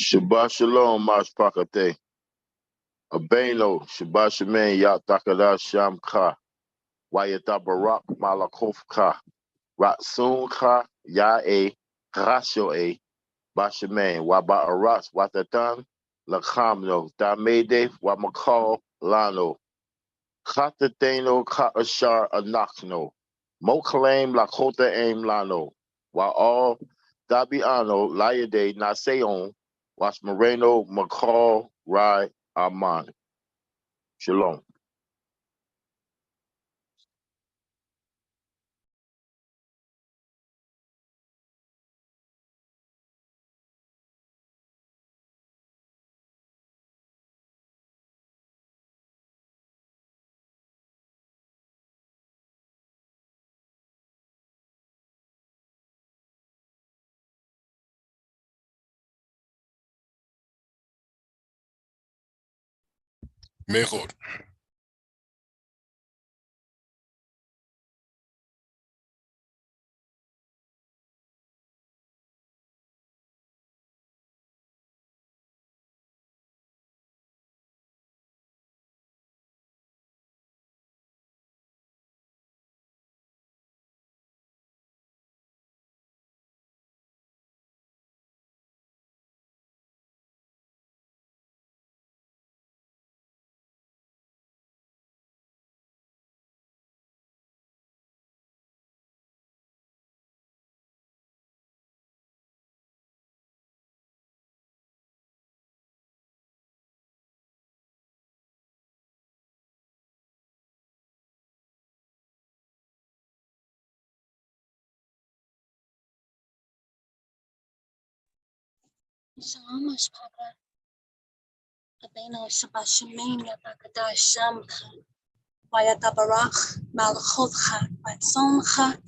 Shabbat Shalom, Mashpakate. Abeno, Shabbat Shemen, Yatakada Sham Ka. Wayata Barak, Malakov Ka. Ratsun Ka, Yae, Rasho E. Bashemen, Waba Aras, Watatan, Lakamno, Damede, Wamakal, Lano. Katateno, Kaashar, Anakno. Mokalame, Lakota Aim Lano. While all Dabiano, Layade, Naseon, Was Moreno, McCall, Rai, Armand. Shalom. Mejor. Shalom, Mashpaka. Abeno Shabbat Shemen Yatakada Shamcha. Wayata Barak, Malachotcha, Ratzoncha,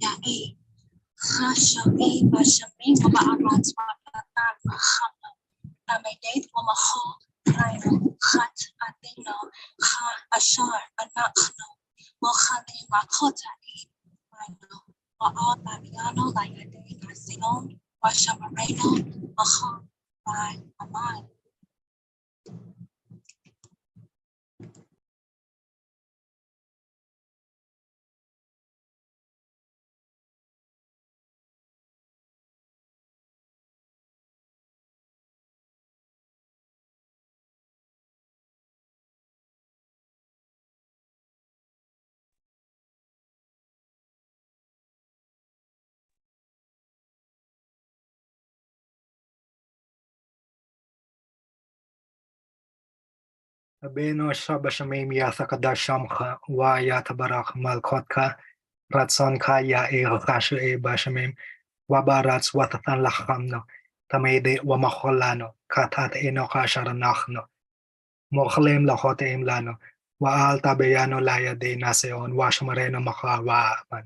Yae. Rasha E. Bashamin, Waba'arat, Wabatan, Vachama. Namedet, Wamaho, Raino, Chat, Adeno, Ha, Ashar, Anachno. Mochane, Rakota E. Raino. Wa'al Babiano, Layade, Nasion, Washamareno, Maha, Rai, Amai. Abeno Shabashamim Yathakada Shamcha, Wayatabarak Malkotka, Ratsonka Ya E Rashu E Bashamim, Wabarats Watatan Lachamno, Tamede Wamacholano, Katat Enoka Sharanachno, Mochlem Lahotem Lano, Waal Tabeyano Laya de Naseon, Washmareno Macha Waaman.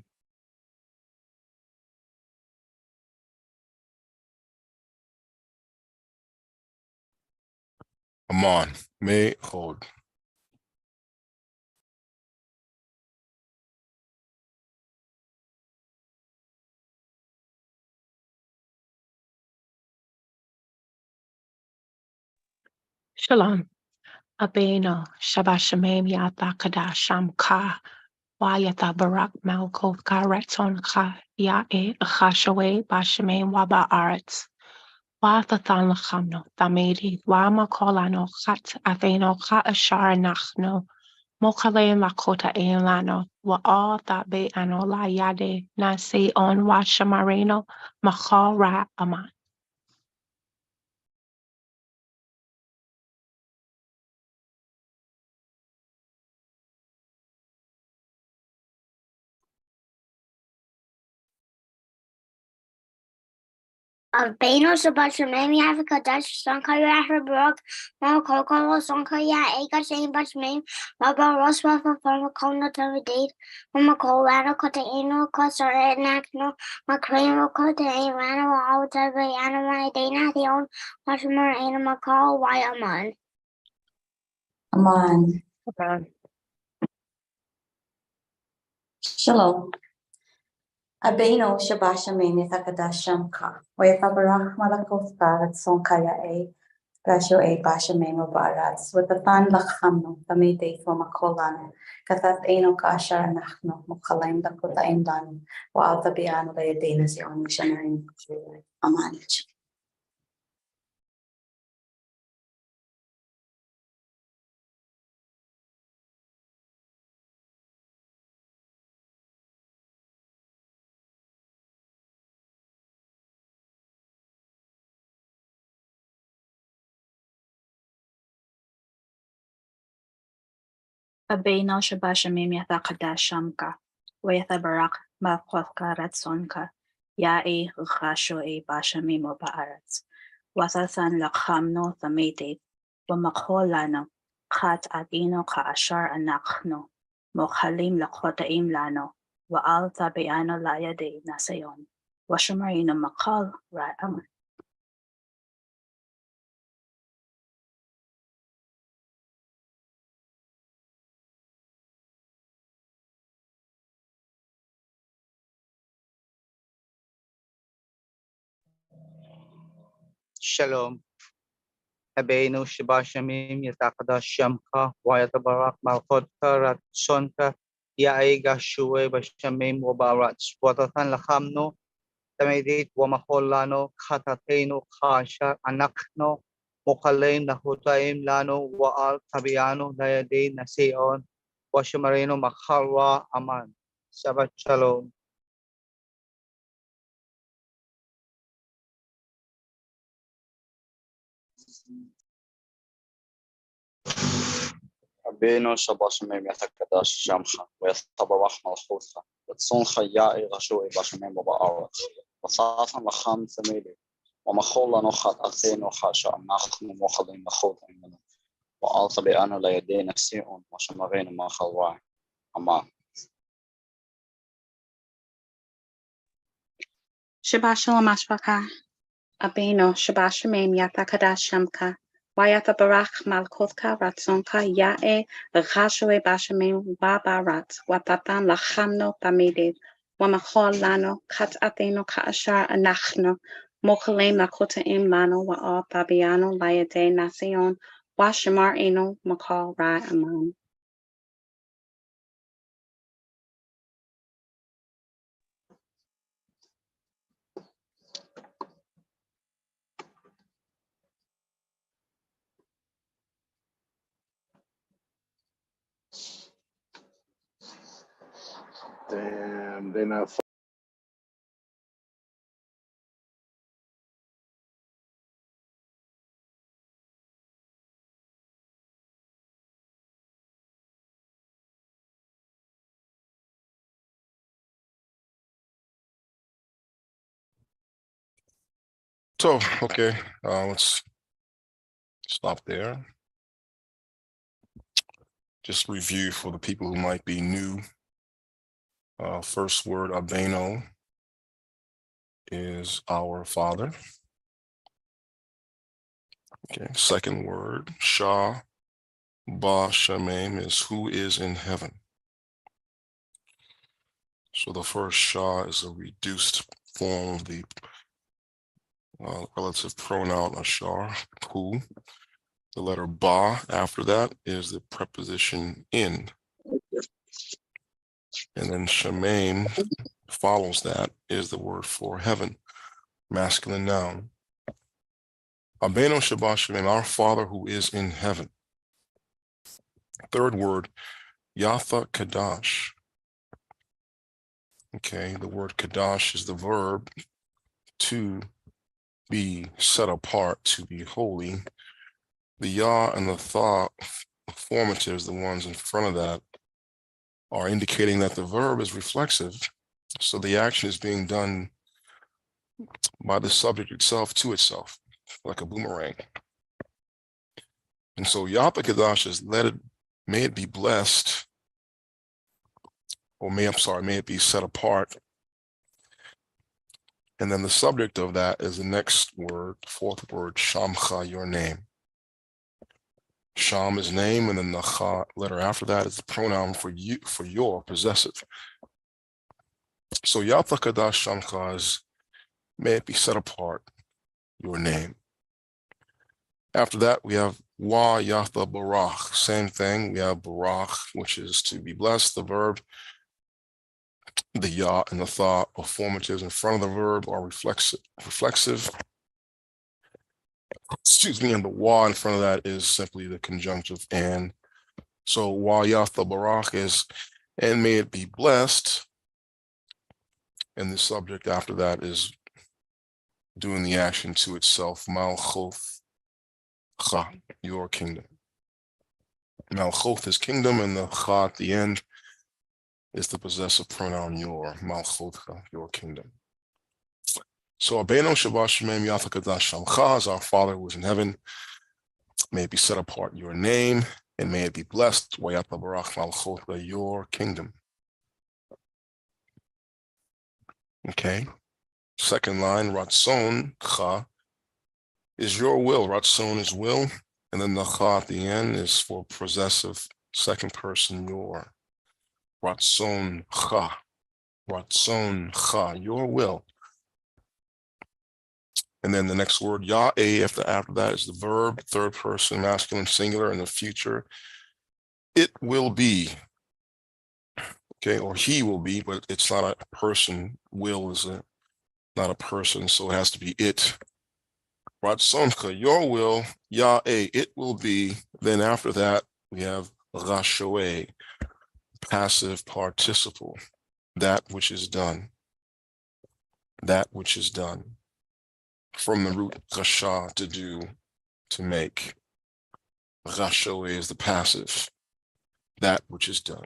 Amon. May hold. Shalom. Abeno, Shabbat Shemen Yathakada Shamka, Wayata Barak Malkov Karetonka, Yae Achashawe Bashemen Waba Arets, Wathathan Lachamno, Tamedi, Wama Kolano, Chat Atheno, Ka Ashar Nachno, Mokale Lakota Elano, Wa all that be ano la yade, Nase on Washamareno, Machal Ra Aman. Abeno Shabbat Shemen Yathakadash Sankaya Hebrok, Malkoko, Sankaya Ega Shane Bashmain, Baba Roswa for Pharmacona Tavidate, Macolano Cotaino, Costa Nakno, Macrano Cotaino, Alta Anima Dana, the own Washmer Anima Call, Wyaman. Aman. Okay. Shalom. Abeno Shabashamene Takadashamka, Wayatabarach Malakoska at Sonkaya A, Gasho A Bashameno Barats, with the Fan Lachano, the Mede for Makolan, Katat Eno Kasha Nachno, Mokalaim Dakota Imdan, while the Biano Layadenas on Missionarin Amanich. Abeno Shabashamim Yathakadashamka, Wayathabarak Malkothka Ratsonka, Yae Uchasho E Bashamimo Baarats, Wasathan Lakhamno Thamete, Wamakholano, Khat Adino Ka Ashar Anakno, Mokhalim Lakotaim Lano, Waal Tabeano Layade Nasayon, Washamarino Makal Ra'am. Shalom. Abeno Shabashamim Yatakada Shamka, Wayatabarak Malkotka Ratsonka, Yaega Shue Bashamim Wabarats, Watatan Lahamno, Tamedit Wamaholano, Katateno Kasha, Anakno, Mokalem Nahutaim Lano, Waal Tabiano, Nayade Naseon, Washamarino Mahalwa Aman. Shabbat Shalom. Abeno Shabashamim Yatakadash Shamcha, Westabarach Malchutha, Watsoncha Yae Rashu Bashamim Baarat, Wasatan Lacham Samedi, Wamahola Nochat Atheno Hasha, Nachnu Mochalim Nachot Imana, Waalta Beana Layadena Sion, Washamarina Machalwa, Aman. Shabbat Shalom Ashbaka. Abeno Shabbat Shemem Yathakadash Shamka. Wayata Barach Malkothka Ratsonka Yae Rachashwe Bashamim Babarat Watatan Lachamno Tamede Wamachol Lano Kat Atheno Kaashar Anachno Mokalem Lakotaim Lano Waal Tabiano Layade Nasion Washamar Eno Makal Ra Aman. Damn, they not. So, okay, let's stop there. Just review for the people who might be new. First word, Abeno, is our Father. Okay, second word, Shah Ba Shemem, is who is in heaven. So the first Shah is a reduced form of the relative pronoun Ashar, who. The letter Ba after that is the preposition in. And then Shemaim follows that is the word for heaven, masculine noun. Abeno Shabbat Shemaim, our Father who is in heaven. Third word, Yatha Kadash. Okay, the word Kadash is the verb to be set apart, to be holy. The Ya and the Tha formatives, the ones in front of that, are indicating that the verb is reflexive. So the action is being done by the subject itself to itself, like a boomerang. And so Yapa Kadash is may it be blessed, or may it be set apart. And then the subject of that is the next word, fourth word, Shamcha, your name. Sham is name, and then the Cha letter after that is the pronoun for you, for your, possessive. So Yatha Kadash Shamcha is, may it be set apart, your name. After that, we have Wa Yatha Barach. Same thing. We have Barach, which is to be blessed, the verb. The Ya and the Tha are formatives in front of the verb are reflexive. Excuse me, and the Wa in front of that is simply the conjunctive and. So Wa Yatha Barach is, and may it be blessed. And the subject after that is doing the action to itself, Malchoth Cha, your kingdom. Malchoth is kingdom, and the Cha at the end is the possessive pronoun your, Malchoth Cha, your kingdom. So Abeno Shabbat Shemem Yatha Kadash Shamcha is our Father who is in heaven. May it be set apart your name, and may it be blessed, Wayatha Barach Malchoth Cha, your kingdom. Okay. Second line, Ratzon Cha, is your will. Ratzon is will, and then the Cha at the end is for possessive second person your. Ratzon Cha, Ratzon Cha, your will. And then the next word, Ya'eh, after that is the verb, third person, masculine, singular, in the future. It will be, okay, or he will be, but it's not a person. Will is not a person, so it has to be it. Ratzoncha, your will, Ya'eh, it will be. Then after that, we have Rashoe, passive participle, that which is done. That which is done. From the root Rasha, to do, to make. Rashoe is the passive, that which is done.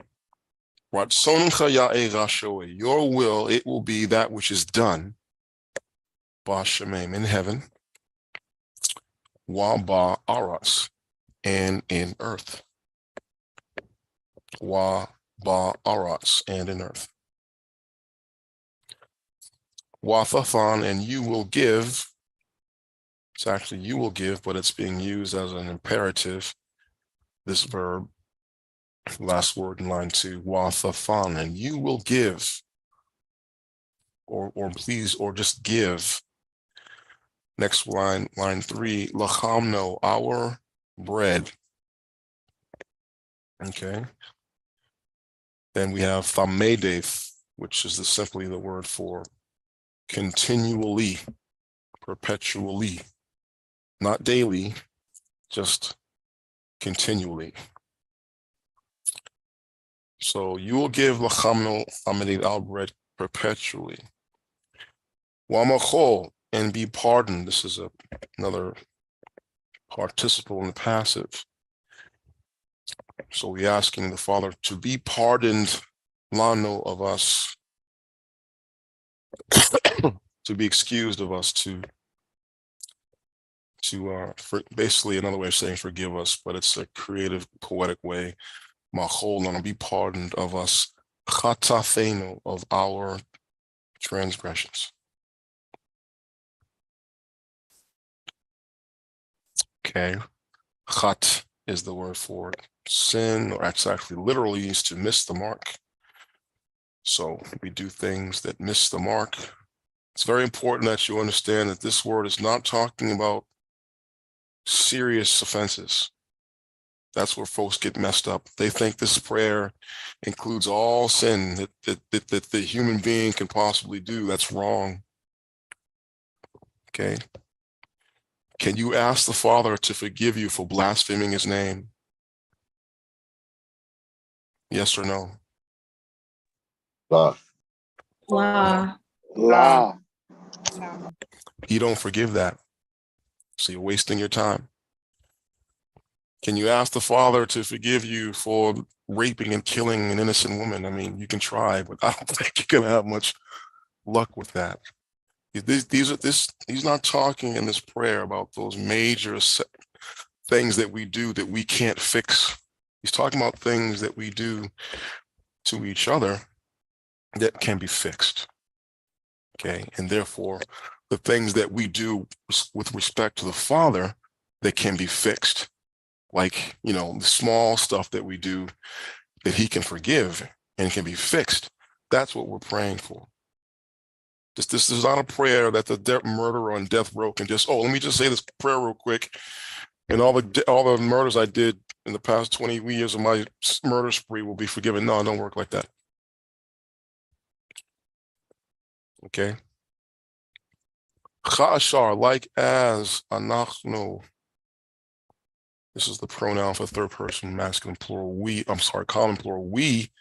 Ratzoncha Ya'eh Rashoe, your will, it will be that which is done. Ba'Shemem, in heaven. Wa ba'aratz, and in earth. Wa ba'aratz, and in earth. Wa thafan, and you will give. It's actually you will give, but it's being used as an imperative. This verb, last word in line 2, wa thafan, and you will give. Or please, or just give. Next line 3, lachamno, our bread. Okay. Then we have thamedef, which is simply the word for continually, perpetually, not daily, just continually. So you will give lachamno, thamedef, our bread perpetually. Wamachol, and be pardoned. This is another participle in the passive. So we're asking the Father to be pardoned, lano, of us, to be excused of us, basically another way of saying forgive us, but it's a creative, poetic way. Machol, lano, be pardoned of us, chatafenu, of our transgressions. Okay, chat is the word for sin, or it's actually literally used to miss the mark. So we do things that miss the mark. It's very important that you understand that this word is not talking about serious offenses. That's where folks get messed up. They think this prayer includes all sin that the human being can possibly do. That's wrong. Okay. Can you ask the Father to forgive you for blaspheming his name? Yes or no? La. La. La. You don't forgive that. So you're wasting your time. Can you ask the Father to forgive you for raping and killing an innocent woman? I mean, you can try, but I don't think you're going to have much luck with that. He's not talking in this prayer about those major things that we do that we can't fix. He's talking about things that we do to each other that can be fixed. Okay, and therefore, the things that we do with respect to the Father that can be fixed, like, the small stuff that we do that he can forgive and can be fixed, that's what we're praying for. This is not a prayer that the murderer on death row can just, oh, let me just say this prayer real quick. And all the murders I did in the past 20 years of my murder spree will be forgiven. No, it don't work like that. Okay. Chashar, like as anachnu. This is the pronoun for third person, masculine plural. We, I'm sorry, common plural. We,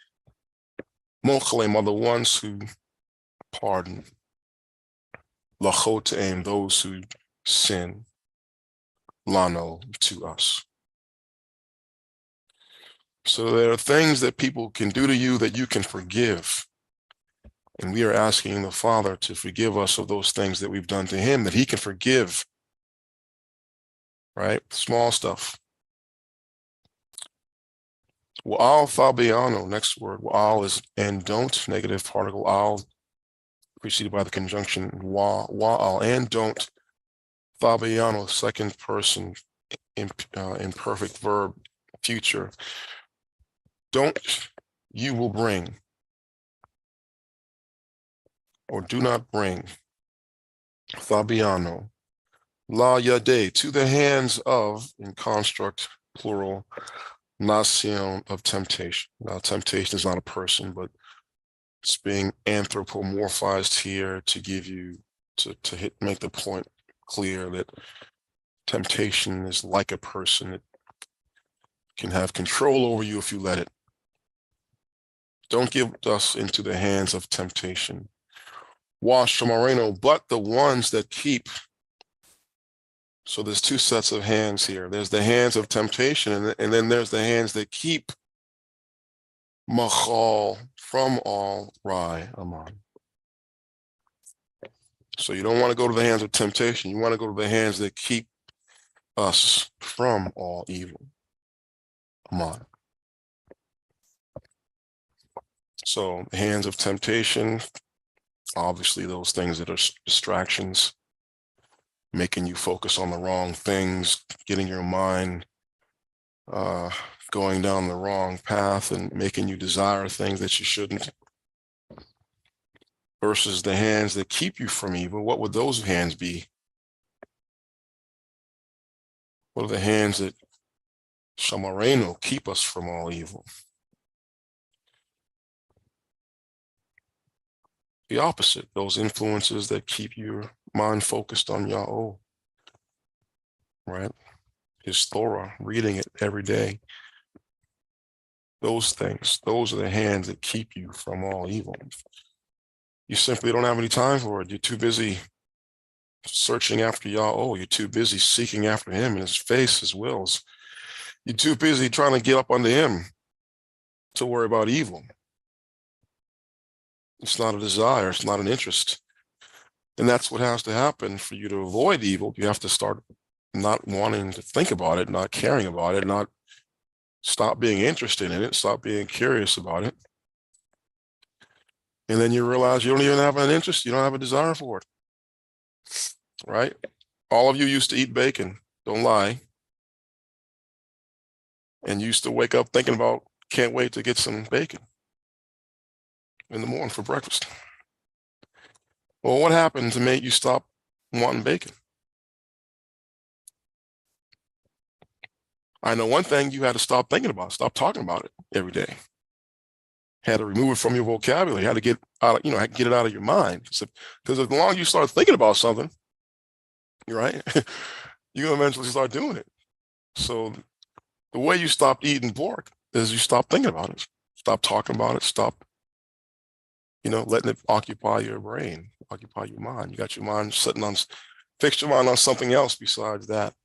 mochalem, are the ones who pardon. Lachotaim, those who sin. Lano, to us. So there are things that people can do to you that you can forgive. And we are asking the Father to forgive us of those things that we've done to him, that he can forgive. Right? Small stuff. Wa'al fabiano, next word. Wa'al is and don't, negative particle al, preceded by the conjunction wa'al, and don't. Fabiano, second person, imperfect verb, future. Don't, you will bring. Or do not bring. Fabiano. La yade, to the hands of, in construct, plural, nacion of temptation. Now, temptation is not a person, but it's being anthropomorphized here to give you, make the point clear that temptation is like a person. It can have control over you if you let it. Don't give us into the hands of temptation. Wash Moreno, but the ones that keep. So there's two sets of hands here. There's the hands of temptation, and then there's the hands that keep machal from all rai aman. So you don't want to go to the hands of temptation. You want to go to the hands that keep us from all evil. Aman. So the hands of temptation, obviously those things that are distractions, making you focus on the wrong things, getting your mind going down the wrong path and making you desire things that you shouldn't. Versus the hands that keep you from evil. What would those hands be? What are the hands that shamareno keep us from all evil? The opposite, those influences that keep your mind focused on Yahweh, right? His Torah, reading it every day. Those things, those are the hands that keep you from all evil. You simply don't have any time for it. You're too busy searching after Yahweh. You're too busy seeking after him and his face, his wills. You're too busy trying to get up under him to worry about evil. It's not a desire. It's not an interest. And that's what has to happen for you to avoid evil. You have to start not wanting to think about it, not caring about it, not stop being interested in it, stop being curious about it. And then you realize you don't even have an interest. You don't have a desire for it. Right? All of you used to eat bacon. Don't lie. And used to wake up thinking about, can't wait to get some bacon in the morning for breakfast. Well, what happened to make you stop wanting bacon? I know one thing, you had to stop thinking about, stop talking about it every day. Had to remove it from your vocabulary, had to get out, get it out of your mind. Because as long as you start thinking about something, right, you eventually start doing it. So the way you stop eating pork is you stop thinking about it, stop talking about it, stop, letting it occupy your brain, occupy your mind. You got your mind fix your mind on something else besides that.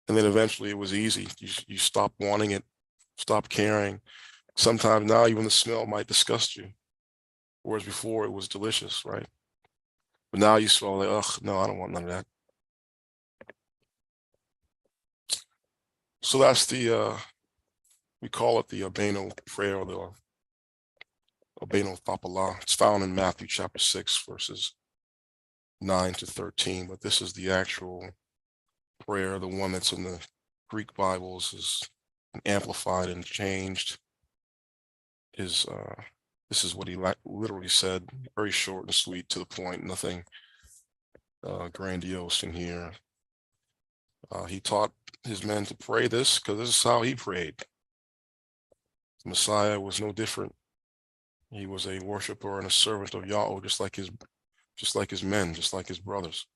And then eventually it was easy. You stop wanting it, stop caring. Sometimes now even the smell might disgust you. Whereas before it was delicious, right? But now you smell like, ugh, no, I don't want none of that. So that's we call it the Abeno prayer, or the Abeno Thapala. It's found in Matthew chapter 6, verses 9 to 13. But this is the actual prayer. The one that's in the Greek Bibles is amplified and changed. Is This is what he literally said, very short and sweet, to the point, nothing grandiose in here. He taught his men to pray this because this is how he prayed. The Messiah was no different. He was a worshiper and a servant of Yahweh, just like his men, just like his brothers.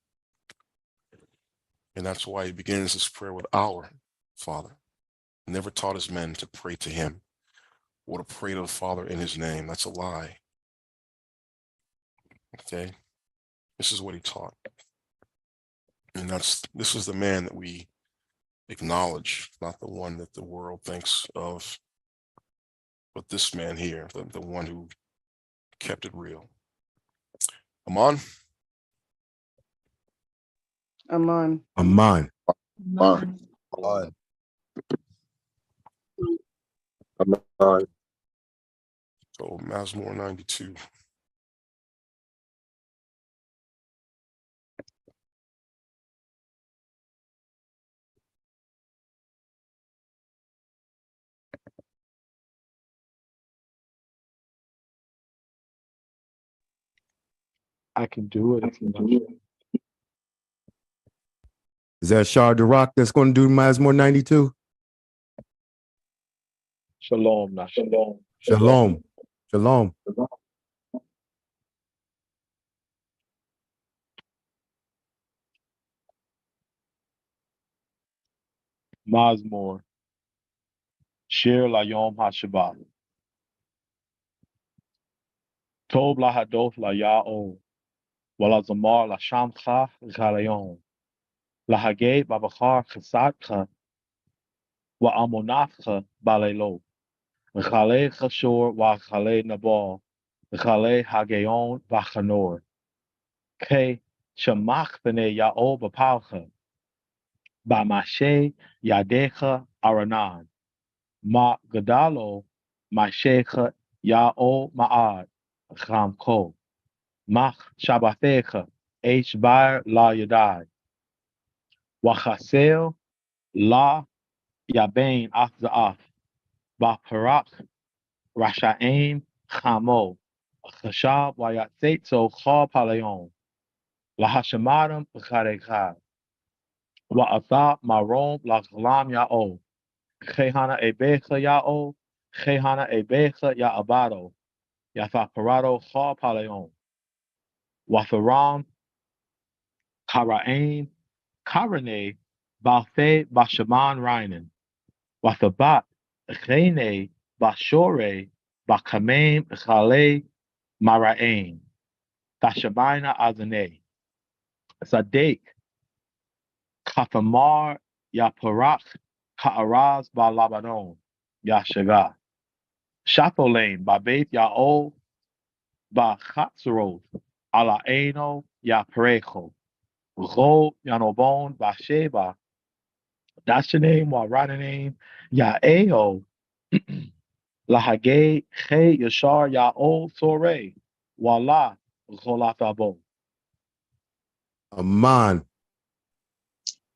And that's why he begins his prayer with our Father. He never taught his men to pray to him or to pray to the Father in his name. That's a lie. Okay? This is what he taught. And this is the man that we acknowledge, not the one that the world thinks of, but this man here, the one who kept it real. Aman? Aman. Aman. Aman. Aman. Aman. So Mazmur 92. I can do it. Is that Shah Rock that's going to do Mazmur 92? Shalom, not shalom. Shalom. Shalom. Mazmur. Shir Layom HaShabbat. Tov Lahadoth Laya'o. Walazamar Lashamcha Galayom. Lahagay Babachar Chesatcha. Wa'amonafcha Balelo. Chale Chashor Chale Nabal. Chale Hagayon Vachanor. Ke Shamach Bene Ya'o Bapalcha. Bamashe Yadecha Aranan. Ma Gadalo Mashecha Ya'o Ma'ad Chamko. Mach Shabathecha Bar La Yadai. Wachasel La Yabain Af Za'af. Baparak Rasha'im Chamo. Chashab Wayatzetzo Cha Palayon. La Hashamadim B'Charechad. Wa'atha Marom La Glam Ya'o. Chehana Ebecha Ya'o. Chehana Ebecha Ya'abado. Yafaparado Cha Palayon. Watharam Karaim Karane Balfe Bashaman Rainan. Wathabat Chene Bashore Bakamem Chale Maraim. Tashabaina Azane. Sadek Kathamar Yaparak Ka'araz Ba Labanon Yashaga. Shapolain Babet Ya'o Ba Chatzerot Ala Eno Yaparecho. Ro Yanobon Basheba. That's your name, while writing name. Ya'eo Lahage Che Yashar Ya'o Sore. Wala Cholatabo. Aman.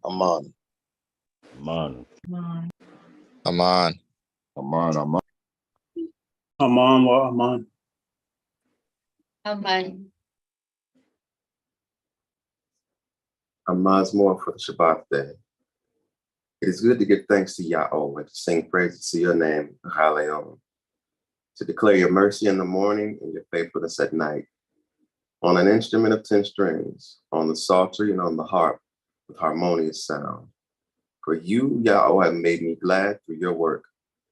Aman. Aman. Aman. Aman. Aman. Aman. Aman wa Aman. Aman. A Mazmur for the Shabbat day. It is good to give thanks to Yahweh and to sing praises to your name, Haleon, to declare your mercy in the morning and your faithfulness at night, on an instrument of 10 strings, on the psaltery and on the harp with harmonious sound. For you, Yahweh, have made me glad through your work.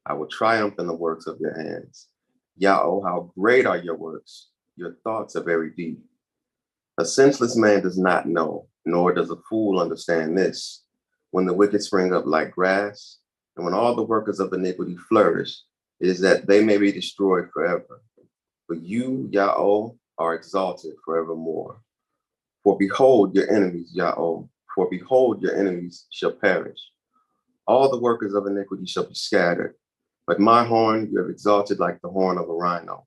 I will triumph in the works of your hands. Yahweh, how great are your works. Your thoughts are very deep. A senseless man does not know, nor does a fool understand this. When the wicked spring up like grass, and when all the workers of iniquity flourish, it is that they may be destroyed forever. But you, Yahweh, are exalted forevermore. For behold your enemies, Yahweh, for behold your enemies shall perish. All the workers of iniquity shall be scattered. But my horn you have exalted like the horn of a rhino.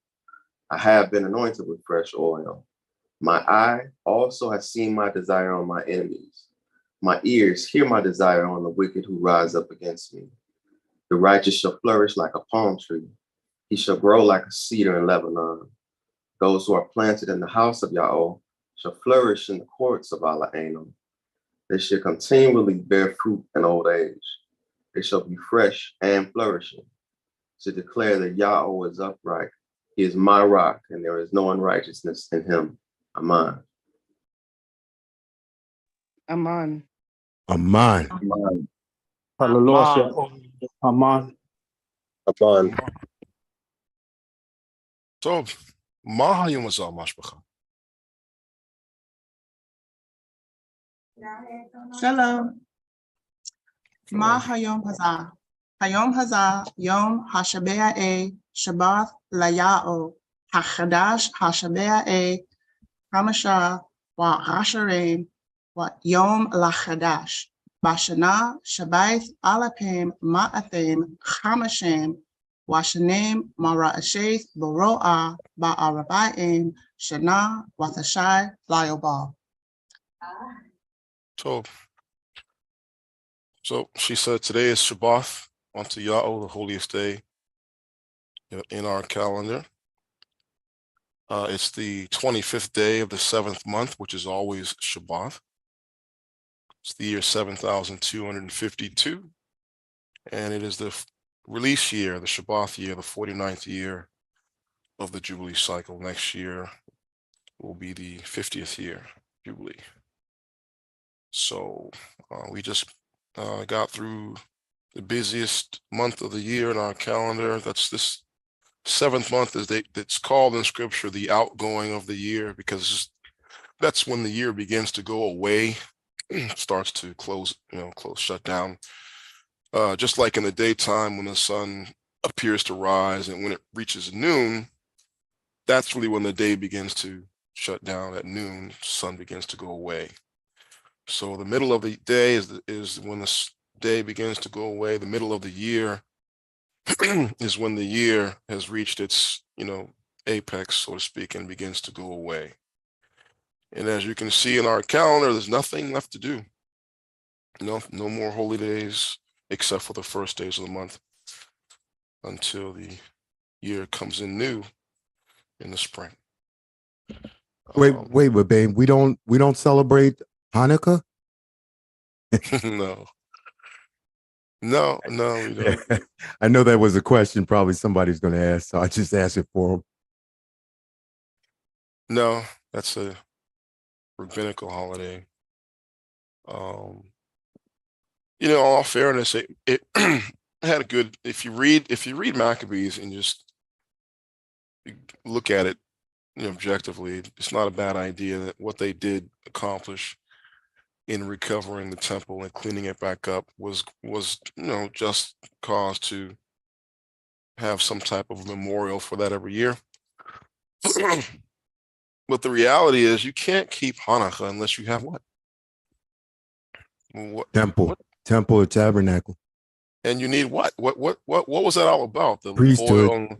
I have been anointed with fresh oil. My eye also has seen my desire on my enemies. My ears hear my desire on the wicked who rise up against me. The righteous shall flourish like a palm tree. He shall grow like a cedar in Lebanon. Those who are planted in the house of Yahweh shall flourish in the courts of Allah Anam. They shall continually bear fruit in old age. They shall be fresh and flourishing, to declare that Yahweh is upright. He is my rock, and there is no unrighteousness in him. Amen. Aman. Aman. Hallelujah. Aman. Amen. טוב, מה היום הזה המשפחה? Shalom. Ma hayom hazah. Hayom hazah yom hashabea shabath layao hachadash hashabea hamasha wa hasharim wa yom lachadash bashana shabaith alapim ma'athim chamashem washanim mara'asheth boro'a ba'arabaim shana wathashai layobal. So she said today is Shabath, unto Yahweh, the holiest day in our calendar. It's the 25th day of the 7th month, which is always Shabath. It's the year 7,252. And it is the release year, the Shabath year, the 49th year of the Jubilee cycle. Next year will be the 50th year Jubilee. So we just got through the busiest month of the year in our calendar. That's this 7th month it's called in scripture the outgoing of the year, because that's when the year begins to go away, starts to close, shut down. Just like in the daytime when the sun appears to rise, and when it reaches noon, that's really when the day begins to shut down. At noon, sun begins to go away. So the middle of the day is when the day begins to go away. The middle of the year is when the year has reached its, apex, so to speak, and begins to go away. And as you can see in our calendar, there's nothing left to do. No more holy days, except for the first days of the month, until the year comes in new in the spring. Wait, but babe, we don't celebrate Hanukkah? No, we don't. I know that was a question probably somebody's going to ask, so I just asked it for them. No, that's a rabbinical holiday. All fairness, it had a good. If you read Maccabees and just look at it, objectively, it's not a bad idea that what they did accomplish in recovering the temple and cleaning it back up was just cause to have some type of memorial for that every year. But the reality is you can't keep Hanukkah unless you have what? Temple or tabernacle. And you need what? What was that all about? The priesthood.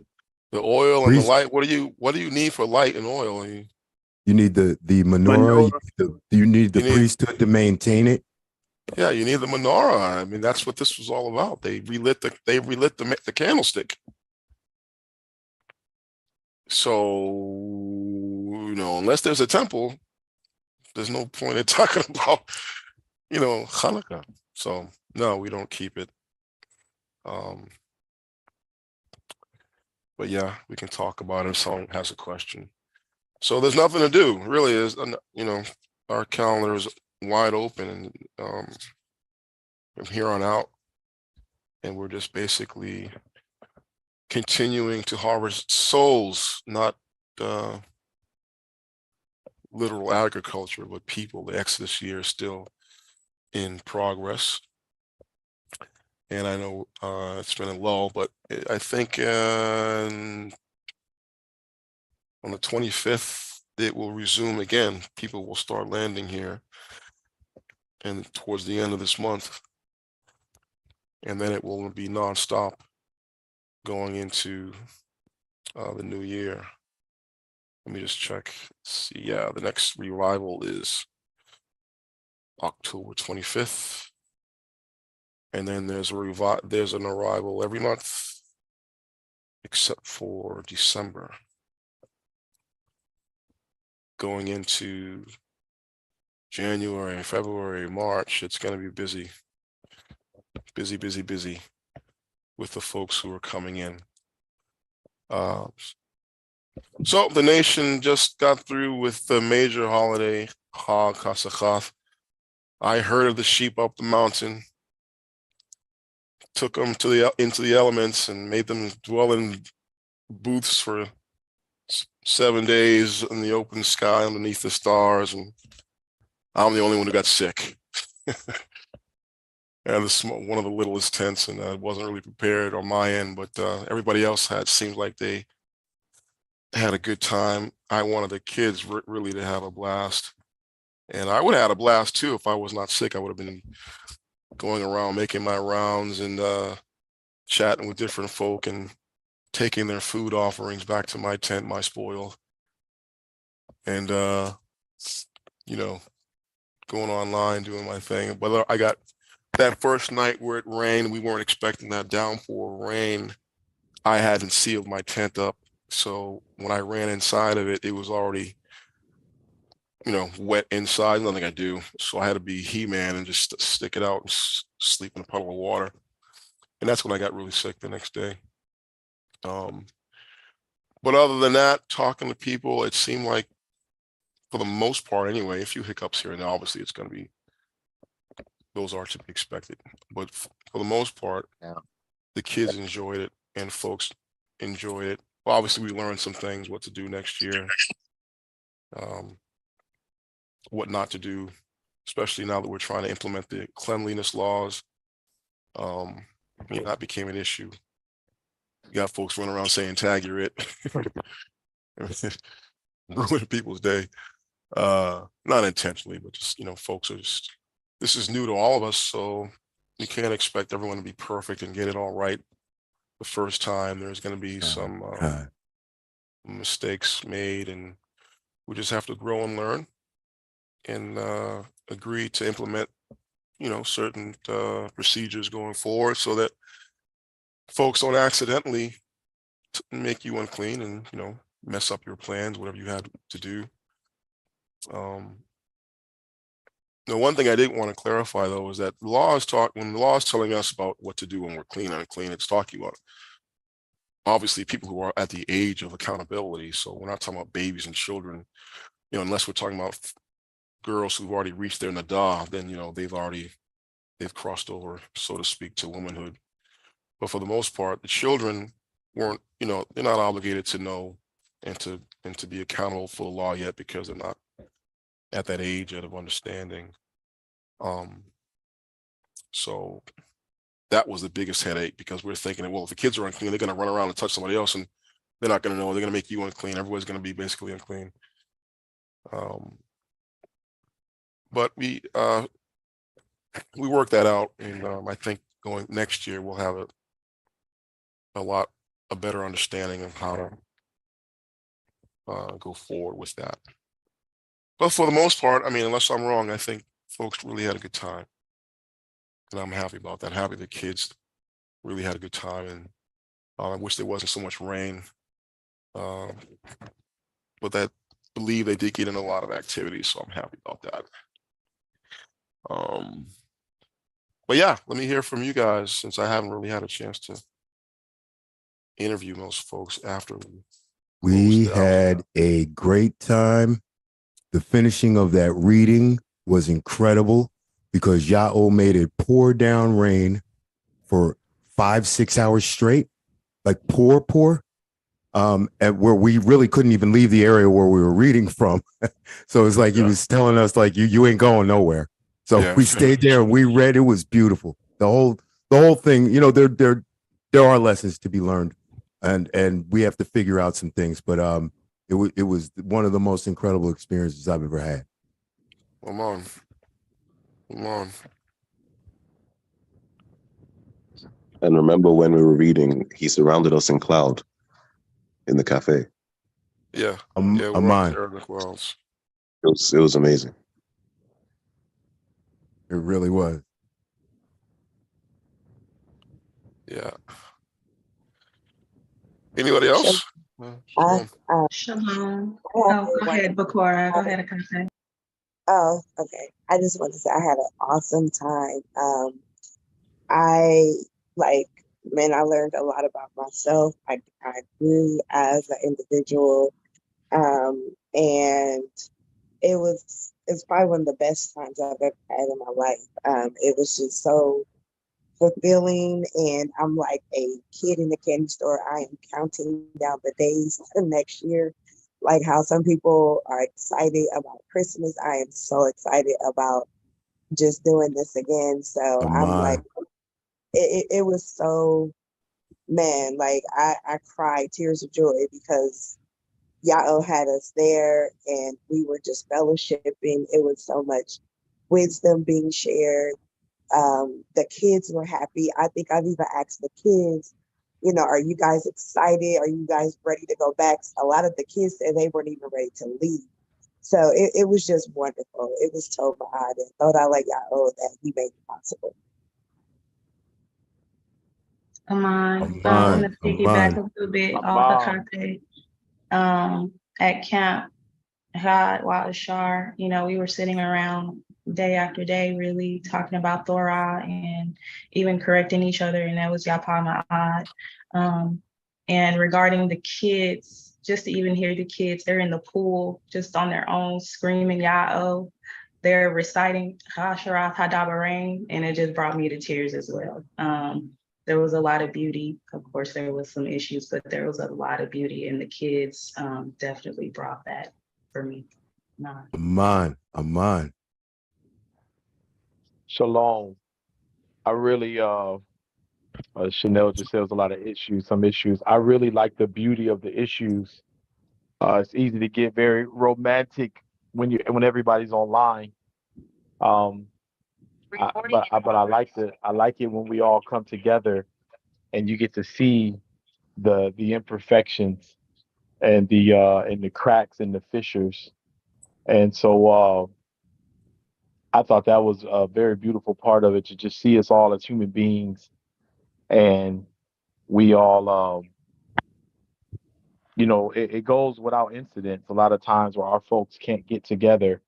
The oil and the light. What do you need for light and oil? You need the menorah. You need the priesthood to maintain it. Yeah, you need the menorah. I mean, that's what this was all about. They relit the candlestick. So, unless there's a temple, there's no point in talking about, Hanukkah. So no, we don't keep it. But yeah, we can talk about it if someone has a question. So there's nothing to do, really. Is our calendar is wide open, and from here on out, and we're just basically continuing to harvest souls, not literal agriculture, but people. The Exodus year is still in progress. And I know it's been a lull, but I think on the 25th, it will resume again. People will start landing here, and towards the end of this month. And then it will be nonstop going into the new year. Let me just check. See, yeah, the next revival is October 25th. And then there's an arrival every month except for December. Going into January, February, March, it's going to be busy. Busy, busy, busy with the folks who are coming in. So the nation just got through with the major holiday, Chag HaSachath. I herded the sheep up the mountain, took them to into the elements and made them dwell in booths for 7 days in the open sky underneath the stars. And I'm the only one who got sick. And one of the littlest tents, and I wasn't really prepared on my end, but everybody else seemed like they had a good time. I wanted the kids really to have a blast. And I would have had a blast too if I was not sick. I would have been going around making my rounds and chatting with different folk and taking their food offerings back to my tent, my spoil. And, you know, going online, doing my thing. But I got that first night where it rained, we weren't expecting that downpour of rain. I hadn't sealed my tent up. So when I ran inside of it, it was already, wet inside, nothing I do. So I had to be He-Man and just stick it out and sleep in a puddle of water. And that's when I got really sick the next day. But other than that, talking to people, it seemed like, for the most part anyway, a few hiccups here and there, obviously it's going to be, those are to be expected. But for the most part, the kids enjoyed it and folks enjoyed it. Well, obviously we learned some things, what to do next year, what not to do, especially now that we're trying to implement the cleanliness laws. That became an issue. You got folks running around saying tag you're it. Ruining people's day. Not intentionally, but just, folks are just, this is new to all of us, so you can't expect everyone to be perfect and get it all right the first time. There's going to be some mistakes made, and we just have to grow and learn and agree to implement, certain procedures going forward so that folks don't accidentally make you unclean and, mess up your plans, whatever you had to do. The one thing I did want to clarify, though, is that when the law is telling us about what to do when we're clean and unclean, it's talking about obviously people who are at the age of accountability. So we're not talking about babies and children, unless we're talking about girls who've already reached their nadah, then, they've crossed over, so to speak, to womanhood. But for the most part, the children weren't, they're not obligated to know and to be accountable for the law yet, because they're not at that age yet of understanding. So that was the biggest headache, because we're thinking, well, if the kids are unclean, they're going to run around and touch somebody else, and they're not going to know. They're going to make you unclean. Everybody's going to be basically unclean. But we worked that out, and I think going next year we'll have a better understanding of how to go forward with that. But for the most part, unless I'm wrong, I think folks really had a good time, and I'm happy about that. Happy the kids really had a good time, and I wish there wasn't so much rain. But I believe they did get in a lot of activities, so I'm happy about that. But yeah, let me hear from you guys, since I haven't really had a chance to interview most folks after we had a great time. The finishing of that reading was incredible, because Ya'o made it pour down rain for 5-6 hours straight, like pour. And where we really couldn't even leave the area where we were reading from. So it's like he was telling us, like, you ain't going nowhere. So we stayed there and we read. It was beautiful. The whole thing, there are lessons to be learned, and we have to figure out some things. But it was one of the most incredible experiences I've ever had. Come on. And remember when we were reading, he surrounded us in cloud in the cafe. Yeah. Amon. It was amazing. It really was. Yeah. Anybody else? Shalom. Shalom. Shalom. Oh, go ahead, Bakora. Go ahead, Akante. Oh, okay. I just want to say I had an awesome time. I man, I learned a lot about myself. I grew as an individual. And it's probably one of the best times I've ever had in my life. It was just so fulfilling, and I'm like a kid in the candy store. I am counting down the days to next year. Like how some people are excited about Christmas, I am so excited about just doing this again. So I'm like, it was so, man, like I cried tears of joy because Ya'o had us there and we were just fellowshipping. It was so much wisdom being shared. The kids were happy. I think I've even asked the kids, are you guys excited? Are you guys ready to go back? A lot of the kids said they weren't even ready to leave. So it was just wonderful. It was Tova and thought I let Ya'o that he made it possible. I want to piggyback a little bit off Akante. At camp, Had Wa Ashar, we were sitting around day after day, really talking about Torah and even correcting each other, and that was Yapa Ma'ad. And regarding the kids, just to even hear the kids, they're in the pool just on their own, screaming Ya'o. They're reciting Hasharat Hadabarain, and it just brought me to tears as well. There was a lot of beauty. Of course, there was some issues, but there was a lot of beauty, and the kids definitely brought that for me. Aman. Shalom. I really, Chanel just says a lot of issues, some issues. I really like the beauty of the issues. It's easy to get very romantic when everybody's online. But I like it when we all come together and you get to see the imperfections and the cracks and the fissures. And so I thought that was a very beautiful part of it, to just see us all as human beings, and we all it goes without incidents a lot of times where our folks can't get together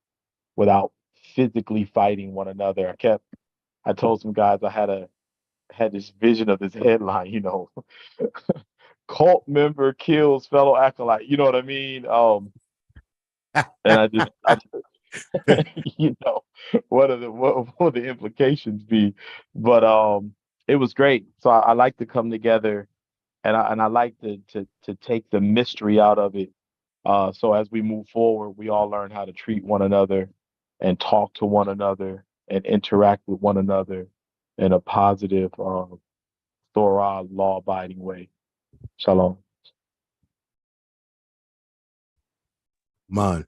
without physically fighting one another. I told some guys I had this vision of this headline, cult member kills fellow acolyte, you know what I mean? And I just what would the implications be? But it was great. So I like to come together, and I like to take the mystery out of it. So as we move forward, we all learn how to treat one another and talk to one another and interact with one another in a positive, Torah law-abiding way. Shalom. Man.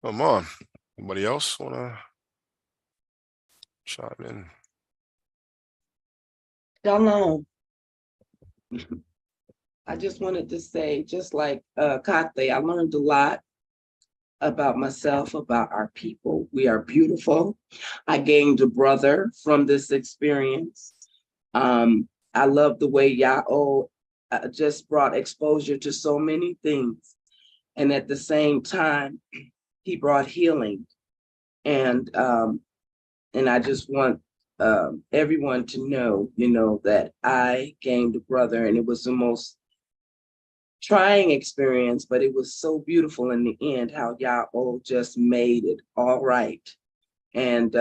Come on. Anybody else want to chime in? Shalom. I just wanted to say, just like Kate, I learned a lot about myself, about our people. We are beautiful. I gained a brother from this experience. I love the way Ya'o just brought exposure to so many things. And at the same time, he brought healing. And I just want everyone to know, that I gained a brother, and it was the most trying experience, but it was so beautiful in the end how Ya'o just made it all right. And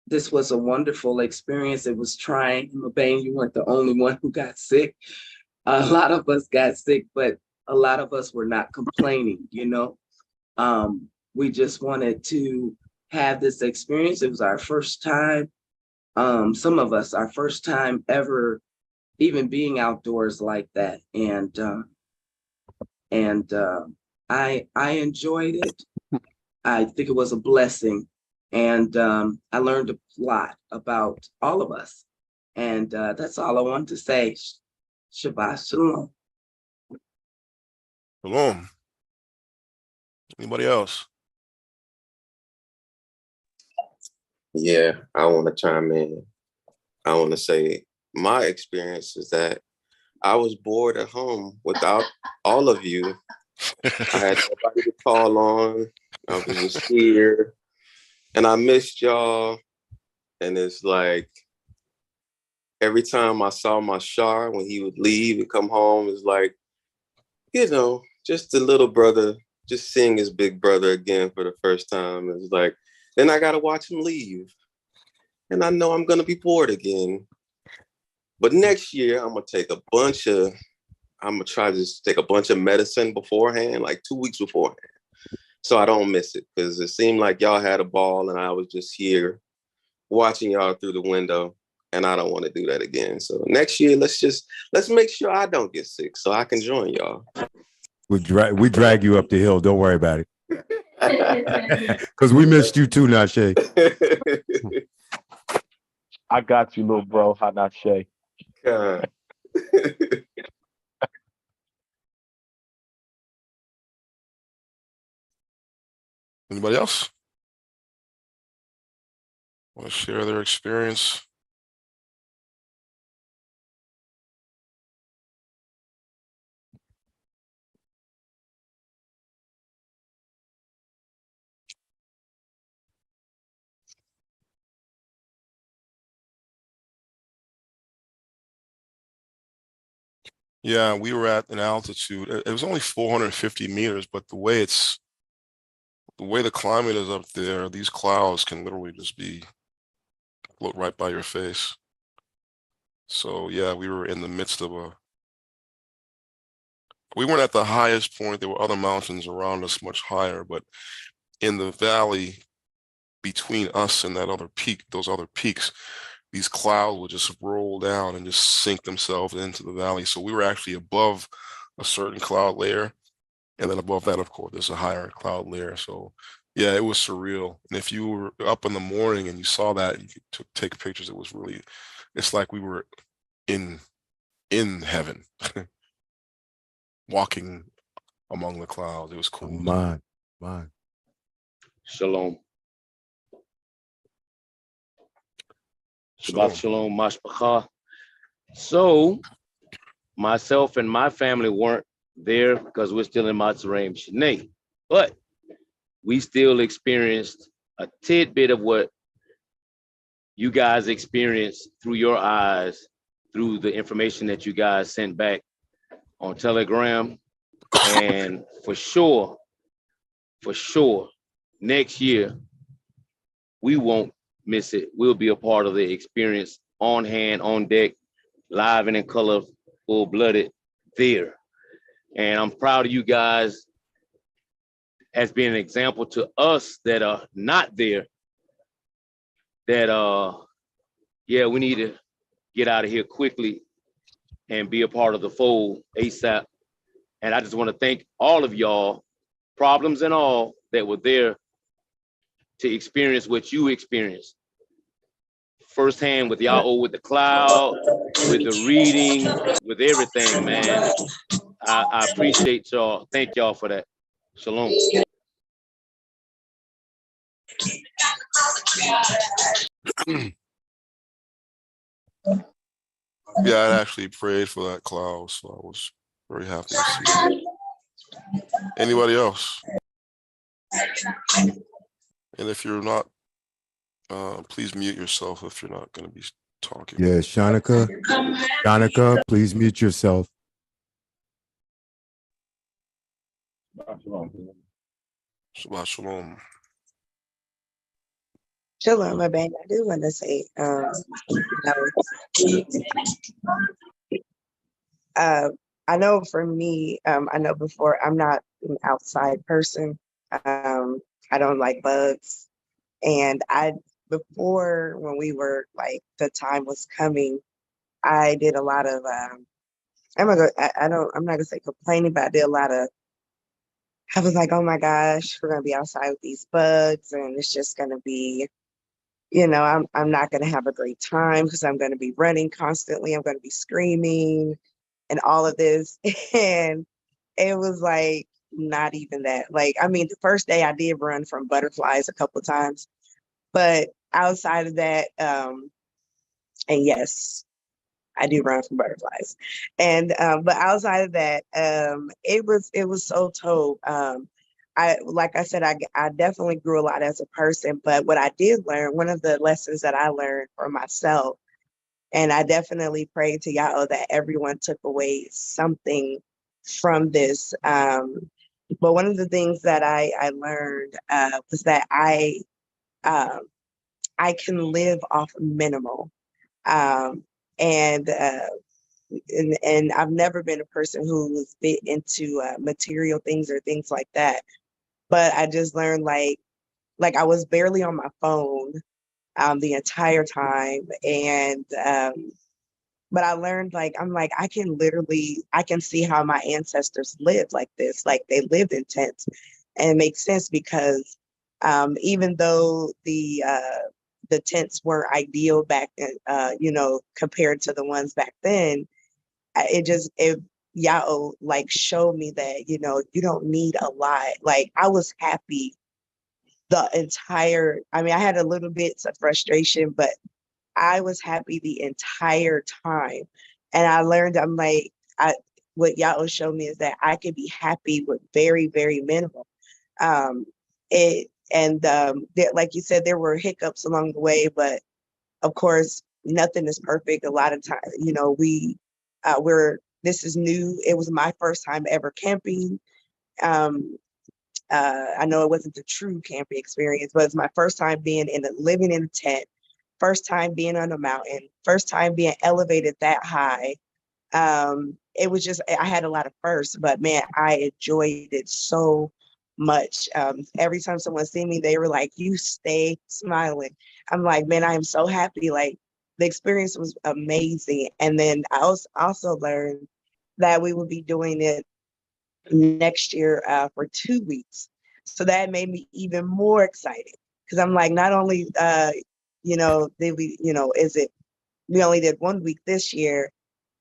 this was a wonderful experience. It was trying. Mabane, you weren't the only one who got sick. A lot of us got sick, but a lot of us were not complaining, We just wanted to have this experience. It was our first time, some of us, our first time ever even being outdoors like that. And I enjoyed it. I think it was a blessing. And I learned a lot about all of us. And that's all I wanted to say. Shabbat Shalom. Shalom. Anybody else? Yeah, I want to chime in. I want to say my experience is that I was bored at home without all of you. I had nobody to call on. I was just here, and I missed y'all. And it's like every time I saw my Shar when he would leave and come home, it's like, just the little brother, just seeing his big brother again for the first time. It's like, then I gotta watch him leave, and I know I'm gonna be bored again. But next year, I'm gonna try to just take a bunch of medicine beforehand, like 2 weeks beforehand, so I don't miss it. Because it seemed like y'all had a ball, and I was just here watching y'all through the window, and I don't want to do that again. So next year, let's make sure I don't get sick, so I can join y'all. We drag you up the hill. Don't worry about it. Because we missed you too, Nashe. I got you, little bro. Hanashe. God. Anybody else want to share their experience? Yeah, we were at an altitude. It was only 450 meters, but the way the climate is up there, these clouds can literally just float right by your face. So yeah, we were in the midst of we weren't at the highest point. There were other mountains around us much higher, but in the valley between us and those other peaks, these clouds would just roll down and just sink themselves into the valley. So we were actually above a certain cloud layer. And then above that, of course, there's a higher cloud layer. So yeah, it was surreal. And if you were up in the morning and you saw that, you could take pictures. It's like we were in heaven, walking among the clouds. It was cool. Man. Shalom. Shabbat shalom, mashpacha. So, myself and my family weren't there because we're still in Matzeraim Shnei, but we still experienced a tidbit of what you guys experienced through your eyes, through the information that you guys sent back on Telegram. And for sure, next year, we won't miss it. We'll be a part of the experience on hand, on deck, live and in color, full-blooded there. And I'm proud of you guys as being an example to us that are not there, that we need to get out of here quickly and be a part of the fold ASAP. And I just want to thank all of y'all, problems and all, that were there to experience what you experienced firsthand with y'all, with the cloud, with the reading, with everything, man. I appreciate y'all. Thank y'all for that. Shalom. Yeah, I actually prayed for that cloud, so I was very happy to see it. Anybody else? And if you're not, please mute yourself if you're not going to be talking. Yeah, Shanika, please mute yourself. Shabbat shalom. Shalom, my band. I do want to say, I know for me, I know before, I'm not an outside person. I don't like bugs. And before, when we were like, the time was coming, I did a lot of, I'm not gonna say complaining, but I did a lot of, I was like, oh my gosh, we're gonna be outside with these bugs and it's just gonna be, I'm not gonna have a great time because I'm gonna be running constantly. I'm gonna be screaming and all of this. And it was like, not even that. Like, I mean, the first day I did run from butterflies a couple of times, but outside of that, and yes, I do run from butterflies. And but outside of that, it was so told. Like I said, I definitely grew a lot as a person, but what I did learn, one of the lessons that I learned for myself, and I definitely pray to Yahweh that everyone took away something from this. But one of the things that I learned was that um, I can live off minimal. Um, and, uh, and I've never been a person who was bit into material things or things like that. But I just learned like I was barely on my phone the entire time, and but I learned I'm like I can see how my ancestors lived like this, like they lived in tents, and it makes sense because even though the tents weren't ideal back then, compared to the ones back then, it Yao like showed me that you don't need a lot. Like I was happy the entire. I mean, I had a little bits of frustration, but I was happy the entire time. And I learned, what Yao showed me is that I could be happy with very, very minimal. Um, like you said, there were hiccups along the way, but of course, nothing is perfect. A lot of times, this is new. It was my first time ever camping. Um, I know it wasn't the true camping experience, but it's my first time living in a tent, first time being on a mountain, first time being elevated that high. It was just, I had a lot of firsts, but man, I enjoyed it so much. Every time someone see me, they were like, you stay smiling. I'm like, man, I am so happy. Like the experience was amazing. And then I also learned that we would be doing it next year for 2 weeks. So that made me even more excited because I'm like, not only, did we, we only did 1 week this year,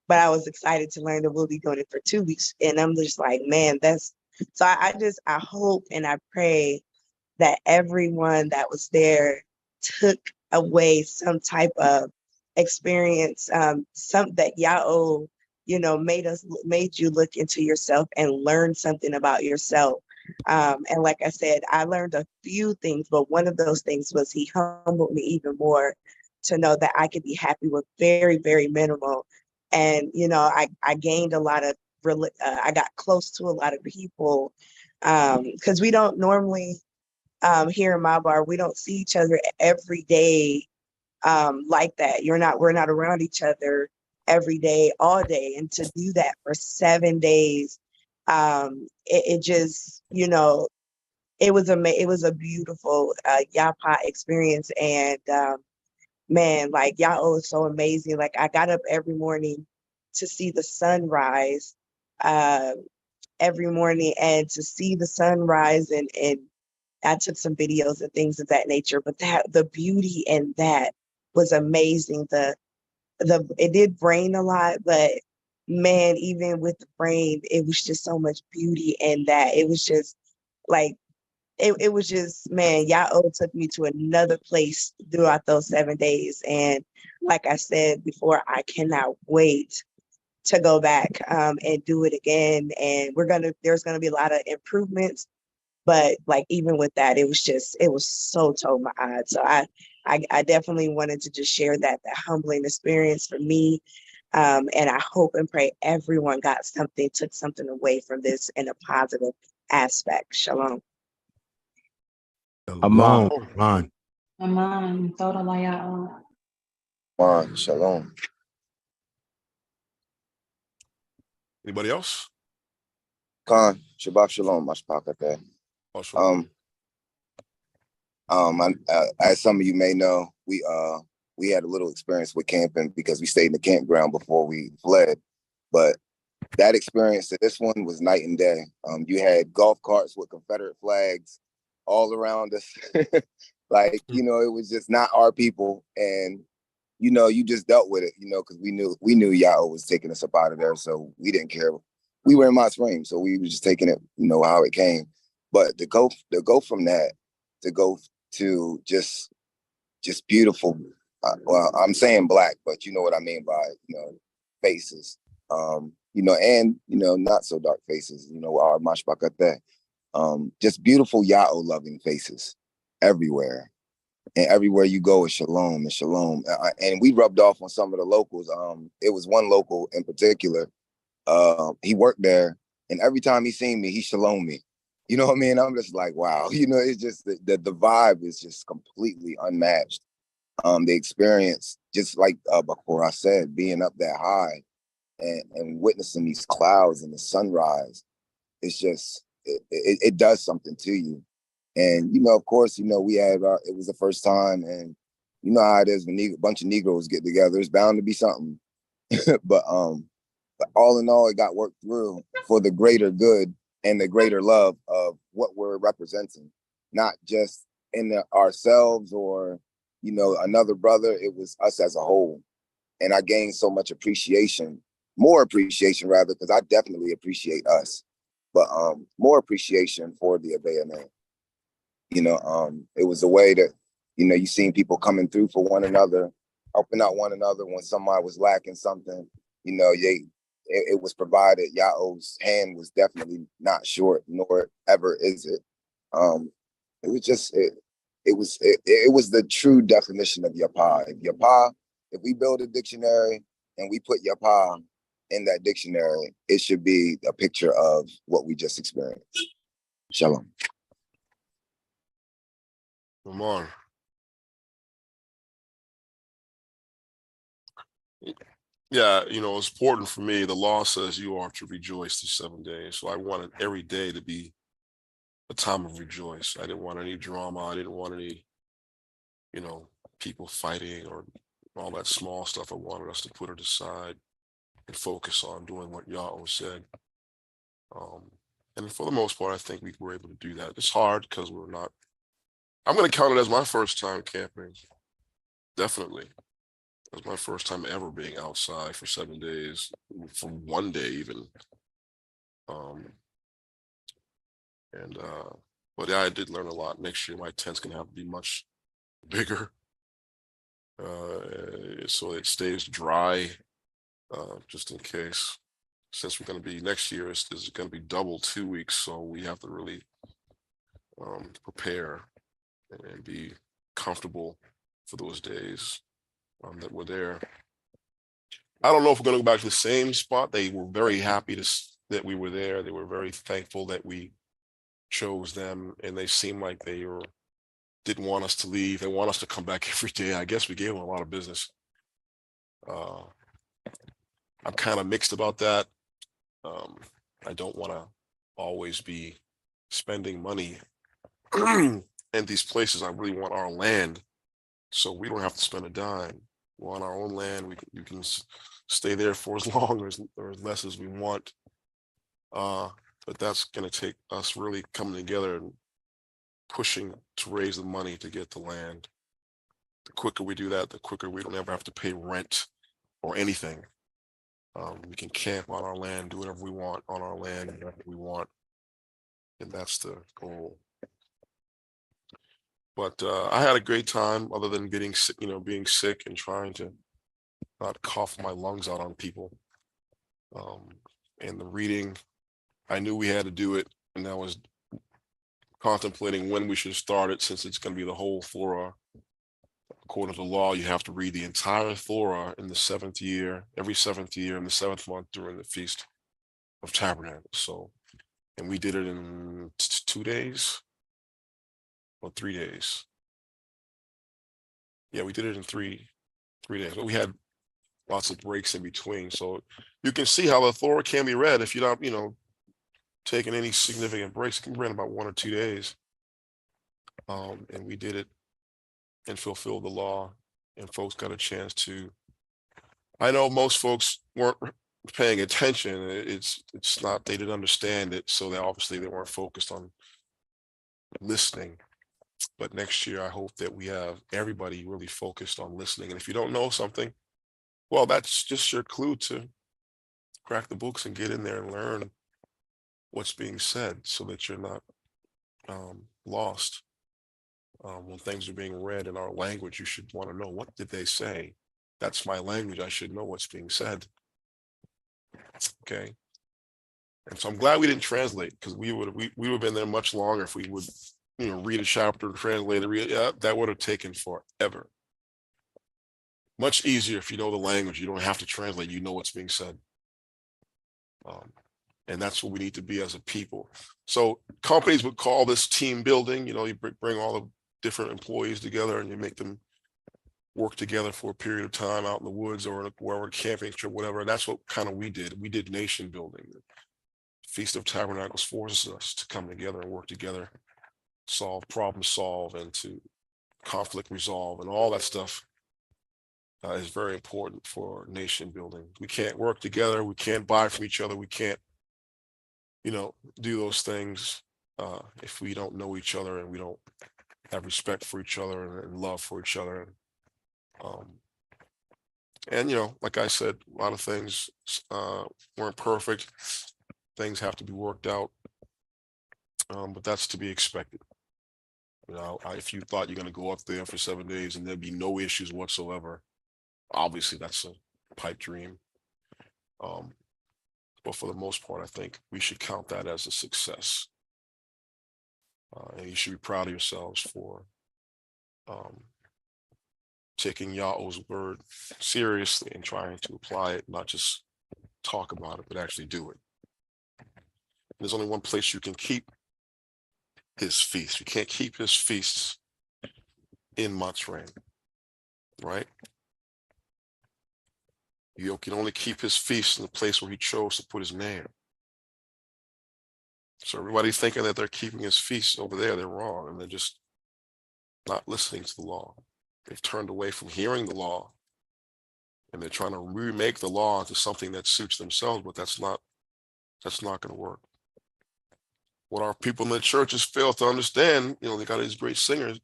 but I was excited to learn that we'll be doing it for 2 weeks. And I'm just like, man, so I hope and I pray that everyone that was there took away some type of experience, some that Yahoo, made you look into yourself and learn something about yourself. And like I said, I learned a few things, but one of those things was he humbled me even more to know that I could be happy with very, very minimal. And, I gained a lot of, I got close to a lot of people because we don't normally, here in my bar, we don't see each other every day like that. We're not around each other every day, all day. And to do that for 7 days, it just, it was a beautiful Yapa experience. And man, like Yao is so amazing. Like I got up every morning to see the sunrise every morning and to see the sunrise and I took some videos and things of that nature, but the beauty in that was amazing. It did rain a lot, but man, even with the rain, it was just so much beauty in that. It was just like it was just, man, Yao took me to another place throughout those 7 days. And like I said before, I cannot wait to go back and do it again. And there's gonna be a lot of improvements. But like even with that, it was so told my eyes. So I definitely wanted to just share that humbling experience for me. And I hope and pray everyone took something away from this in a positive aspect. Shalom. Aman. Aman. Aman. Toda Laya'o. Aman. Shalom. Anybody else? Khan, Shabbat Shalom, Mashpakate. As some of you may know, we had a little experience with camping because we stayed in the campground before we fled. But that experience to this one was night and day. You had golf carts with Confederate flags all around us. Like, it was just not our people. And, you just dealt with it, because we knew Yahweh was taking us up out of there. So we didn't care. We were in Mott's Spring, so we were just taking it, how it came. But to go from that, to go to just beautiful well, I'm saying black, but you know what I mean by, faces. And not so dark faces, our mashbakate. Just beautiful Ya'o loving faces everywhere. And everywhere you go is shalom and shalom. And we rubbed off on some of the locals. It was one local in particular. He worked there, and every time he seen me, he shalom me. You know what I mean? I'm just like, wow. It's just the vibe is just completely unmatched. The experience, just like before I said, being up that high and witnessing these clouds and the sunrise, it's just it does something to you. And of course, we had it was the first time, and you know how it is when a bunch of Negroes get together. It's bound to be something. but all in all, it got worked through for the greater good and the greater love of what we're representing, not just in ourselves or another brother. It was us as a whole, and I gained so much appreciation, more appreciation rather, because I definitely appreciate us, but more appreciation for the Abaya name. It was a way that you seen people coming through for one another, helping out one another when somebody was lacking something. It was provided. Ya'o's hand was definitely not short, nor ever is it. It was just it was the true definition of Yapa. If we build a dictionary and we put Yapa in that dictionary, it should be a picture of what we just experienced. Shalom. Come on. Yeah, it's important for me. The law says you are to rejoice these 7 days. So I wanted every day to be a time of rejoice. I didn't want any drama. I didn't want any, people fighting or all that small stuff. I wanted us to put it aside and focus on doing what Yahweh said. And for the most part, I think we were able to do that. It's hard because we're not. I'm going to count it as my first time camping. Definitely. It was my first time ever being outside for 7 days, for 1 day even. But yeah, I did learn a lot. Next year, my tent's gonna have to be much bigger, so it stays dry, just in case. Since we're gonna be next year is gonna be double 2 weeks, so we have to really prepare and be comfortable for those days that we're there. I don't know if we're going to go back to the same spot. They were very happy that we were there. They were very thankful that we chose them, and they seemed like they didn't want us to leave. They want us to come back every day. I guess we gave them a lot of business. I'm kind of mixed about that. I don't want to always be spending money in these places. I really want our land, so we don't have to spend a dime. We're on our own land. We can stay there for as long or as less as we want. But that's going to take us really coming together and pushing to raise the money to get the land. The quicker we do that, the quicker we don't ever have to pay rent or anything. We can camp on our land, do whatever we want on our land, whatever we want, and that's the goal. But I had a great time, other than getting sick, being sick and trying to not cough my lungs out on people. And the reading, I knew we had to do it, and I was contemplating when we should start it, since it's going to be the whole Torah. According to law, you have to read the entire Torah in the 7th year, every 7th year in the 7th month during the Feast of Tabernacles. So, and we did it in 2 days or 3 days. Yeah, we did it in three days, but we had lots of breaks in between. So you can see how the Torah can be read if you're not, taking any significant breaks. It can be read in about 1 or 2 days. And we did it and fulfilled the law, and folks got a chance to. I know most folks weren't paying attention. It's not, they didn't understand it, so obviously they weren't focused on listening. But next year, I hope that we have everybody really focused on listening. And if you don't know something, well, that's just your clue to crack the books and get in there and learn what's being said, so that you're not lost. When things are being read in our language, you should want to know, what did they say? That's my language. I should know what's being said. Okay. And so I'm glad we didn't translate, because we would have been there much longer if we would, read a chapter and translate it. That would have taken forever. Much easier if you know the language. You don't have to translate. You know what's being said. And that's what we need to be as a people. So companies would call this team building. You bring all the different employees together and you make them work together for a period of time out in the woods or wherever, camping trip, whatever. And that's what kind of we did. We did nation building. The Feast of Tabernacles forces us to come together and work together, problem solve, and to conflict resolve, and all that stuff is very important for nation building. We can't work together. We can't buy from each other. We can't, do those things if we don't know each other and we don't have respect for each other and love for each other. And like I said, a lot of things weren't perfect. Things have to be worked out, but that's to be expected. If you thought you're going to go up there for 7 days and there'd be no issues whatsoever, obviously that's a pipe dream. But for the most part, I think we should count that as a success. And you should be proud of yourselves for taking Yahweh's word seriously and trying to apply it, not just talk about it, but actually do it. There's only one place you can keep his feast. You can't keep his feasts in Mitzrayim, right? You can only keep his feast in the place where he chose to put his name. So everybody thinking that they're keeping his feast over there, they're wrong, and they're just not listening to the law. They've turned away from hearing the law, and they're trying to remake the law into something that suits themselves, but that's not going to work. What our people in the churches fail to understand, they got these great singers,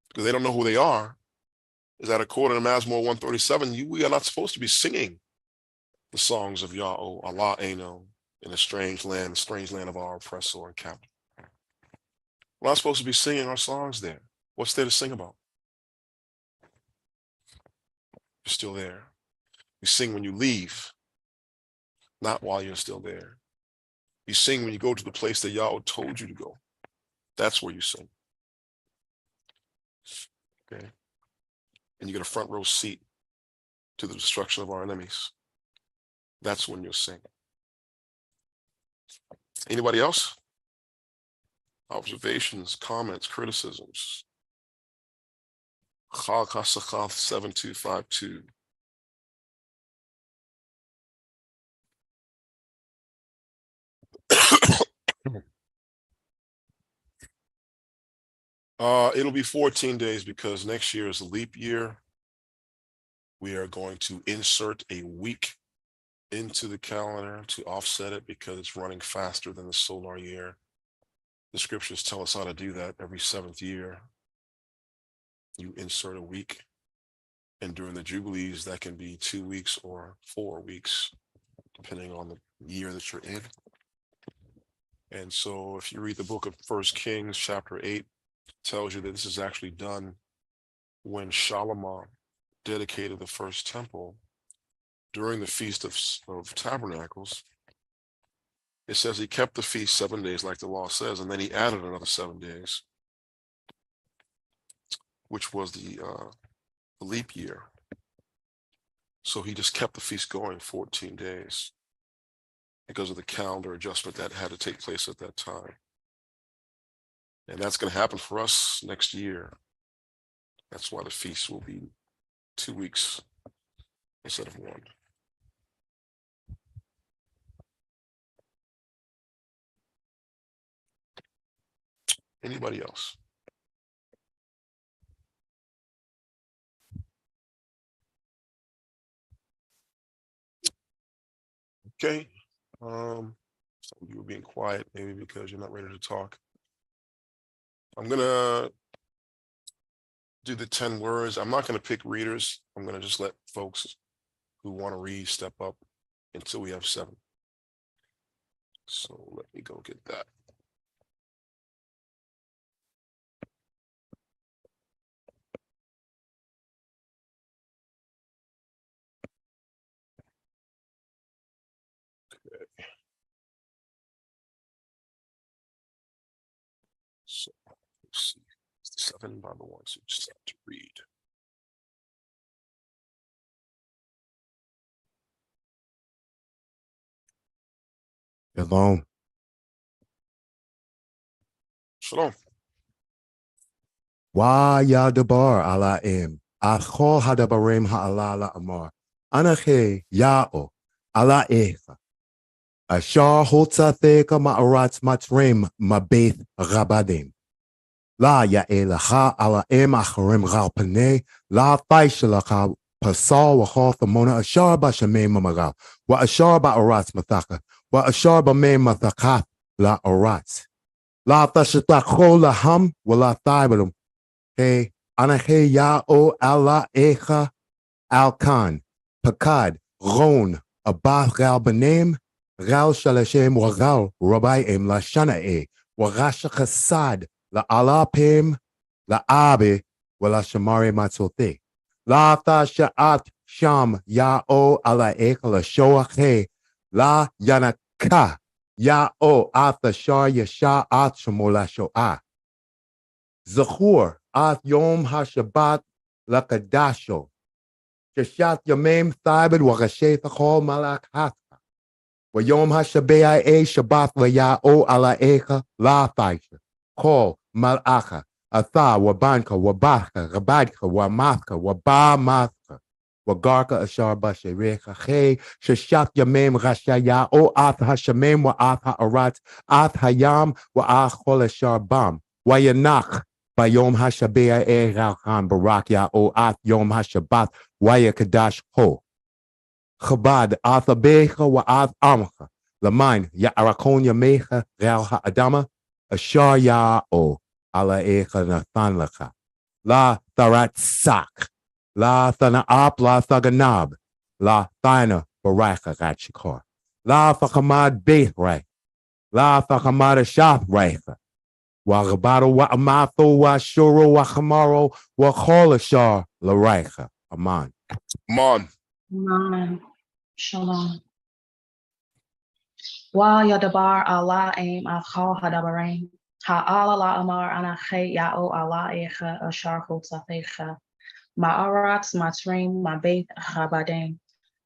because they don't know who they are, is that according to Mazmor 137, we are not supposed to be singing the songs of Yahweh, Allah Eno, in a strange land, the strange land of our oppressor and captor. We're not supposed to be singing our songs there. What's there to sing about? You're still there. You sing when you leave, not while you're still there. You sing when you go to the place that Yahweh told you to go. That's where you sing. Okay. And you get a front row seat to the destruction of our enemies. That's when you'll sing. Anybody else? Observations, comments, criticisms? Chal Kasachal 7252. It'll be 14 days because next year is a leap year. We are going to insert a week into the calendar to offset it because it's running faster than the solar year. The scriptures tell us how to do that. Every 7th year, you insert a week. And during the Jubilees, that can be 2 weeks or 4 weeks, depending on the year that you're in. And so if you read the book of 1 Kings, chapter 8, it tells you that this is actually done when Solomon dedicated the first temple during the Feast of Tabernacles. It says he kept the feast 7 days, like the law says, and then he added another 7 days, which was the leap year. So he just kept the feast going 14 days because of the calendar adjustment that had to take place at that time. And that's going to happen for us next year. That's why the feast will be 2 weeks instead of 1. Anybody else? Okay. Some of you are being quiet, maybe because you're not ready to talk. I'm gonna do the 10 words. I'm not gonna pick readers. I'm gonna just let folks who want to read step up until we have 7. So let me go get that. So let's see. It's the 7 by the ones who just have to read. Shalom. Shalom. Wa yadabar alaim. Achol hadabarim ha'alala amar. Anache ya'o ala echa. Ashar hotzateka ma'aratz matrem mabeth rabadim. La ya'elacha alaim acharim ralpane. La faishalacha pasal wachal thamona ashar bashamim mamagal. Wa ashar ba'aratz mathaka. Wa ashar b'mem mathakat la aratz. La tashatachol laham wa la thaibalum. Hey, anahe ya'o ala echa alkan. Pakad, ron, abah gal benem, gal shalashem wagal, rabayim la shanae, wagasha chasad, la alapim, la abe, wa la shamare matzote. La sha'at sham ya'o ala echa la shoache, la yanaka, ya'o ata shar yasha at shamola sho'ah. Zachur at yom hashabat lakadasho. Keshat yamim thibed wagashet achol malak hatka. Wa yom hashabei shabat laya'o ala echa la faisha. Kol malacha. Atha wabanka wabachka rabadka wamathka waba mathka. Wagarka ashar basherecha che sheshat yamim rashaya'o at hashamim wa at ha'arat at hayam wa achol ashar bam. Wayanach. Bayom hashabei ralchan barak ya'o at yom hashabat waya kadash ho. Chabad at abecha wa at amcha. Lamain ya'arakon yamecha real ha'adama. Ashar ya'o ala echa nathan lecha. La tharat sak. La thana'ap la thaganab. La thina baraka rat shikor. La fachamad beit right. La fachamad ashaf reicha. Wa gabaro wa amatho wa shuro wa chamaro wa cholashar la reicha. Aman. Mon. Amen. Shalom. Wa yadabar Allah aim achal hadabarim. Ha'ala la amar anache ya'o Allah echa ashar chotzatecha. Ma'aratz matrim mabeth chabadem.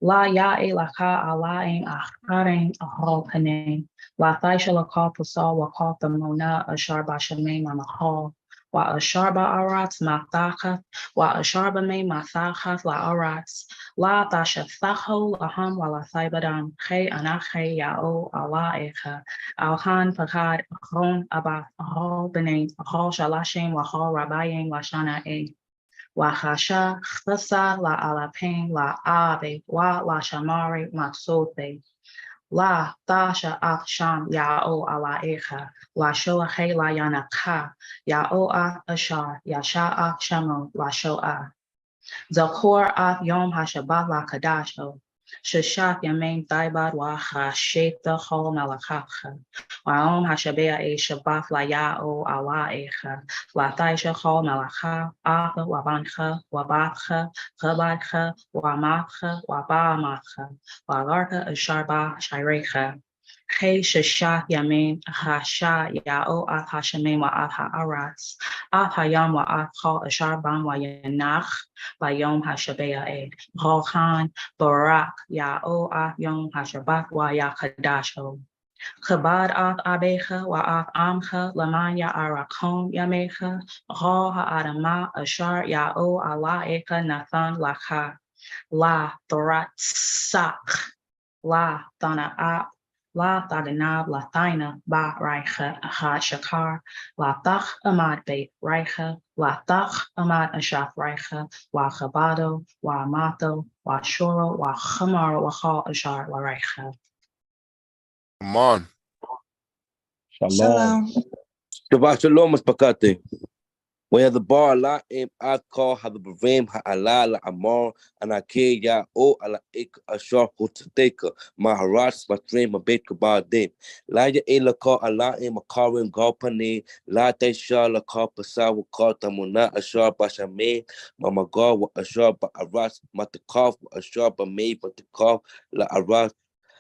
La ya'e laka Allah aim acharim ahol panem. La thaisha lakal pusal wakal thamona ashar bashamim amachal. Wa ashar ba'aratz matachat. Wa ashar b'mei matachat la'aratz. La tashathacho laham wa la thaibadam. Che anache ya'o Allah echa. Alhan pakad achon abath ahol b'nei. Ahol shalashem wachol rabayim lashana e. Wahasha chasa la alapin la ave wa la shamari matsote la tasha af sham ya'o ala echa la shoahe la yanaka ya'o af ashar yasha af shamo la shoah Zakor af yom hashabat la kadasho Shashat yamein taibad wa hasheta hol malakacha Waom hashabea e shabat la ya'o ala echa La taisha hol malaka Ava wabancha wabatcha Chabadcha wamatcha wabamatcha Walarka asharba shairecha Hey shashat yamin hasha ya'o at hashamim wa at ha'aratz at hayam wa at chol asharban wa yanach bayom hashabea e Rohan barak ya'o at yom hashabat wa yakadasho Chabad at abecha wa at amcha laman ya'arakon yamecha Ro ha'adama ashar ya'o ala eka nathan lacha la thorat sak la tana'at La taganab la taina ba reicha ha shakar la tach amad beit reicha la tach amad ashaf reicha wa chabado wa amato wa shoro wa chamar wa chal ashar la reicha. Mon. Shalom. Shabbat shalom Pakate. Where the bar la im akal hadabrim ha'ala la amar anake ya o ala ik ashar huteka maharaj matrim mabet kabadim la ya ilaka ala im akarim galpani la tesha la kapasa wa katamuna ashar bashame mamagar wa ashar ba aras matakaf wa ashar ba me batakaf la aras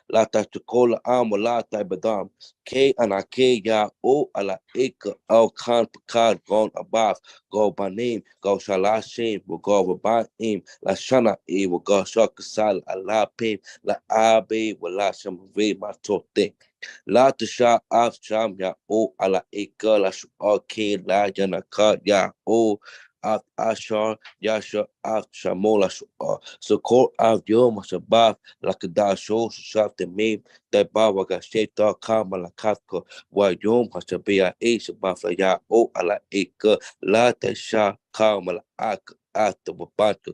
la tachikola am la taibadam, K anake ya o ala eka al khan pakad gon abaf, go by name, go shalashim, will go by him, la shana e will go shakasal ala pim, la abe will la shamave matote. La tasha af sham ya o ala eka la shuake la yanaka ya o af ashar yasha af shamola shua. So call af yom shabaf la kadasho shaf the meme that bawa gasheta kamala katka wa yom hashabia a shabaf la ya o ala eka la tasha kamala ak at the babatka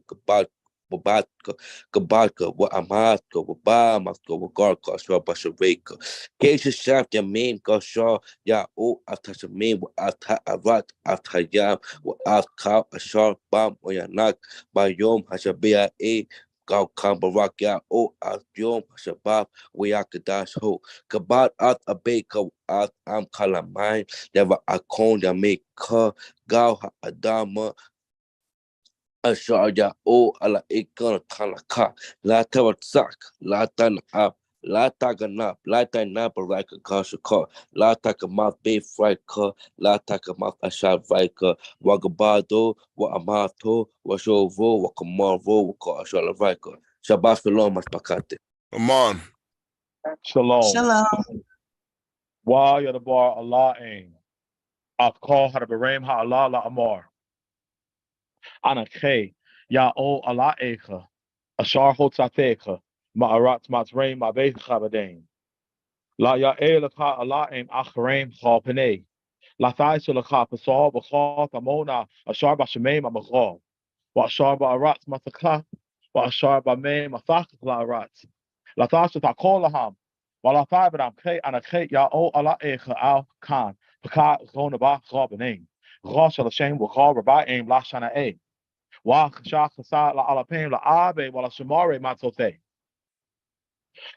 Kabaka, wa Amatka, wa Bamatka, wa Garka, Shaw Bashareka. Keisha Shaft, ya meme, Gashaw, ya o after meme, wa after Arat, after Yam, wa after Ashar, Bam, or Yanak, by Yom Hashabia A. Gau Kambarak ya o at Yom Hashabab, we Akadash ho. Kabat at a baker at Am Kalamine, never a con ya make her, Gau Adama. Asharja o ala ikon kanaka la tawatsak la tan up la taganap la tanap rika kashaka la takamat be frika la takamat ashar vika wagabado wa amato wa shovo wa kamavo wa ashar vika shabash shalom pakate. Aman. Shalom. Shalom. Wa yadabar Allah aim. I've called Hadabarim ha'Allah la Amar. Anakhe, Ya o Allah Echa, Ashar Hotzatecha, Ma'arat Matzreim Mabeth Chabadain. La Ya Elaka Allah Aim Acharem Chalpene. La Thai Sulaka Pasal Bakha Tamona, Ashar Bashamem Amachal. Wa Ashar Ba'arat Mathaka, Wa Ashar Ba'mem Mathak La Arat. La Thasha Takolaham. Wa La Thai Badam Khe Anakhe, Ya o Allah Echa Al Khan, Paka Zonaba Chabanim. Rosh Hashem Wakha Rabbaim Lashana A. Wa shach sa la alapim la abe wala shemare matzote.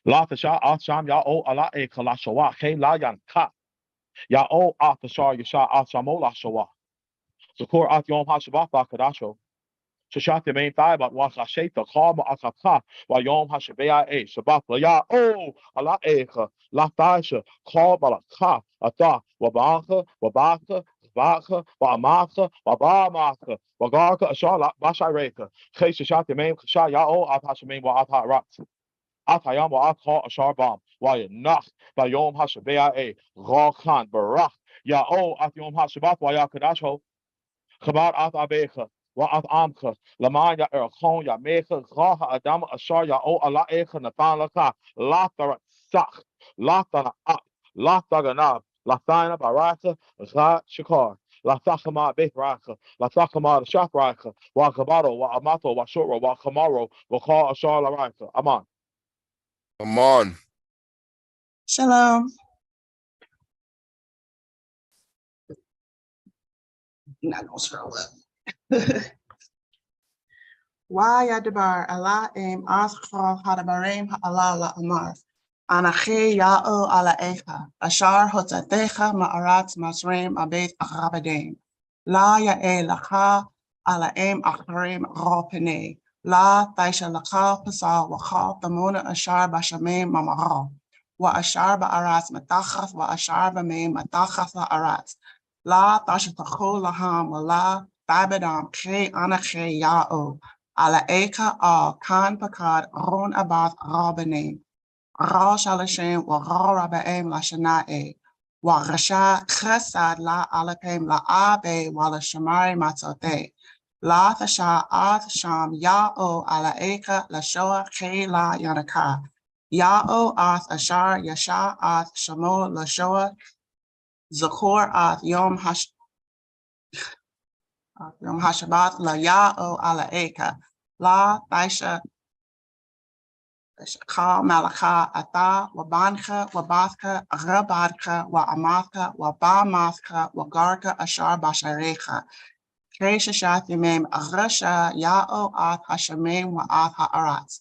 La tasha asham ya o ala e kala shawa ke la yan ka. Ya o atashar yasha ashamo la shawa. Zakor at yom hashabat kadasho. Shashat the main thigh about was sheta kama akaka wa yom hashabea e shabat la ya o ala e la tasha kama la ka ata wa baka Vacha, Wamaka, Wabamaka, Wagarka, Ashala, Bashareka, Keshashat, the main Kasha, Yao, Atashamin, Wata Rat, Atayam, Wata, Asharbam, Wayanach, Bayom Hashabea, A, Rokan, Barak, Yao, Atyom Hashabat, Wayakadasho, Kabat Atabecha. Wa'at amka, Lamaya Erkon, Yameka, Raha Adam, Ashar, Yao, Allah Eka, Nathan Laka, Latara Sak, Latana Up, Lataganab, Lathina Baraka, Ra Shakar, Lathakama Bethraka, Lathakama Shakraka, Wakabado, Wa'amato, Washura, Wakamaro, Wakar Ashar Laraka. Aman. Aman. Shalom. I'm not gonna scroll up. Wa yadabar Allah aim askhal hadabarim Allah la amar. Anache ya'o ala echa. Ashar hotatecha ma'arat masrim abet achabadem. La ya'e lacha ala aim acharim ropene. La taisha lacha pasal wacha tamona ashar bashamim mamara. Wa ashar ba'arat matachaf wa ashar b'meim matachaf la'arat. La tasha tachol laham wa la tabedam che anache ya'o. Ala eka al kan pakad ron abath rabanim. Ra shalashem wa ra rabaim la shanae. Wa rasha chesad la alapim la abe wa la shamari matzote. La tasha at sham ya'o ala eka la shoa ke la yanaka. Ya'o at ashar yasha at shamo la shoa. Zakor at yom hashabat la ya'o ala eka. La taisha Ka malaka ata wabanka wabathka rabadka wa amathka wa bamathka wa garka ashar basharecha. Kreshashat yamem arasha ya'o ath hashamem wa ath ha'aratz.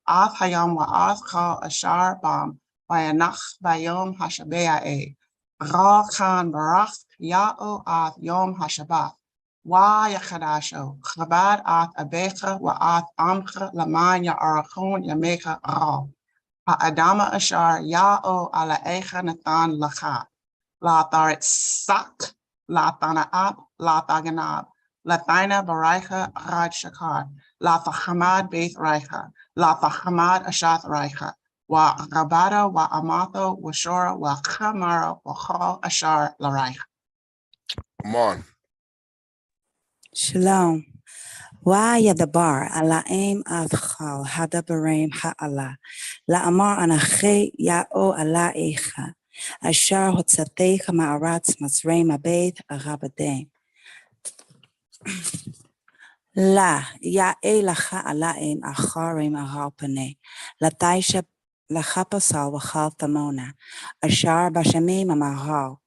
Ath hayam wa ath ka ashar bam vayanach bayom hashabea e. Ra khan barach ya'o ath yom hashabat. Wa yakadasho, chabad at abecha wa at amcha lamanya arakon yamecha ra. Ha'adama ashar ya'o ala echa natan lacha. La tarit sak, la tana'ab, la taganab. La taina baraicha raj shakar. La tachamad beit raicha. La tachamad ashat raicha. Wa rabada wa amato wa shora wa chamara wa chal ashar la raicha. Aman. Shalom. Wa yadabar alaim adchal hadabarim ha'ala la'amar anache ya'o ala echa ashar hotzatecha ma'aratz mazreim abed arabadem la ya'e lacha alaim acharim aralpane lataisha lacha pasal v'chal tamona ashar bashamim amahal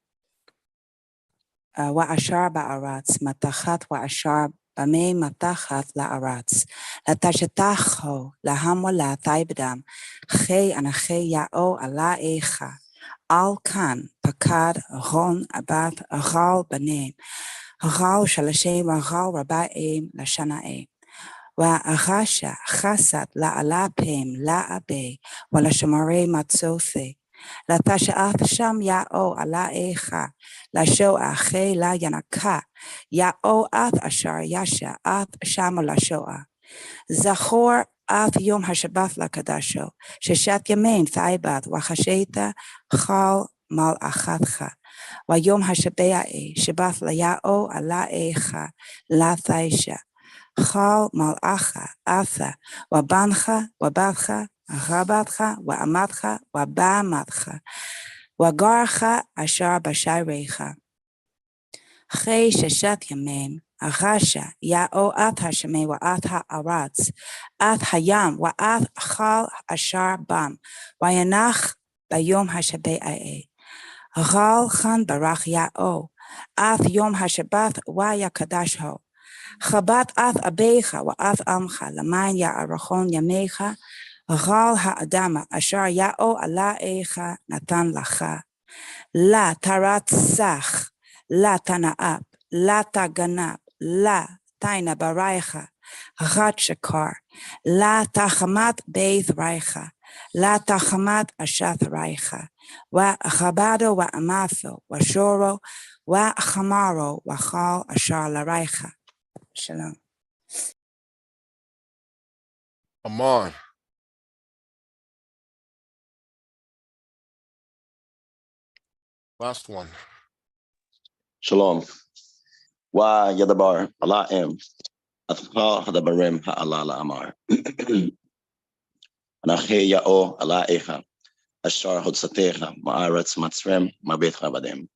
wa ashar ba'aratz matachat wa ashar Bamei matachat la'aratz, latashetacho lahamwala taibdam, chei anachei ya'o ala echa, al kan pakad ron abat agal banem, agal shalashem agal rabaim lashanaim, wa agasha chasat la'ala pem la'abe, wa lashamare matzofe. La tasha'ath sham ya'o ala echa, la sho'a che la yanaka, ya'o ath ashar yasha ath sham la sho'a. Zachor ath yom hashabath la kadasho, sheshat yamein thaibat, wa chasheta chal mal achatcha, wa yom hashabea'e, shabath la ya'o ala echa, la thaisha. Chal malacha atha wa bancha wa batcha rabatcha wa amatcha wa ba'amatcha wa garcha ashar b'shairecha. Chei sheshat yamim achasha ya'o at hashamei wa at ha'aratz at hayam wa at chal ashar bam wa yanach bayom hashabe'a'e. Chal chan barach ya'o at yom hashabat wa yakadash ho. Chabat ath abecha wa ath amcha lamain ya arachon yamecha ghal ha'adama ashar ya'o ala echa natan lacha la tarat sach la tana'ab la taganab la taina baraicha chat shakar la tachamat beith raicha la tachamat ashath raicha wa chabado wa amatho wa shoro wa chamaro wa chal ashar la raicha. Shalom. Aman. Last one. Shalom. Wa yadabar alaim atcha hadabarim ha'ala la'amar. Anache ya'o ala echa ashar hotzatecha ma'aretz matzrem mabet rabadem.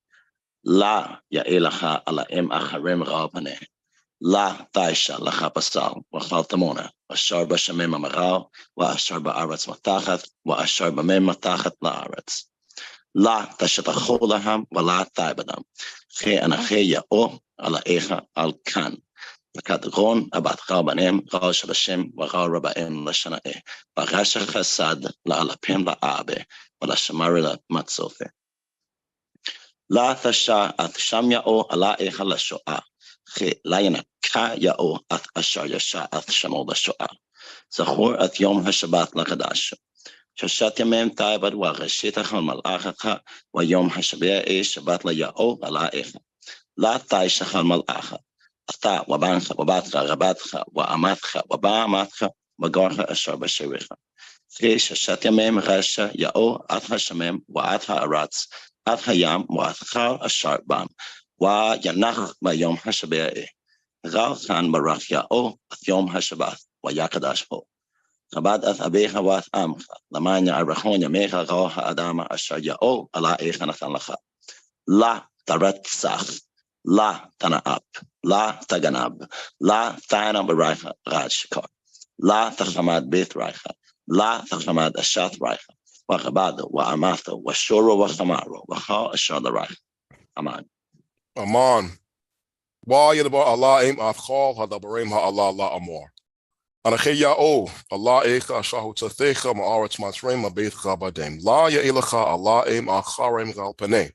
La ya'elacha alaim acharem ra'alpane. La taisha lacha pasal wachal tamona ashar b'shamem amaral wa ashar ba'aretz matachat wa ashar b'mem matachat la'aretz. La tashetacho laham wa la taibadam. Che anache ya'o ala echa al kan. Lakat ron abat rabanem ral shalashem wa ral rabaem lashanae. Barasha chasad la'alapem la'abe wa lashamari la matzofe. La tasha at sham ya'o ala echa la sho'a. Che la yanaka ya'o at ashar yasha at shamo la sho'a. Zachor at yom hashabat lakadash. Shashat yamem taibad wa reshitach al mal'achacha wa yom hashabea shabat la ya'o ala echa. La taishach al mal'acha. Ata wa bancha wa batra rabatcha wa amatcha wa ba'amatcha wa garcha ashar b'shericha. Che shashat yamem rasha ya'o at hashamem wa at ha'aratz at hayam wa at chal ashar bam wa yanach ba yom hashabea. Ral chan barach ya'o at yom hashabath wa yakadash ho. Chabad at abecha wa at amcha lamanya arachon yamecha ral ha'adama ashar ya'o ala echa natan lacha. La tarat sach. La tana'ab, la taganab, la ta'ana baraicha raj shakar, la tachamad beit raicha, la tachamad ashat raicha, wa chabado, wa amato, wa shoro, wa chamaro, wa chal ashar la raicha. Aman. Aman. Wa yadabar Allah aim afchal hadabarim ha'ala la amor. Anache ya'o Allah echa ashar hotzatecha ma'aretz matzreim mabeit rabadem. La ya'elecha Allah aim acharem gal panei.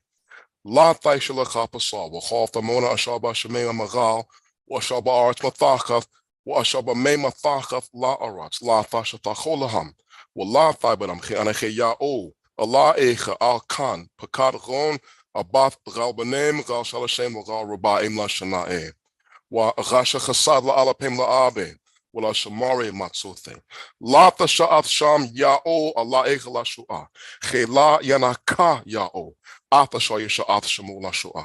La taisha lecha pasal, wachal tamona ashar b'shamei amagal, washar ba'aretz matachat, وأشار بمي مطاخف لا أرات لا فاشا تخولهم ولا ثايبرم خي أنا خي يا أو الله إيخ كان بكار غون أباث غال بنيم غال شالشيم وغال ربا إملا شنائي وغاشا خصاد لألا بيم لآبي ولا شماري ماتسوثي لا تشاء شام يا أو الله إيخ لا شوء خي لا ينكا يا أو آتشا يشاء شمو لا شوء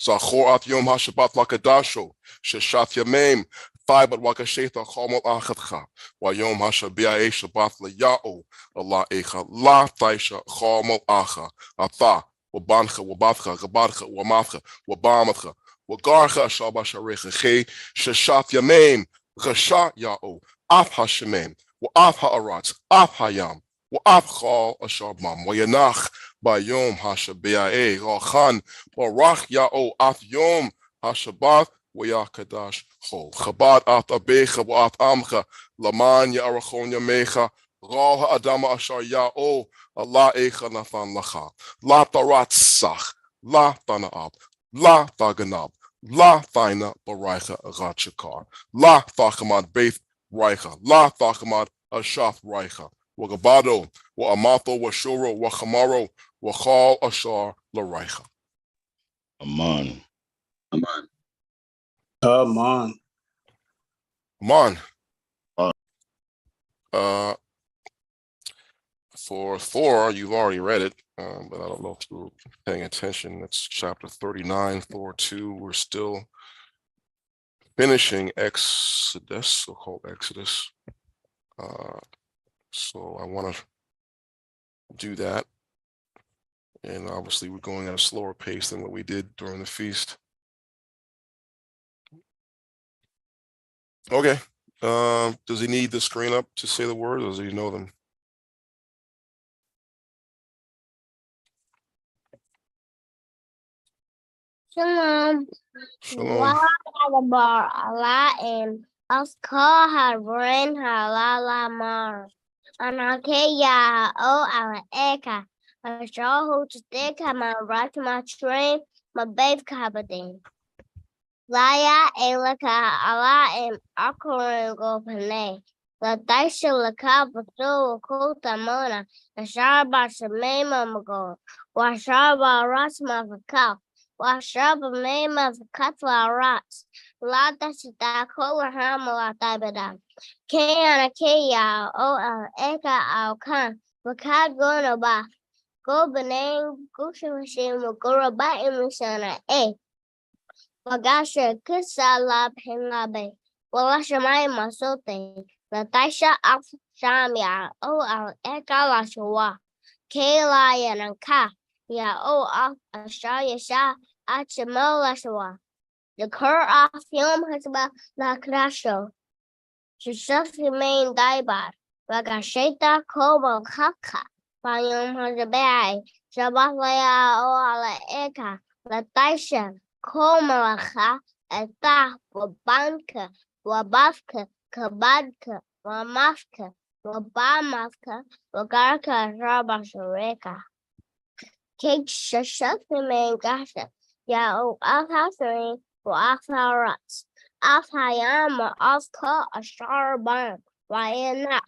زخورات يوم هاشبات لكداشو ششات يميم ثايبت وكشيتا خامل آخدخا ويوم هاشبيا إي شبات لياو الله إيخا لا تايشا خامل آخا أثا وبانخا وباثخا غبارخا وماثخا وبامثخا وغارخا شابا شريخا خي ششات يميم غشا ياو أفها شميم وأفها أرات أفها يام وأفخال أشابام ويناخ ביום השביעי רוחן ברח יאו אף יום השבת ויה קדש חול. חב"ד את אביך ואת עמך למען יארכון ימיך רע האדם אשר יאו אללה איך נתן לך. לא תרצח, לא תנאף, לא תגנב, לא תינה ברייך רת שקר, לא תחמד בית רייך, לא תחמד אשף רייך. وغبادو وأماثو وشورو وخمارو وخال أشار لريخا. Aman. Aman. Aman. For Thor, you've already read it, but I don't know if you're paying attention. It's chapter 39, Thor 2. We're still finishing Exodus, so-called Exodus. So I want to do that. And obviously we're going at a slower pace than what we did during the feast. Okay. Does he need the screen up to say the words, or does he know them? Shalom. Shalom. Bar Alaim. Askar Harin Halala Mar. Anakeya O Ala Eka. Ashahu to take my right my train, my babe cabadin. Laya Elaka Alaim Akkorin go Pane. La Daisha Laka Bato Kota Mona. Ashaba Shamema Mago. Washaba Rasma Vakal. Washaba Mema Katla Rats. Lata Sitako Hamala Tabada. Kayana Kaya O Eka Al Khan. Vakad Gonaba. Go Benang Gushim Goroba Emisana A. Wagasha Kisala Penlabe. Walashamai Masote. Natasha Al Shamia O Al Eka Lashua. Kayla Yanaka. Ya O Al Ashaya Sha Achimo Lashua. The cur off Yom Hasba La Krasho. Shishaf remain Daibar. Wagasheta Kobo Haka. Payom Hazabai. Shabath Laya O Ala Eka. Latasha Komalacha. Eta Wabanka. Wabafka. Kabadka. Wamafka. Wabamafka. Wagarka Rabashareka. Cake Shashaf remain Gasha. Ya O Alhasari. Rats. Hayam Alka Ashar Barn. Ryanak.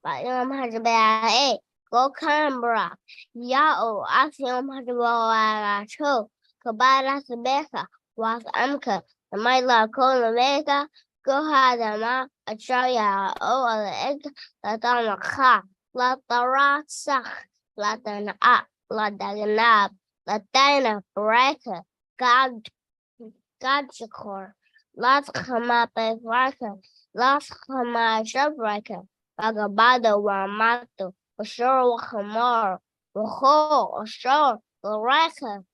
Bayam Hazabai. Go Canberra. Yao Asium Hadawa Cho. Kabada Sabeka. Was Amka. The Maila Kolameka. Go Hadama. Achaya O Aleg. Latana Ka. Latara Sach. Latana Up. Lataganab. Latana Breaker. God Shakor. Las Hama Bevraka. Las Hama Shabraka. Bagabado Wamato. Ashur Wahamar. Waho. Ashur. Loraka.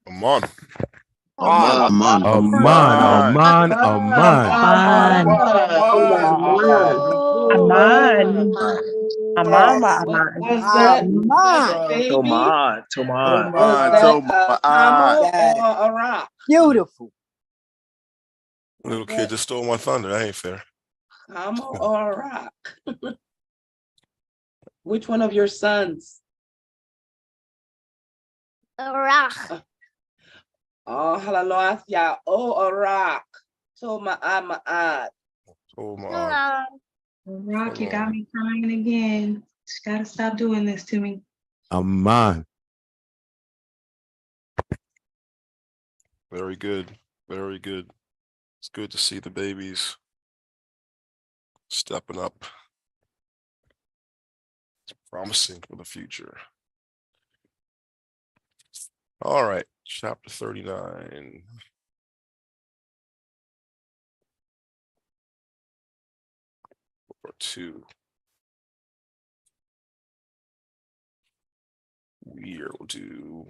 Aman. Aman. Aman. Was that baby? Toman. Was that a camel or a rock? Beautiful. Little kid just stole my thunder. That ain't fair. Camel or a rock? Which one of your sons? A rock. Oh, hallelujah. Oh, a rock. So ma'at. Rock, you got me crying again. Just gotta stop doing this to me. Aman. Very good. Very good. It's good to see the babies stepping up. It's promising for the future. All right, chapter 39. Or 2. We'll do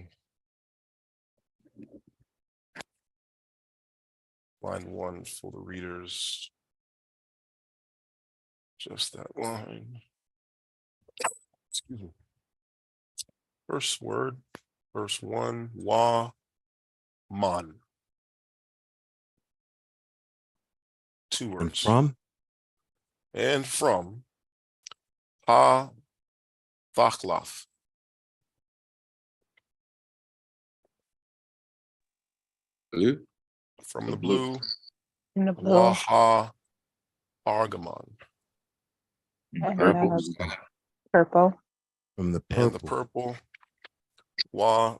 line 1 for the readers. Just that line. Excuse me. First word, verse 1, wa man. 2 words. And from? And from ha vachlaf. Blue? From the blue. From the blue. Waha argamon. And purple. From the purple. And the purple. Wa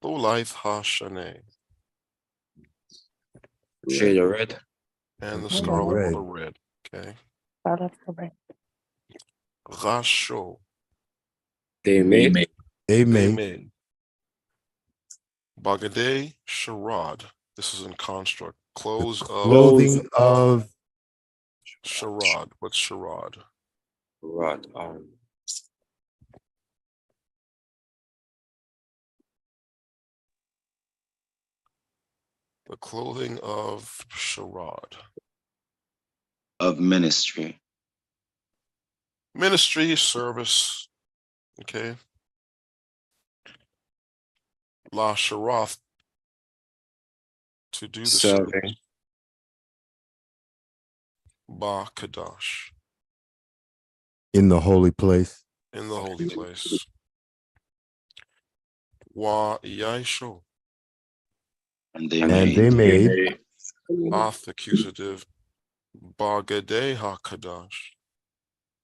life ha shane. Shade of red. And the scarlet or the red. Okay. Scarlet or red. Rasho. They made. Bagade Sharad. This is in construct. Clothing of Sharad. What's Sharad? Rod. The clothing of Sharad. Of ministry. Ministry, service. Okay. La Sharath. To do the service. Ba Kadash. in the holy place. In the holy place. Wa Yaisho. And they made Off accusative. Bagade HaKadash.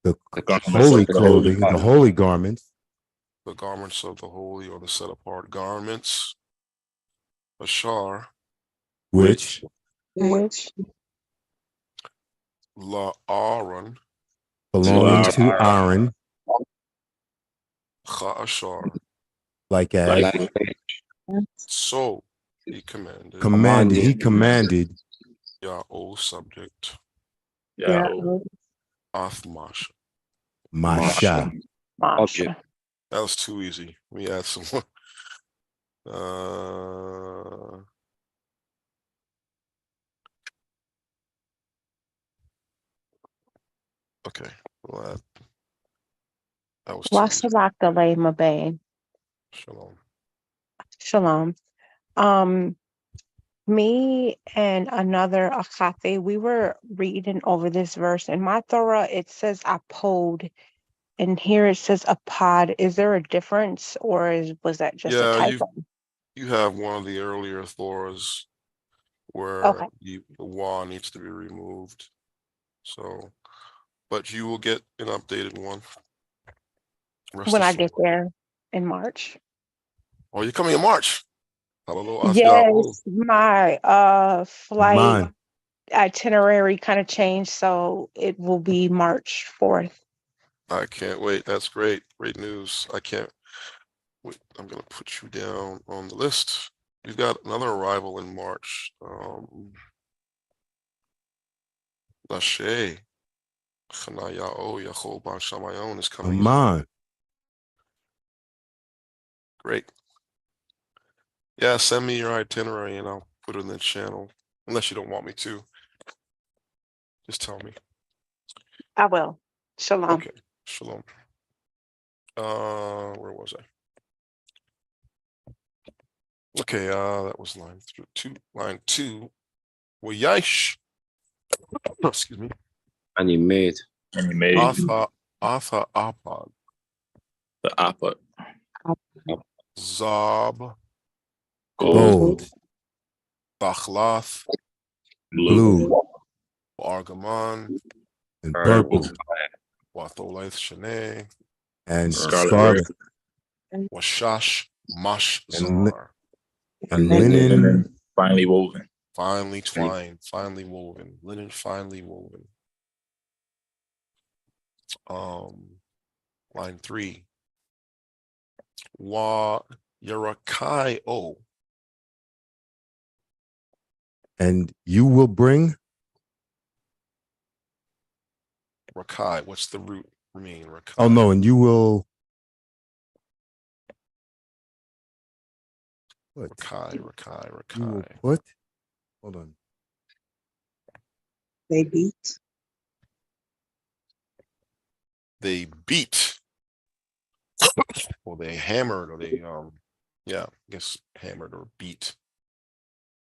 The holy clothing, the holy garments. The garments of the holy or the set apart garments. Ashar. Which La Aaron. belonging to Aaron. Ashar. Like as. So he commanded. He commanded. Ya'o subject. Athmash. Masha. Object. That was too easy. Let me add some more. Okay. Well, that was too easy. Wasalakdale Mabe. Shalom. Shalom. Me and another Akate, we were reading over this verse. In my Torah, it says apod, and here it says apod. Is there a difference, or was that just a typo? You have one of the earlier Thoras where the wa needs to be removed. So, but you will get an updated one. When I get there in March. Oh, you're coming in March? Yes, my flight itinerary kind of changed, so it will be March 4th. I can't wait. That's great. Great news. I can't wait. I'm going to put you down on the list. We've got another arrival in March. Lashe Chanayao Yachol Bar Shamayon is coming. Aman. Great. Yeah, send me your itinerary and I'll put it in the channel. Unless you don't want me to. Just tell me. I will. Shalom. Okay. Shalom. Where was I? Okay, that was line 2. Line 2. Well, Yaish. Excuse me. And he made. Atha Apad. The Apad. Zab. Gold. Bachlath. Blue. Argamon, and purple, Watholaith Shanae, and scarlet, Washash Mash and, Zar. and linen, finely woven. Finely twined, finely woven, linen finely woven. Line 3. Wa Yarakai O. and you will bring Rakai. What's the root mean? Rakai. oh no, and you will what? Rakai. You will put, hold on. They beat. They beat. Or they hammered, or they yeah, I guess hammered or beat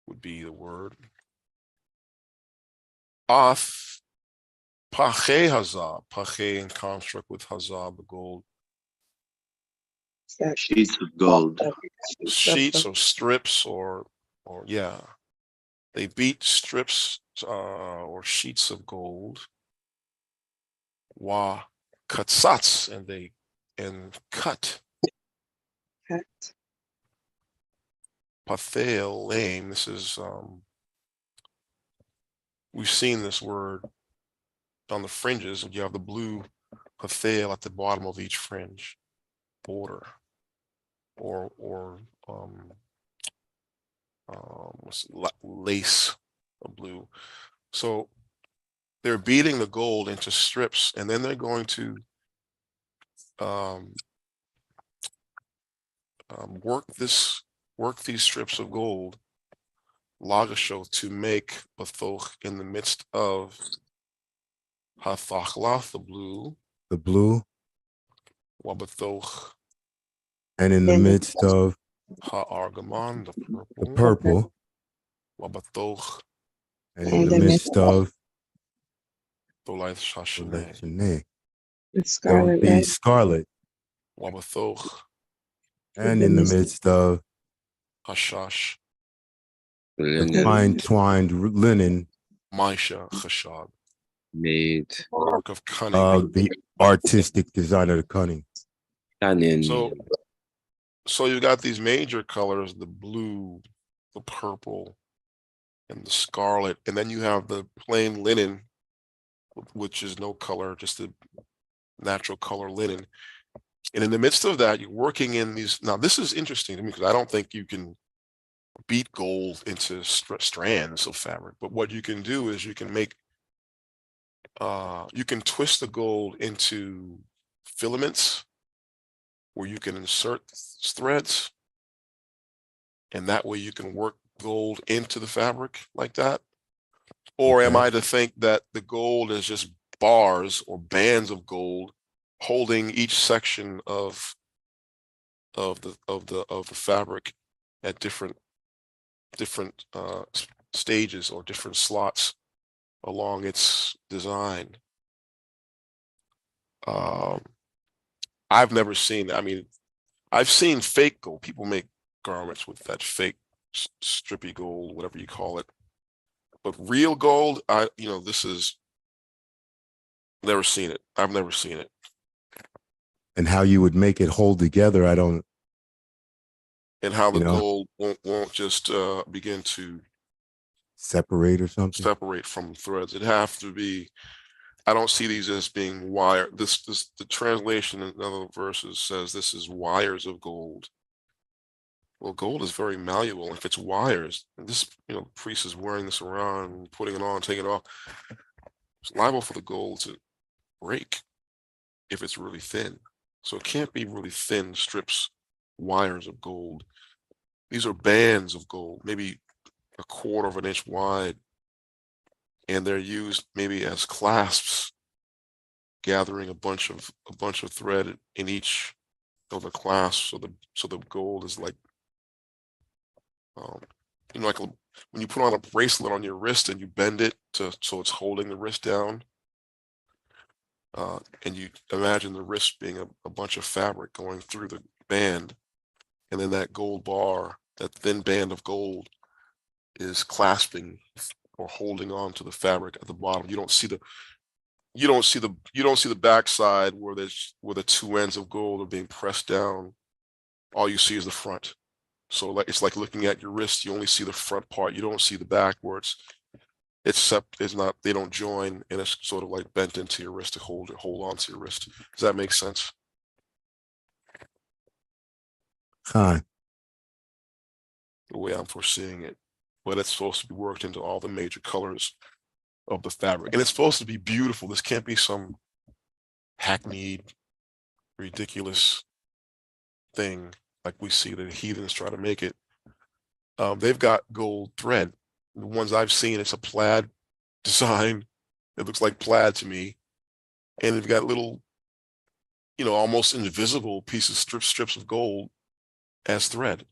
would be the word. Off Pache Hazah. Pache in construct with Hazah, the gold. Sheets of gold. Sheets or strips or yeah. They beat strips or sheets of gold. Wa katsats, and cut. Pathel lame. This is we've seen this word on the fringes. You have the blue pathel at the bottom of each fringe border, or lace of blue. So they're beating the gold into strips, and then they're going to work these strips of gold, lagasho, to make bathoch in the midst of hathachlath, the blue, wabathoch, and in the midst of ha'argamon, the purple, wabathoch, and in the midst of Tolaith Shashaneh, there will be scarlet, wabathoch, and in the midst of hashash, the fine-twined linen, maisha chashab, made work of cunning, of the artistic design of the cunning. So you got these major colors: the blue, the purple, and the scarlet, and then you have the plain linen, which is no color, just the natural color linen. And in the midst of that, you're working in these. Now, this is interesting to me because I don't think you can beat gold into strands of fabric. But what you can do is you can make, you can twist the gold into filaments where you can insert threads. And that way you can work gold into the fabric like that. Or am I to think that the gold is just bars or bands of gold holding each section of the fabric at different stages or different slots along its design? I've never seen. I mean, I've seen fake gold. People make garments with that fake strippy gold, whatever you call it. But real gold, this is never seen it. I've never seen it. And how you would make it hold together, I don't. And how the gold won't just begin to separate or something. Separate from threads. It have to be. I don't see these as being wire. The translation in other verses says this is wires of gold. Well, gold is very malleable. If it's wires, and this, the priest is wearing this around, putting it on, taking it off, it's liable for the gold to break if it's really thin. So it can't be really thin strips, wires of gold. These are bands of gold, maybe a quarter of an inch wide, and they're used maybe as clasps, gathering a bunch of thread in each of the clasps, so the gold is like, like when you put on a bracelet on your wrist and you bend it so it's holding the wrist down, and you imagine the wrist being a bunch of fabric going through the band, and then that gold bar, that thin band of gold, is clasping or holding on to the fabric at the bottom. You don't see the backside where the two ends of gold are being pressed down. All you see is the front. So it's like looking at your wrist. You only see the front part. You don't see the back where they don't join, and it's sort of like bent into your wrist to hold on to your wrist. Does that make sense? Hi. The way I'm foreseeing it. But it's supposed to be worked into all the major colors of the fabric. And it's supposed to be beautiful. This can't be some hackneyed, ridiculous thing like we see the heathens try to make it. They've got gold thread. The ones I've seen, it's a plaid design. It looks like plaid to me. And they've got little, almost invisible pieces, strips of gold as thread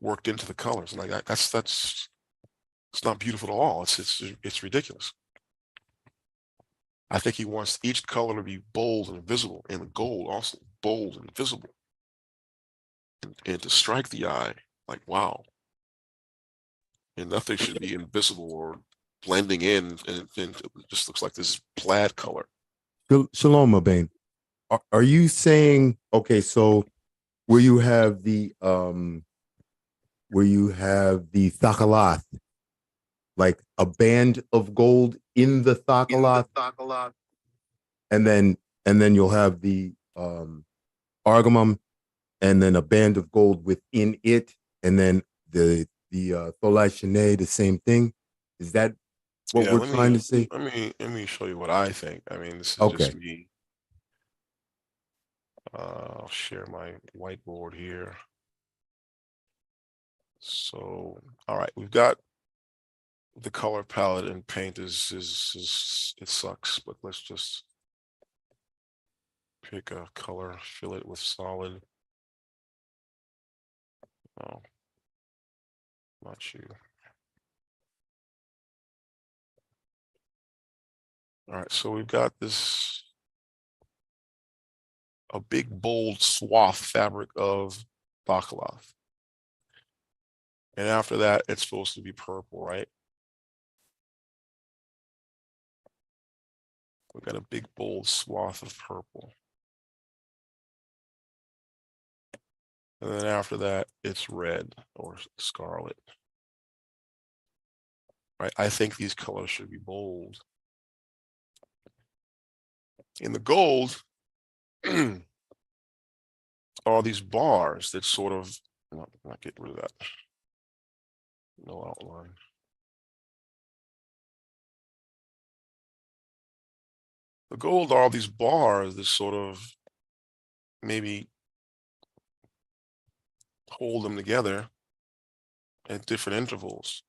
worked into the colors. And like that's it's not beautiful at all. It's ridiculous. I think he wants each color to be bold and visible, and the gold also bold and visible, and to strike the eye like, wow. And nothing should be invisible or blending in, and it just looks like this plaid color. Shalom, Abane. Are you saying, okay, so where you have the thakalath, like a band of gold in the thakalath, and then you'll have the argamum, and then a band of gold within it, and then the tholai shene, the same thing? Is that what we're trying to say? Let me show you what I think. I mean, this is Okay. just me. I'll share my whiteboard here. So, all right, we've got the color palette and paint is it sucks, but let's just pick a color, fill it with solid. Oh, not you. All right, so we've got a big bold swath fabric of baklava. And after that, it's supposed to be purple, right? We've got a big bold swath of purple. And then after that, it's red or scarlet. Right? I think these colors should be bold. In the gold, are these bars that sort of, not get rid of that. No outline. The gold are these bars that sort of maybe hold them together at different intervals.